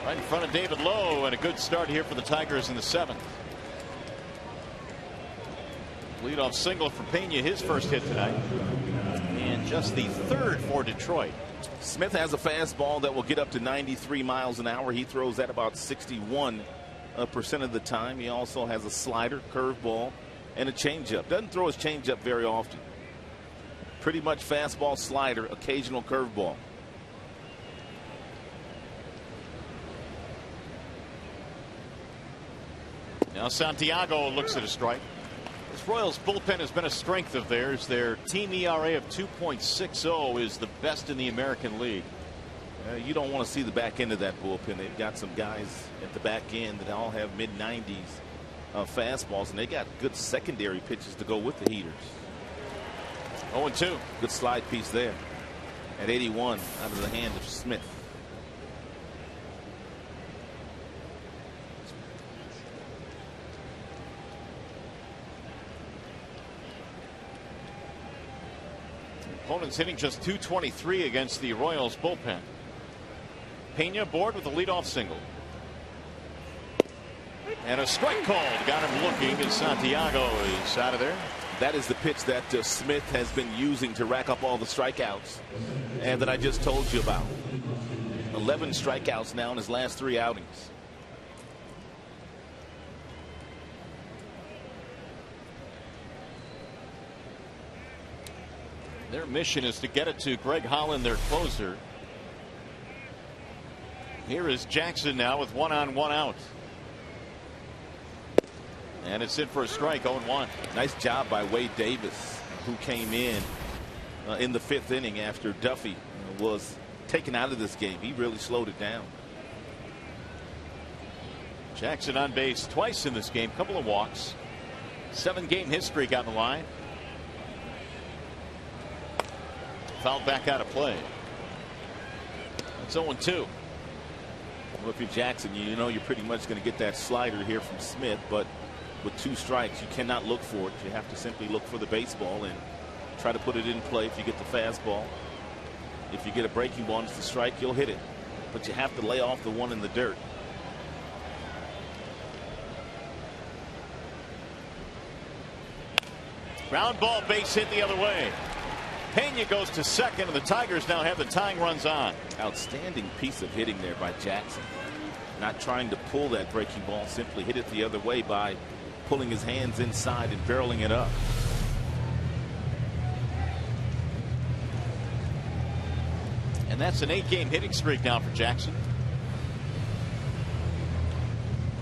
right in front of David Lowe, and a good start here for the Tigers in the 7th. Leadoff single for Pena, his first hit tonight, and just the 3rd for Detroit. Smith has a fastball that will get up to 93 miles an hour. He throws that about 61% of the time. He also has a slider, curveball, and a changeup. Doesn't throw his changeup very often. Pretty much fastball, slider, occasional curveball. Now Santiago looks at a strike. This Royals bullpen has been a strength of theirs. Their team ERA of 2.60 is the best in the American League. You don't want to see the back end of that bullpen. They've got some guys at the back end that all have mid-90s fastballs, and they got good secondary pitches to go with the heaters. 0-2. Good slide piece there at 81 out of the hand of Smith. Opponents hitting just .223 against the Royals bullpen. Pena aboard with a leadoff single. And a strike called. Got him looking, and Santiago is out of there. That is the pitch that Smith has been using to rack up all the strikeouts, and that I just told you about. 11 strikeouts now in his last 3 outings. Their mission is to get it to Greg Holland, their closer. Here is Jackson now with 1 on 1 out. And it's in for a strike, 0-1. Nice job by Wade Davis, who came in the 5th inning after Duffy was taken out of this game. He really slowed it down. Jackson on base twice in this game, couple of walks. 7-game hit streak on the line. Fouled back out of play. It's 0-2. Well, if you're Jackson, you know you're pretty much going to get that slider here from Smith, but with 2 strikes, you cannot look for it. You have to simply look for the baseball and try to put it in play. If you get the fastball, if you get a breaking ball and it's the strike, you'll hit it. But you have to lay off the one in the dirt. Ground ball, base hit the other way. Pena goes to second, and the Tigers now have the tying runs on. Outstanding piece of hitting there by Jackson. Not trying to pull that breaking ball, simply hit it the other way by pulling his hands inside and barreling it up. And that's an 8-game hitting streak now for Jackson.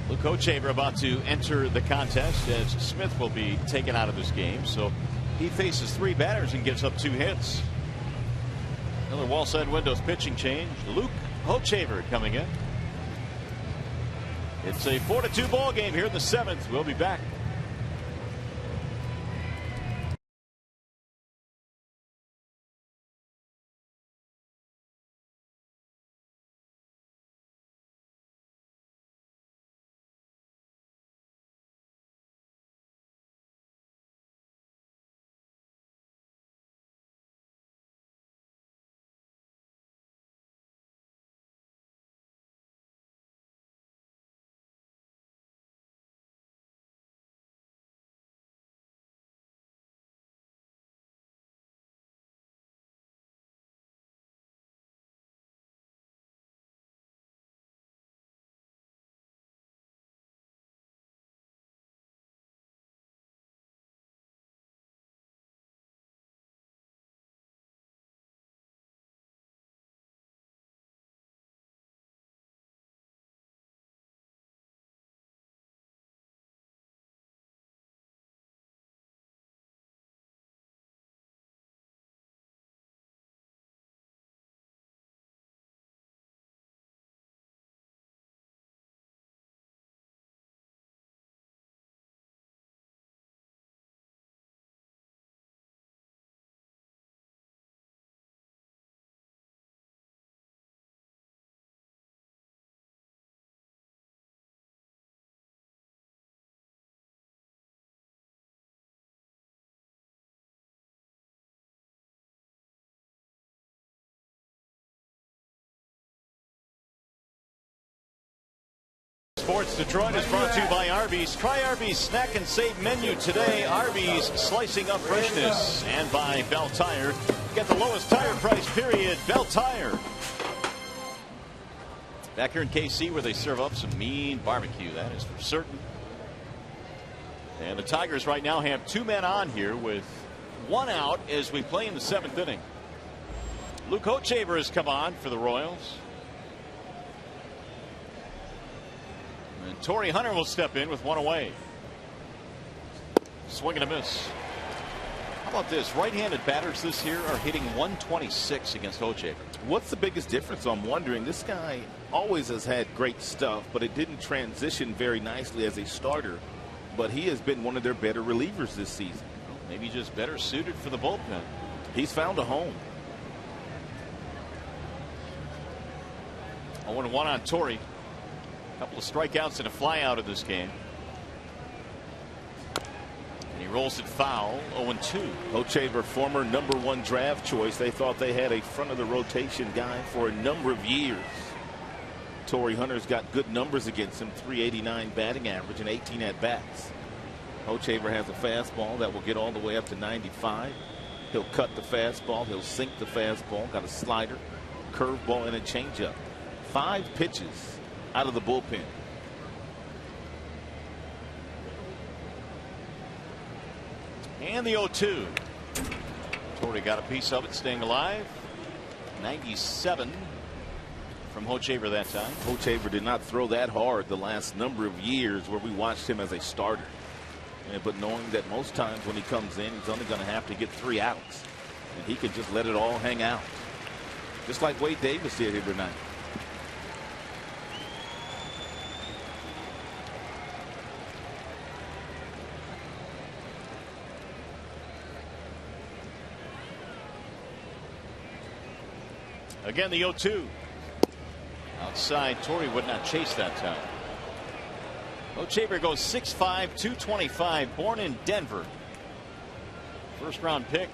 Luke Hochevar about to enter the contest as Smith will be taken out of this game. So he faces 3 batters and gives up 2 hits. Another wall side windows pitching change. Luke Hochevar coming in. It's a 4-2 ball game here in the 7th. We'll be back. Sports Detroit is brought to you by Arby's. Try Arby's snack and save menu today. Arby's, slicing up freshness. And by Bell Tire. Get the lowest tire price, period. Bell Tire. Back here in KC where they serve up some mean barbecue. That is for certain. And the Tigers right now have 2 men on here with 1 out as we play in the 7th inning. Luke Hochaver has come on for the Royals. And Torrey Hunter will step in with 1 away. Swing and a miss. How about this? Right-handed batters this year are hitting 126 against Hochaver. What's the biggest difference? I'm wondering. This guy always has had great stuff, but it didn't transition very nicely as a starter. But he has been one of their better relievers this season. Well, maybe just better suited for the bullpen. He's found a home. 0-1 on Torrey. A couple of strikeouts and a flyout in this game. And he rolls it foul. 0-2. Hochaver, former #1 draft choice. They thought they had a front of the rotation guy for a number of years. Torrey Hunter's got good numbers against him. 389 batting average and 18 at bats. Hochaver has a fastball that will get all the way up to 95. He'll cut the fastball. He'll sink the fastball. Got a slider, curveball, and a changeup. 5 pitches out of the bullpen. And the 0-2. Torrey got a piece of it, staying alive. 97 from Hochaver that time. Hochaver did not throw that hard the last number of years where we watched him as a starter. But knowing that most times when he comes in, he's only going to have to get 3 outs. And he can just let it all hang out. Just like Wade Davis did here tonight. Again, the 0-2. Outside, Torrey would not chase that time. Hochaver goes 6'5", 225, born in Denver. First round pick,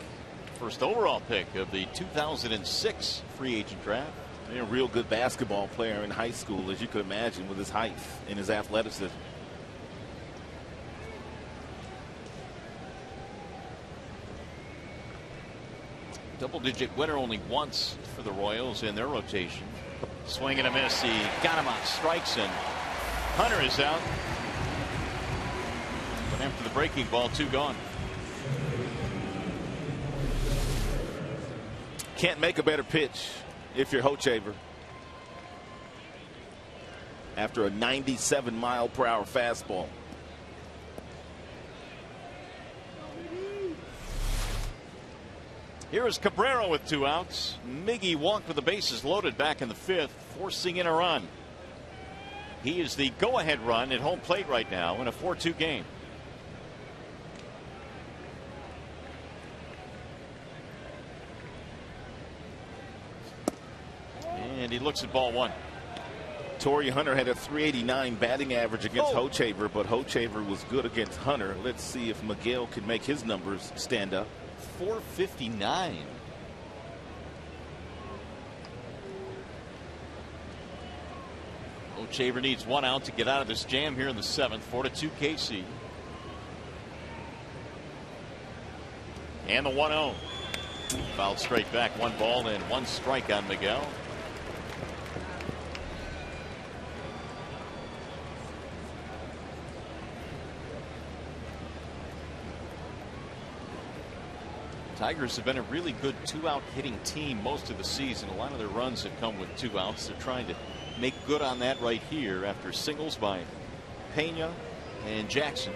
first overall pick of the 2006 free agent draft. A real good basketball player in high school, as you could imagine, with his height and his athleticism. Double-digit winner only once for the Royals in their rotation. Swing and a miss. He got him on strikes, and Hunter is out. But after the breaking ball, 2 gone. Can't make a better pitch if you're Hochaver. After a 97-mile-per-hour fastball. Here is Cabrera with 2 outs. Miggy walked with the bases loaded back in the 5th, forcing in a run. He is the go-ahead run at home plate right now in a 4-2 game. And he looks at ball 1. Torrey Hunter had a 389 batting average against Hochaver, but Hochaver was good against Hunter. Let's see if Miguel can make his numbers stand up. 459. Hochaver needs 1 out to get out of this jam here in the 7th. 4-2 KC. And the 1-0. Fouled straight back. 1 ball and 1 strike on Miguel. Tigers have been a really good 2-out hitting team most of the season. A lot of their runs have come with 2 outs. They're trying to make good on that right here after singles by Pena and Jackson.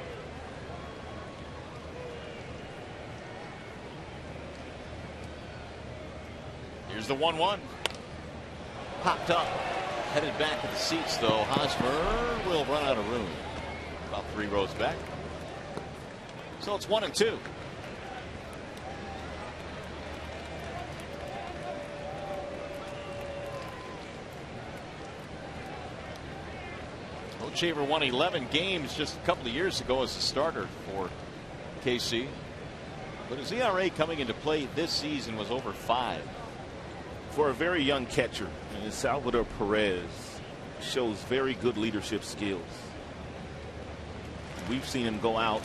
Here's the 1-1. Popped up. Headed back to the seats, though. Hosmer will run out of room. About 3 rows back. So it's 1-2. Hochaver won 11 games just a couple of years ago as a starter for KC. But his ERA coming into play this season was over 5. For a very young catcher, and Salvador Perez shows very good leadership skills. We've seen him go out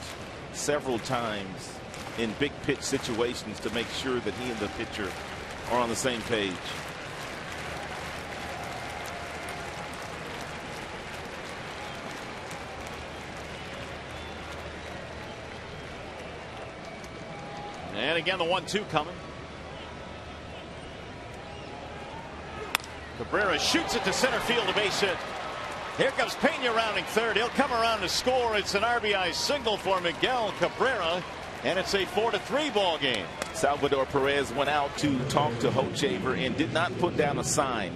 several times in big pitch situations to make sure that he and the pitcher are on the same page. And again, the 1-2 coming. Cabrera shoots it to center field, a base hit. Here comes Pena rounding third. He'll come around to score. It's an RBI single for Miguel Cabrera, and it's a 4-3 ball game. Salvador Perez went out to talk to Hochevar and did not put down a sign.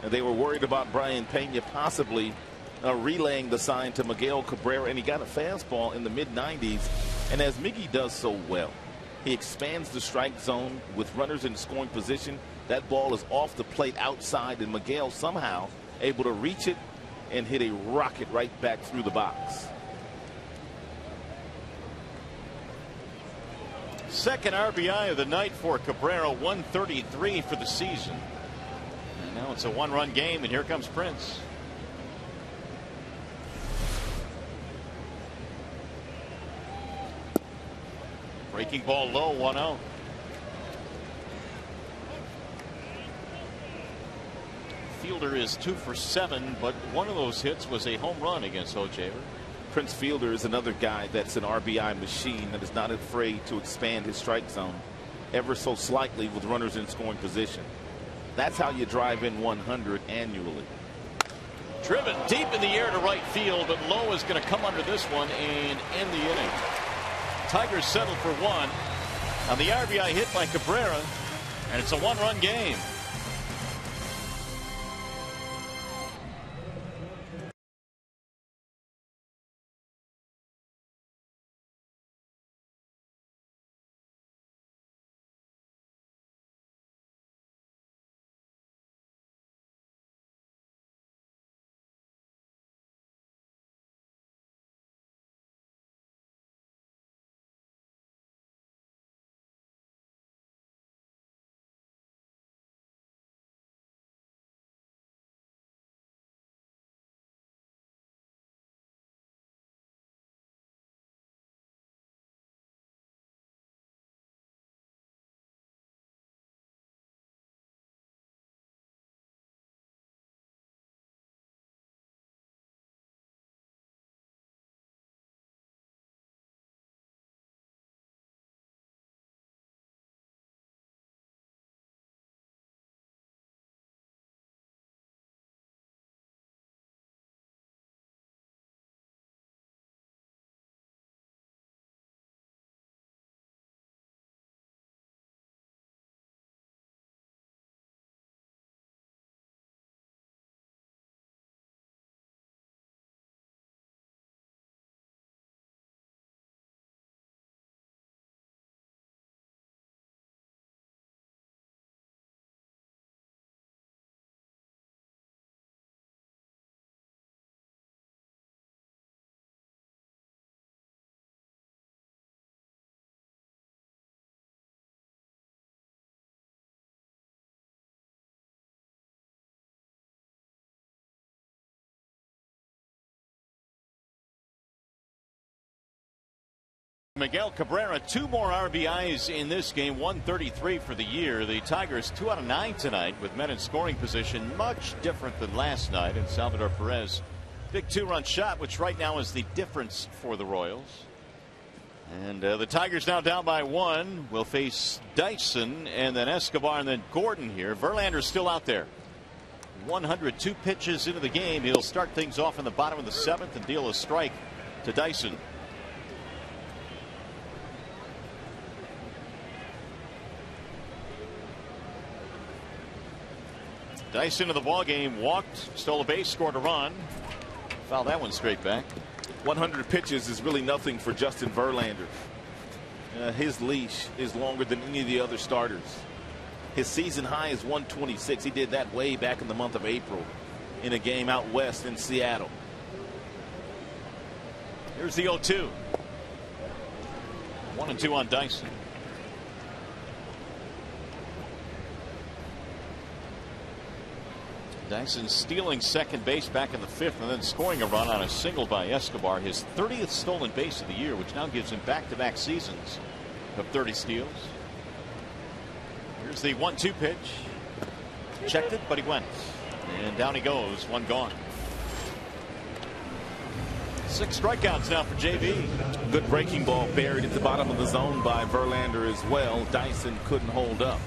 And they were worried about Brian Pena possibly relaying the sign to Miguel Cabrera, and he got a fastball in the mid-90s. And as Miggy does so well, he expands the strike zone with runners in scoring position. That ball is off the plate outside, and Miguel somehow able to reach it and hit a rocket right back through the box. Second RBI of the night for Cabrera, 133 for the season. And now it's a one-run game, and here comes Prince. Breaking ball low, 1-0. Fielder is 2 for 7, but one of those hits was a home run against Hochevar. Prince Fielder is another guy that's an RBI machine that is not afraid to expand his strike zone ever so slightly with runners in scoring position. That's how you drive in 100 annually. Driven deep in the air to right field, but Lowe is going to come under this one and end the inning. Tigers settle for one on the RBI hit by Cabrera, and it's a one-run game. Miguel Cabrera, 2 more RBIs in this game, 133 for the year. The Tigers 2 out of 9 tonight with men in scoring position, much different than last night. And Salvador Perez, big 2-run shot, which right now is the difference for the Royals. And the Tigers now down by 1. Will face Dyson and then Escobar and then Gordon here. Verlander's still out there. 102 pitches into the game. He'll start things off in the bottom of the 7th and deal a strike to Dyson. Dyson in the ball game, walked, stole a base, scored a run, fouled that one straight back. 100 pitches is really nothing for Justin Verlander. His leash is longer than any of the other starters. His season high is 126. He did that way back in the month of April in a game out west in Seattle. Here's the 0-2. 1-2 on Dyson. Dyson stealing second base back in the 5th and then scoring a run on a single by Escobar, his 30th stolen base of the year, which now gives him back-to-back seasons of 30 steals. Here's the 1-2 pitch. Checked it, but he went. And down he goes, one gone. 6 strikeouts now for JV. Good breaking ball buried at the bottom of the zone by Verlander as well. Dyson couldn't hold up.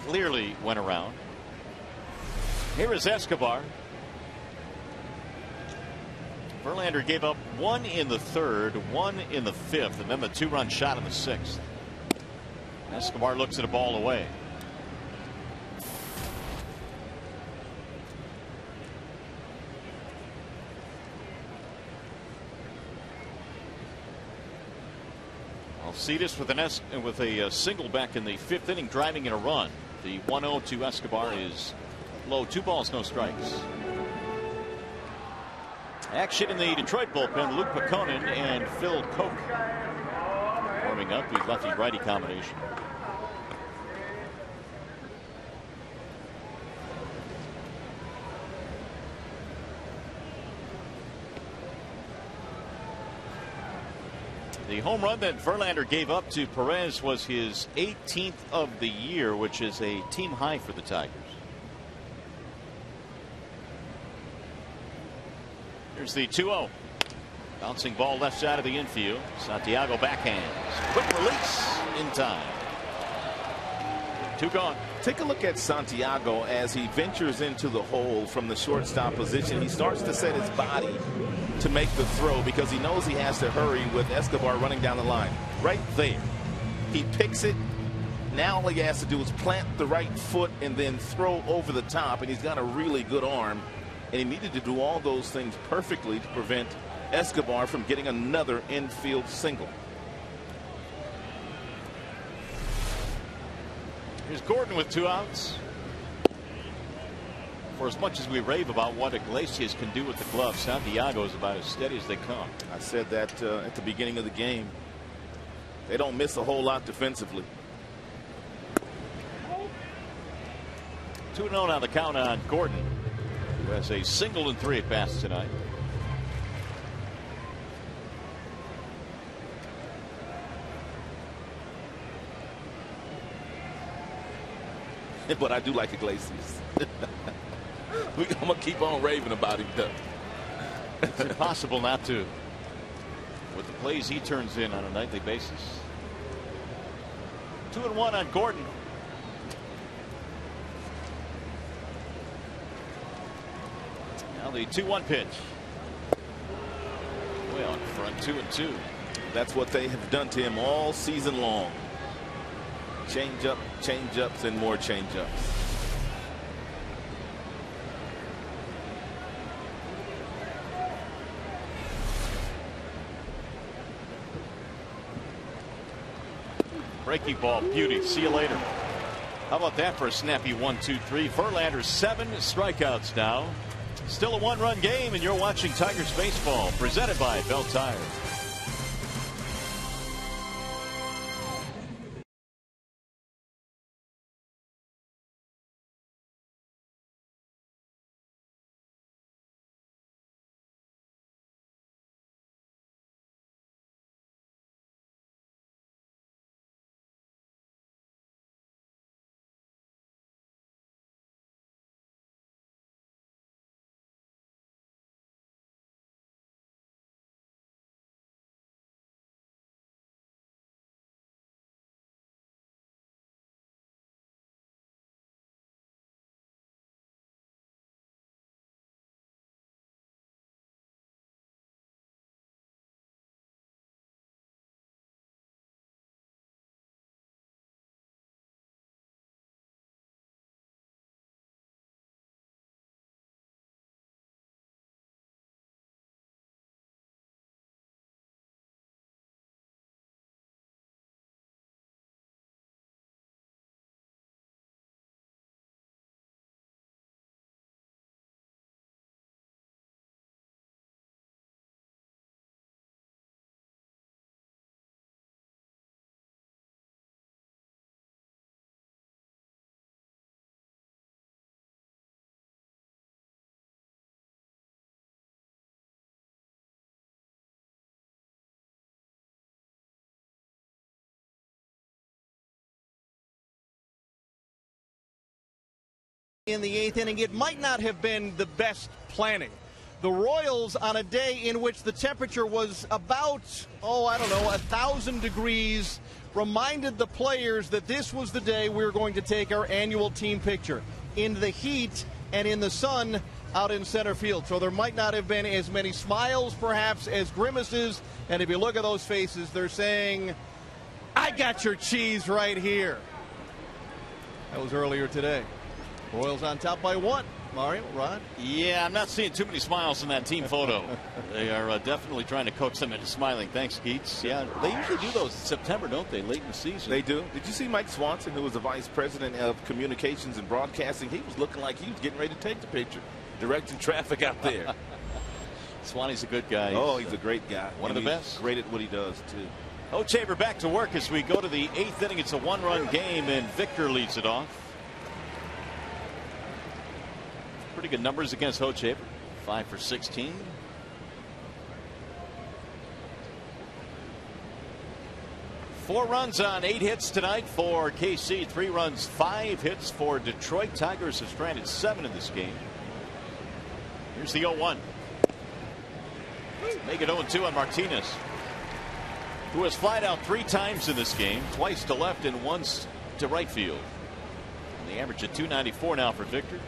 Clearly went around. Here is Escobar. Verlander gave up 1 in the 3rd, 1 in the 5th, and then the 2-run shot in the 6th. Escobar looks at a ball away. Alcides with a single back in the 5th inning, driving in a run. The 1-0 to Escobar is low. 2 balls, no strikes. Action in the Detroit bullpen. Luke McConan and Phil Koch warming up. The lefty-righty combination. The home run that Verlander gave up to Perez was his 18th of the year, which is a team high for the Tigers. Here's the 2-0. Bouncing ball left side of the infield. Santiago backhands. Quick release in time. 2 gone. Take a look at Santiago as he ventures into the hole from the shortstop position. He starts to set his body to make the throw because he knows he has to hurry with Escobar running down the line. Right there. He picks it. Now all he has to do is plant the right foot and then throw over the top, and he's got a really good arm. And he needed to do all those things perfectly to prevent Escobar from getting another infield single. Here's Gordon with 2 outs. For as much as we rave about what Iglesias can do with the glove, Santiago is about as steady as they come. I said that at the beginning of the game. They don't miss a whole lot defensively. 2-0 now the count on Gordon, who has a single and 3 at bats tonight. But I do like Iglesias. I'm going to keep on raving about him, though. It's impossible not to, with the plays he turns in on a nightly basis. 2-1 on Gordon. Now the 2-1 pitch. Way on front, 2-2. That's what they have done to him all season long. Change-up, change-ups, and more change-ups. Breaking ball, beauty. See you later. How about that for a snappy 1-2-3? Verlander 7 strikeouts now. Still a 1-run game, and you're watching Tigers baseball, presented by Bell Tire. in the 8th inning. It might not have been the best planning. The Royals, on a day in which the temperature was about, 1,000 degrees, reminded the players that this was the day we were going to take our annual team picture in the heat and in the sun out in center field. So there might not have been as many smiles, perhaps, as grimaces. And if you look at those faces, they're saying, I got your cheese right here. That was earlier today. Royals on top by 1. Mario, Rod? Yeah, I'm not seeing too many smiles in that team photo. They are definitely trying to coax them into smiling. Thanks, Keats. Yeah, they usually do those in September, don't they, late in the season? They do. Did you see Mike Swanson, who was the vice president of communications and broadcasting? He was looking like he was getting ready to take the picture, directing traffic out there. Swanee's a good guy. He's a great guy. One of the best. Great at what he does, too. Hochevar back to work as we go to the 8th inning. It's a 1-run game, and Victor leads it off. Pretty good numbers against Hochevar. 5 for 16. Four runs on 8 hits tonight for KC. 3 runs, 5 hits for Detroit. Tigers have stranded 7 in this game. Here's the 0-1. Make it 0-2 on Martinez, who has flied out 3 times in this game, twice to left and once to right field. And the average at .294 now for Victor.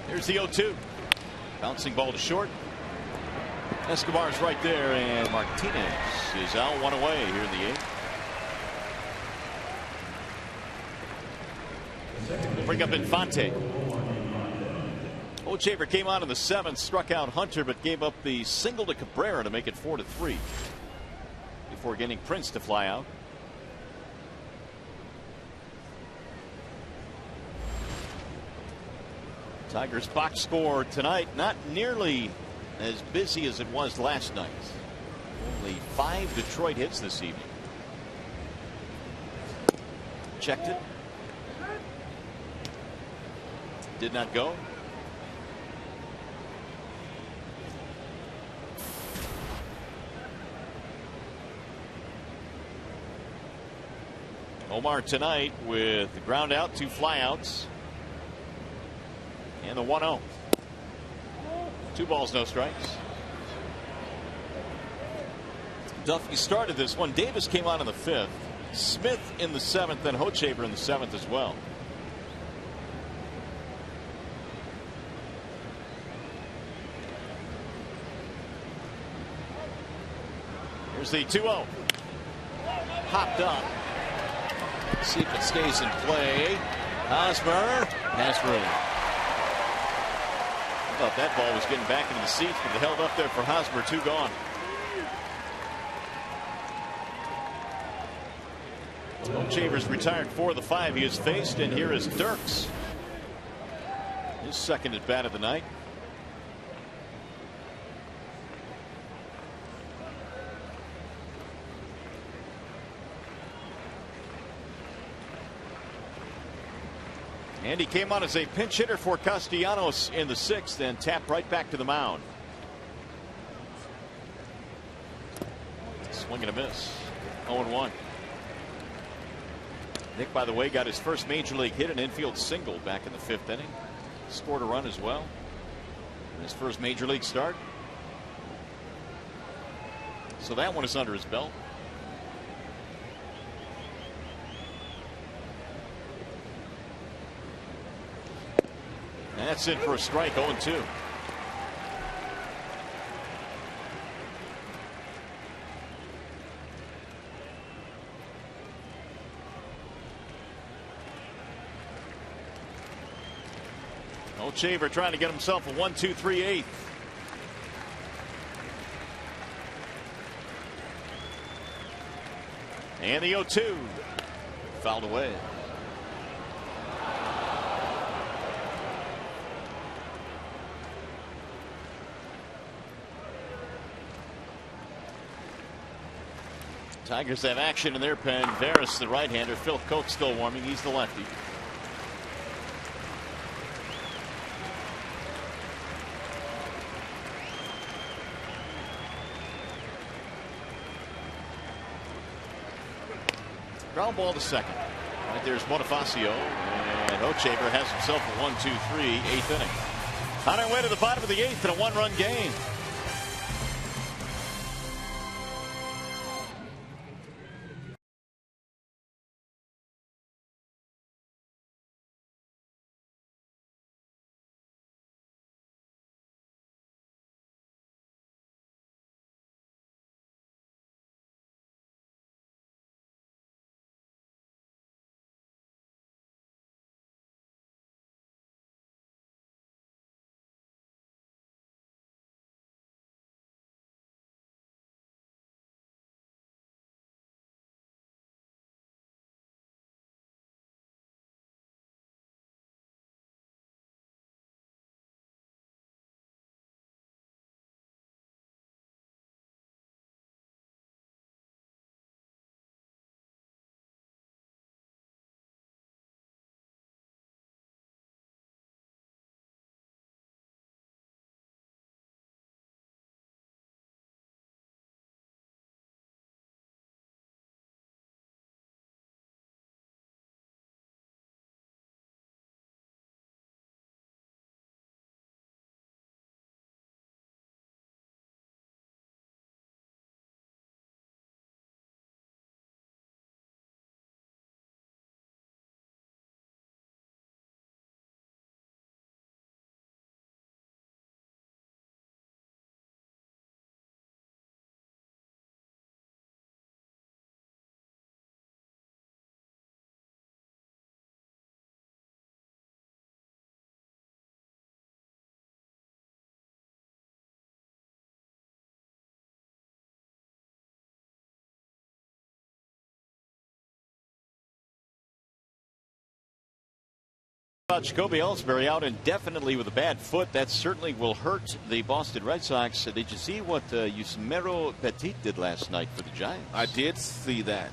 Here's the 0-2. Bouncing ball to short. Escobar's right there, and Martinez is out 1 away here in the 8th. We'll bring up Infante. Hochevar came on in the 7th, struck out Hunter, but gave up the single to Cabrera to make it 4-3 before getting Prince to fly out. Tigers box score tonight not nearly as busy as it was last night. Only 5 Detroit hits this evening. Checked it. Did not go. Omar tonight with the ground out, 2 flyouts. And the 1-0. 2 balls, no strikes. Duffy started this one. Davis came on in the 5th. Smith in the 7th, and Hochevar in the 7th as well. Here's the 2-0. Hopped up. See if it stays in play. Hosmer has room. I thought that ball was getting back into the seats, but it held up there for Hosmer. 2 gone. Hochevar's retired 4 of the 5 he has faced, and here is Dirks. His 2nd at bat of the night. And he came on as a pinch hitter for Castellanos in the 6th and tapped right back to the mound. Swing and a miss. 0-1. Nick, by the way, got his first major league hit, an infield single back in the 5th inning. Scored a run as well in his first major league start. So that one is under his belt. And that's in for a strike. 0-2. Hochevar trying to get himself a 1-2-3-8. And the 0-2 fouled away. Tigers have action in their pen. Veras, the right-hander. Phil Coke still warming. He's the lefty. Ground ball to second. Right there's Bonifacio, and Hochevar has himself a 1-2-3 eighth inning. On our way to the bottom of the eighth in a one-run game. Jacoby Ellsbury out indefinitely with a bad foot. That certainly will hurt the Boston Red Sox. Did you see what Yusmeiro Petit did last night for the Giants? I did see that.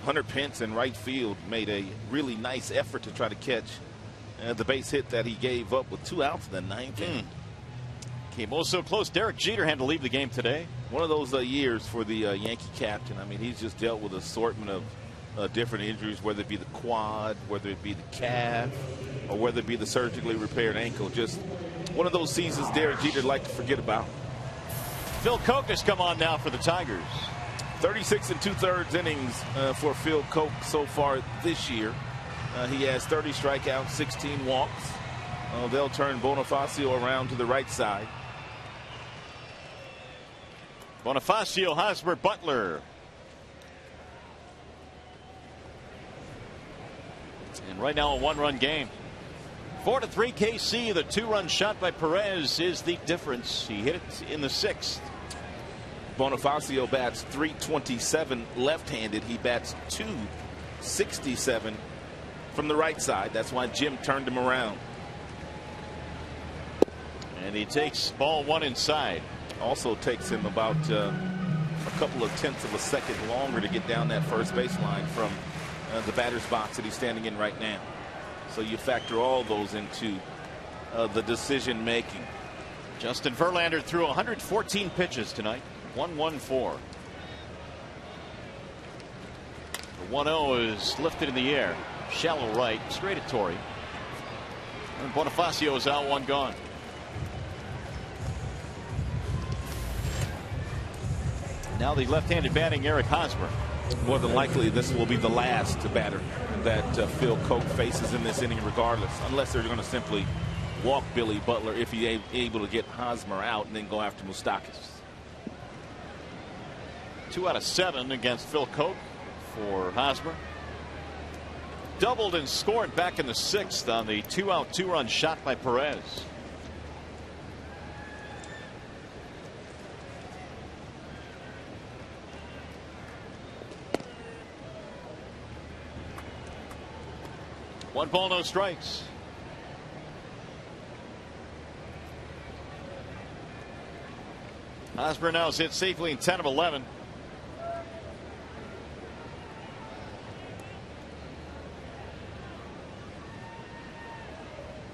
Hunter Pence in right field made a really nice effort to try to catch the base hit that he gave up with 2 outs in the ninth inning. Came oh so close. Derek Jeter had to leave the game today. One of those years for the Yankee captain. I mean, he's just dealt with an assortment of different injuries, whether it be the quad, whether it be the calf, or whether it be the surgically repaired ankle. Just one of those seasons Derek Jeter like to forget about. Phil Koch has come on now for the Tigers. 36 2/3 innings for Phil Koch so far this year. He has 30 strikeouts, 16 walks. They'll turn Bonifacio around to the right side. Bonifacio, Hosmer, Butler. And right now a one-run game. 4-3 KC. The 2-run shot by Perez is the difference. He hit it in the 6th. Bonifacio bats .327 left-handed. He bats .267 from the right side. That's why Jim turned him around. And he takes ball 1 inside. Also takes him about a couple of tenths of a second longer to get down that first baseline from the batter's box that he's standing in right now. So you factor all those into the decision making. Justin Verlander threw 114 pitches tonight. 114. The 1-0 is lifted in the air. Shallow right, straight at Torrey. And Bonifacio is out, 1 gone. Now the left-handed batting Eric Hosmer. More than likely this will be the last batter that Phil Koch faces in this inning regardless, unless they're going to simply walk Billy Butler if he's able to get Hosmer out and then go after Moustakas. 2 out of 7 against Phil Koch for Hosmer. Doubled and scored back in the 6th on the 2-out 2-run shot by Perez. One ball, no strikes. Hosmer now is hit safely in 10 of 11.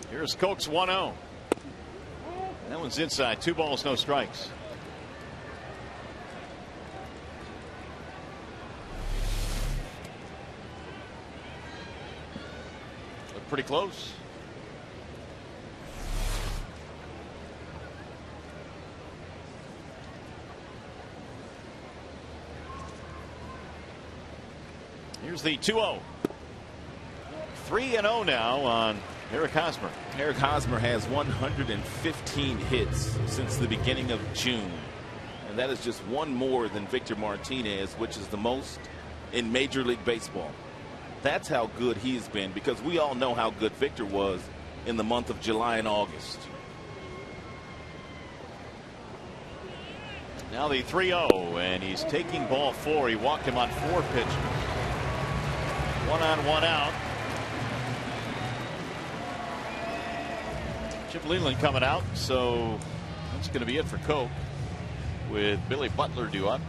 Here's Koch's 1-0. That one's inside. 2 balls, no strikes. pretty close. Here's the 2-0. 3-0 now on Eric Hosmer. Eric Hosmer has 115 hits since the beginning of June. And that is just one more than Victor Martinez, which is the most in Major League Baseball. That's how good he's been, because we all know how good Victor was in the month of July and August. Now the 3-0, and he's taking ball 4. He walked him on 4 pitches. 1 on, 1 out. Chip Leland coming out, so that's going to be it for Coke, with Billy Butler due up.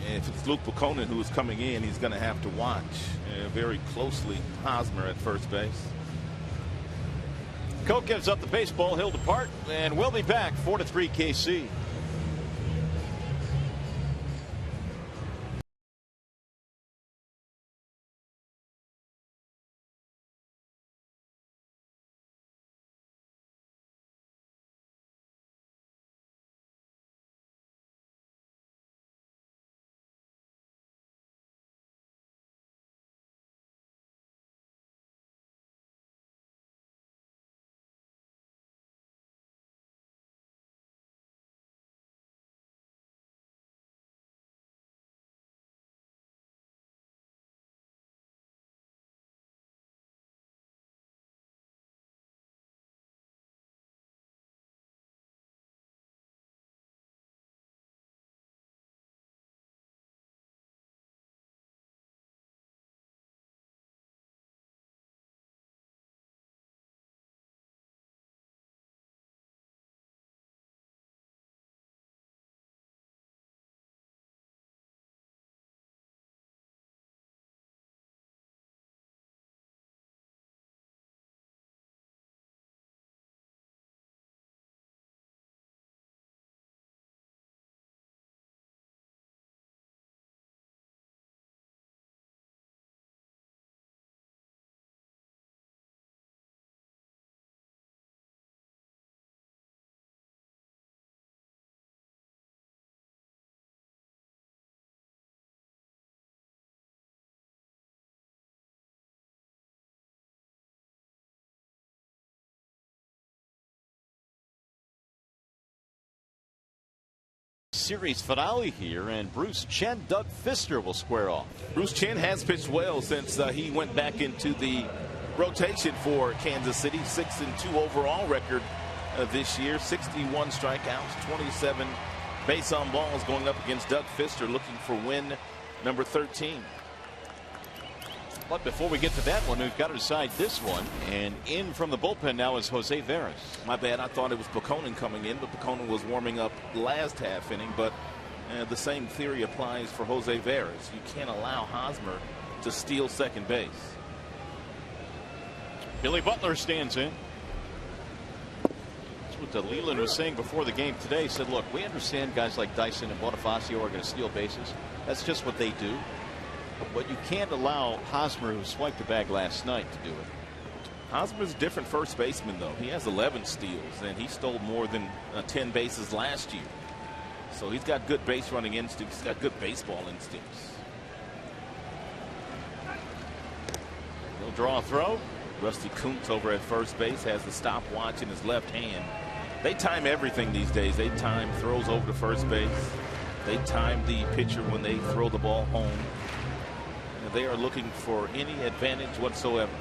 And if it's Luke Buchanan who is coming in, he's going to have to watch very closely Hosmer at first base. Coke gives up the baseball. He'll depart, and we'll be back. 4-3 KC. Series finale here, and Bruce Chen, Doug Fister will square off. Bruce Chen has pitched well since he went back into the rotation for Kansas City. 6-2 overall record this year. 61 strikeouts, 27 base on balls, going up against Doug Fister, looking for win number 13. But before we get to that one, we've got to decide this one. And in from the bullpen now is Jose Veras. My bad. I thought it was Buchanan coming in, but Buchanan was warming up last half inning. But the same theory applies for Jose Veras. You can't allow Hosmer to steal second base. Billy Butler stands in. That's what Leland was saying before the game today. He said, look, we understand guys like Dyson and Bonifacio are going to steal bases. That's just what they do. But you can't allow Hosmer, who swiped the bag last night, to do it. Hosmer's a different first baseman, though. He has 11 steals, and he stole more than 10 bases last year. So he's got good base running instincts. He's got good baseball instincts. He'll draw a throw. Rusty Kuntz over at first base has the stopwatch in his left hand. They time everything these days. They time throws over to first base. They time the pitcher when they throw the ball home. They are looking for any advantage whatsoever.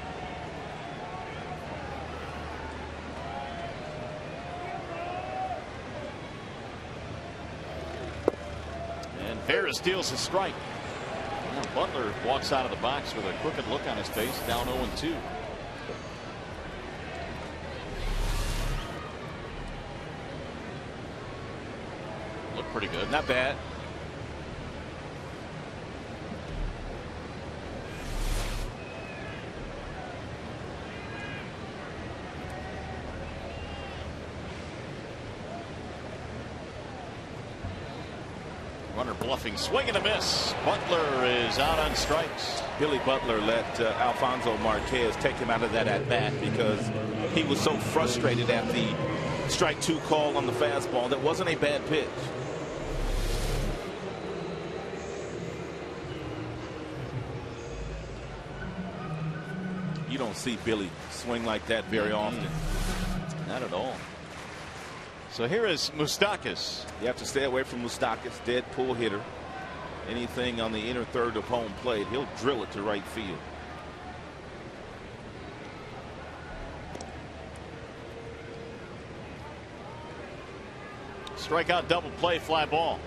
And Veras steals his strike. Now Butler walks out of the box with a crooked look on his face, down 0-2. Looked pretty good. Not bad. Runner bluffing, swing and a miss. Butler is out on strikes. Billy Butler let Alfonso Marquez take him out of that at bat because he was so frustrated at the strike 2 call on the fastball. That wasn't a bad pitch. You don't see Billy swing like that very often. Not at all. So here is Moustakas. You have to stay away from Moustakas, dead pull hitter. Anything on the inner third of home plate, he'll drill it to right field. Strikeout, double play, fly ball.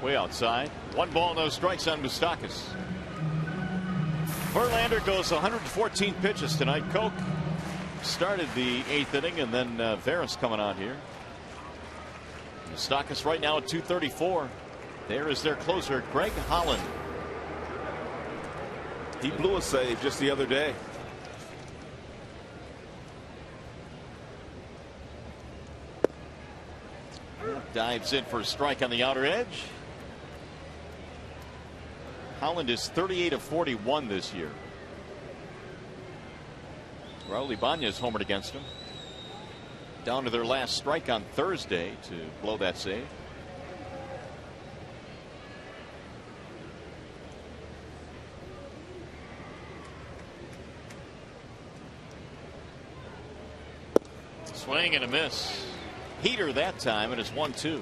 Way outside. 1 ball, no strikes on Moustakas. Verlander goes 114 pitches tonight. Koch started the 8th inning, and then Veras coming on here. Moustakas right now at 234. There is their closer, Greg Holland. He blew a save just the other day. Dives in for a strike on the outer edge. Holland is 38 of 41 this year. Raul Ibanez homered against him. Down to their last strike on Thursday to blow that save. Swing and a miss. Heater that time, and it's 1-2.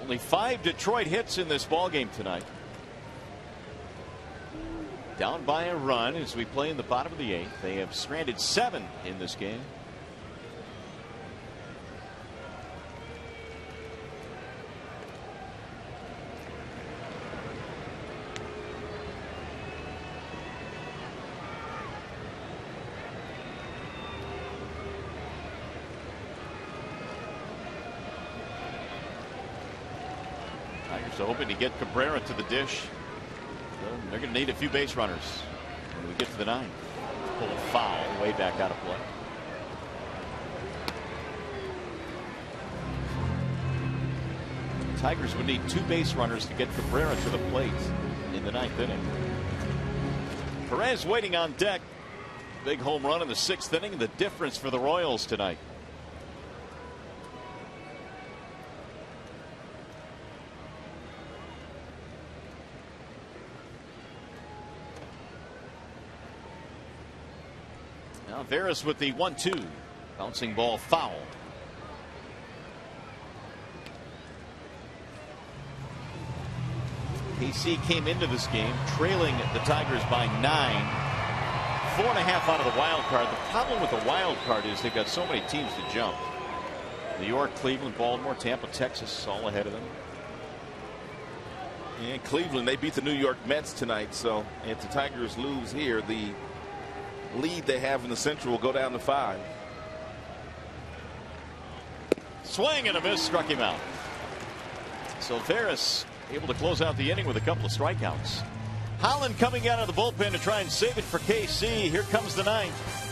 Only 5 Detroit hits in this ballgame tonight. Down by a run as we play in the bottom of the 8th. They have stranded 7 in this game. Tigers are hoping to get Cabrera to the dish. So they're going to need a few base runners when we get to the 9th. Pull a foul way back out of play. Tigers would need 2 base runners to get Cabrera to the plate in the 9th inning. Perez waiting on deck. Big home run in the 6th inning. The difference for the Royals tonight. Now Veras with the 1-2. Bouncing ball foul. KC came into this game trailing the Tigers by 9. 4.5 out of the wild card. The problem with the wild card is they've got so many teams to jump. New York, Cleveland, Baltimore, Tampa, Texas, all ahead of them. And Cleveland, they beat the New York Mets tonight. So if the Tigers lose here, the lead they have in the Central will go down to 5. Swing and a miss, struck him out. So Veras able to close out the inning with a couple of strikeouts. Holland coming out of the bullpen to try and save it for KC. Here comes the 9th.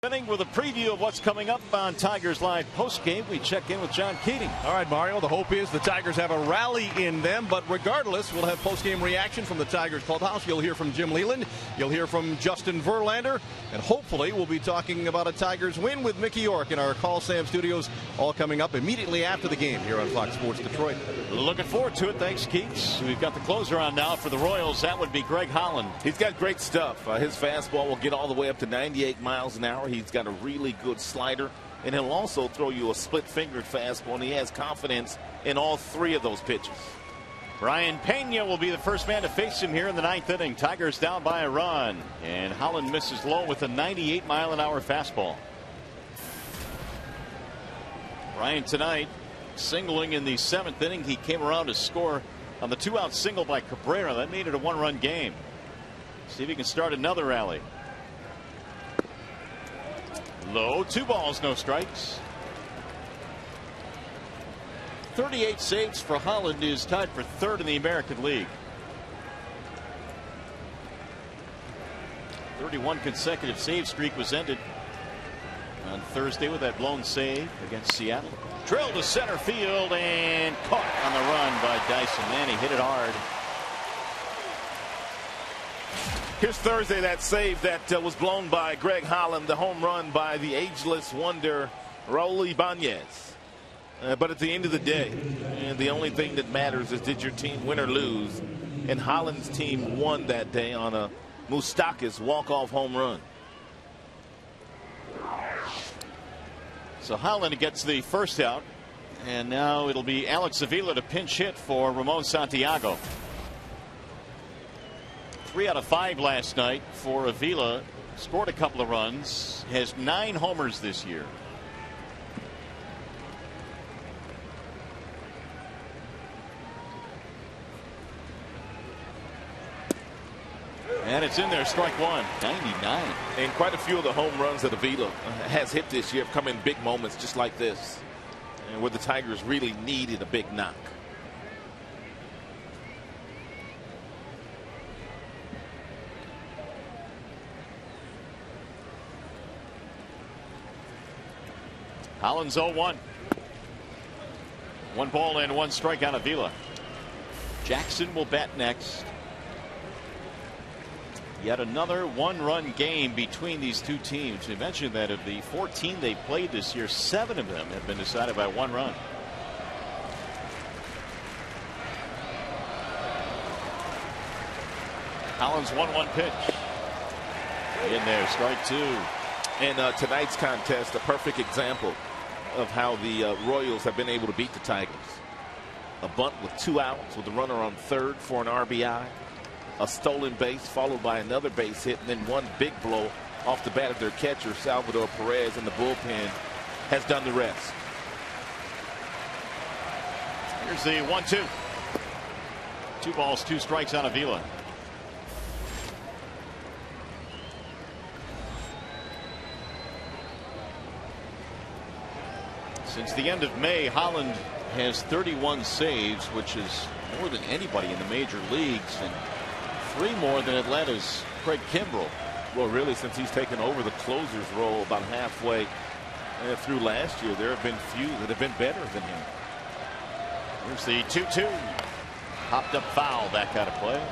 With a preview of what's coming up on Tigers Live postgame, we check in with John Keating. All right, Mario, the hope is the Tigers have a rally in them, but regardless, we'll have postgame reaction from the Tigers clubhouse. You'll hear from Jim Leland, you'll hear from Justin Verlander, and hopefully we'll be talking about a Tigers win with Mickey York in our Call Sam studios, all coming up immediately after the game here on Fox Sports Detroit. Looking forward to it. Thanks, Keats. We've got the closer on now for the Royals. That would be Greg Holland. He's got great stuff. His fastball will get all the way up to 98 miles an hour. He's got a really good slider, and he'll also throw you a split-fingered fastball, and he has confidence in all three of those pitches. Brian Pena will be the first man to face him here in the ninth inning. Tigers down by a run, and Holland misses low with a 98-mile-an-hour fastball. Brian tonight singling in the seventh inning. He came around to score on the two-out single by Cabrera. That made it a one-run game. See if he can start another rally. Low, 2 balls, no strikes. 38 saves for Holland, is tied for third in the American League. 31 consecutive save streak was ended on Thursday with that blown save against Seattle. Drilled to center field and caught on the run by Dyson. Man, he hit it hard. Here's Thursday, that save that was blown by Greg Holland, the home run by the ageless wonder Raul Ibanez. But at the end of the day, the only thing that matters is, did your team win or lose? And Holland's team won that day on a Moustakas walk-off home run. So Holland gets the first out, and now it'll be Alex Avila to pinch hit for Ramon Santiago. 3 out of 5 last night for Avila. Scored a couple of runs. Has 9 homers this year. And it's in there, strike one. 99. And quite a few of the home runs that Avila has hit this year have come in big moments just like this, and where the Tigers really needed a big knock. Holland's 0-1. 1 ball and 1 strike on Avila. Jackson will bat next. Yet another 1-run game between these two teams. We mentioned that of the 14 they played this year, 7 of them have been decided by 1 run. Holland's 1-1 pitch. In there, strike 2. And tonight's contest, a perfect example of how the Royals have been able to beat the Tigers. A bunt with 2 outs with the runner on third for an RBI. A stolen base followed by another base hit, and then 1 big blow off the bat of their catcher, Salvador Perez, and the bullpen has done the rest. Here's the 1-2. 2 balls, 2 strikes on Avila. Since the end of May, Holland has 31 saves, which is more than anybody in the major leagues, and 3 more than Atlanta's Craig Kimbrell. Well, really, since he's taken over the closer's role about halfway through last year, there have been few that have been better than him. Here's the 2-2. Hopped up foul, back out of play.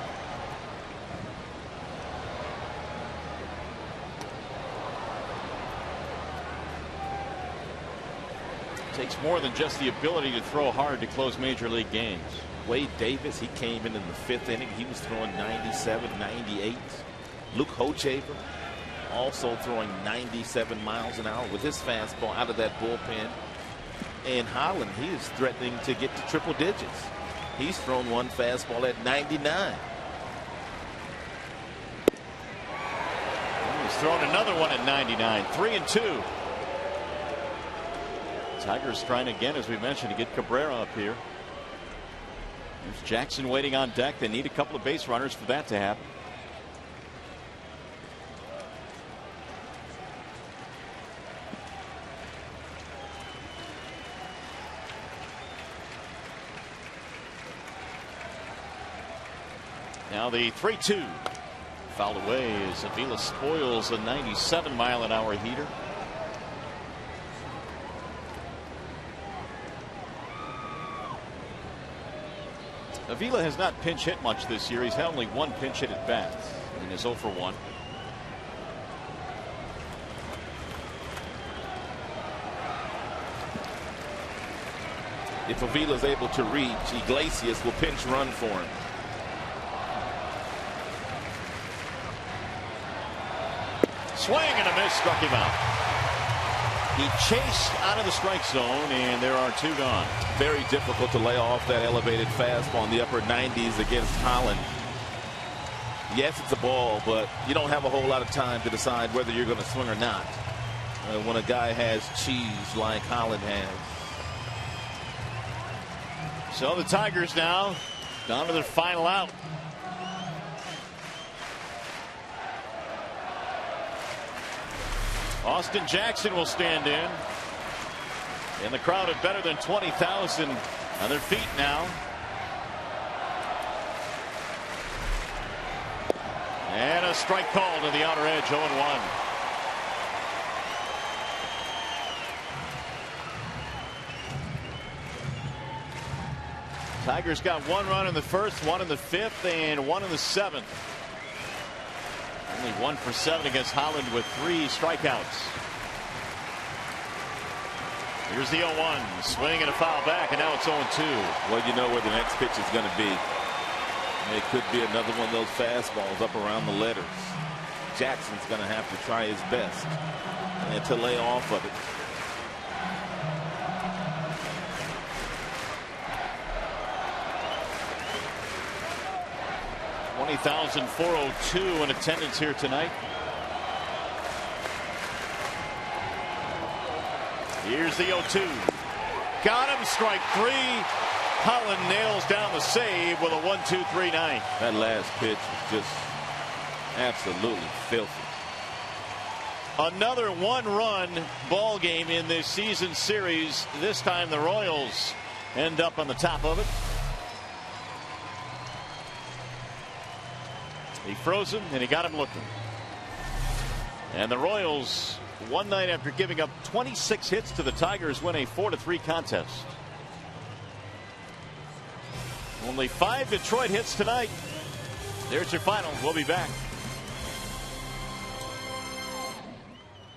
Takes more than just the ability to throw hard to close major league games. Wade Davis, he came in the 5th inning. He was throwing 97, 98. Luke Hochevar also throwing 97 miles an hour with his fastball out of that bullpen. And Holland, he is threatening to get to triple digits. He's thrown 1 fastball at 99. He's thrown another one at 99. 3-2. Tigers trying again, as we mentioned, to get Cabrera up here. There's Jackson waiting on deck. They need a couple of base runners for that to happen. Now the 3-2. Fouled away as Avila spoils a 97-mile-an-hour heater. Avila has not pinch hit much this year. He's had only one pinch hit at bat and is 0 for 1. If Avila's able to reach, Iglesias will pinch run for him. Swing and a miss, struck him out. He chased out of the strike zone, and there are 2 gone. Very difficult to lay off that elevated fastball in the upper 90s against Holland. Yes, it's a ball, but you don't have a whole lot of time to decide whether you're going to swing or not when a guy has cheese like Holland has. So the Tigers now down to their final out. Austin Jackson will stand in. And the crowd of better than 20,000 on their feet now. And a strike call to the outer edge, 0-1. Tigers got 1 run in the first, 1 in the 5th, and 1 in the 7th. Only 1 for 7 against Holland with 3 strikeouts. Here's the 0-1. Swing and a foul back, and now it's 0-2. Well, you know where the next pitch is going to be. It could be another one of those fastballs up around the letters. Jackson's going to have to try his best and to lay off of it. $20,402 in attendance here tonight. Here's the 0-2. Got him, strike 3. Holland nails down the save with a 1-2-3 ninth. That last pitch was just absolutely filthy. Another 1-run ball game in this season series. This time the Royals end up on the top of it. He froze him and he got him looking. And the Royals, one night after giving up 26 hits to the Tigers, win a 4-3 contest. Only 5 Detroit hits tonight. There's your final. We'll be back.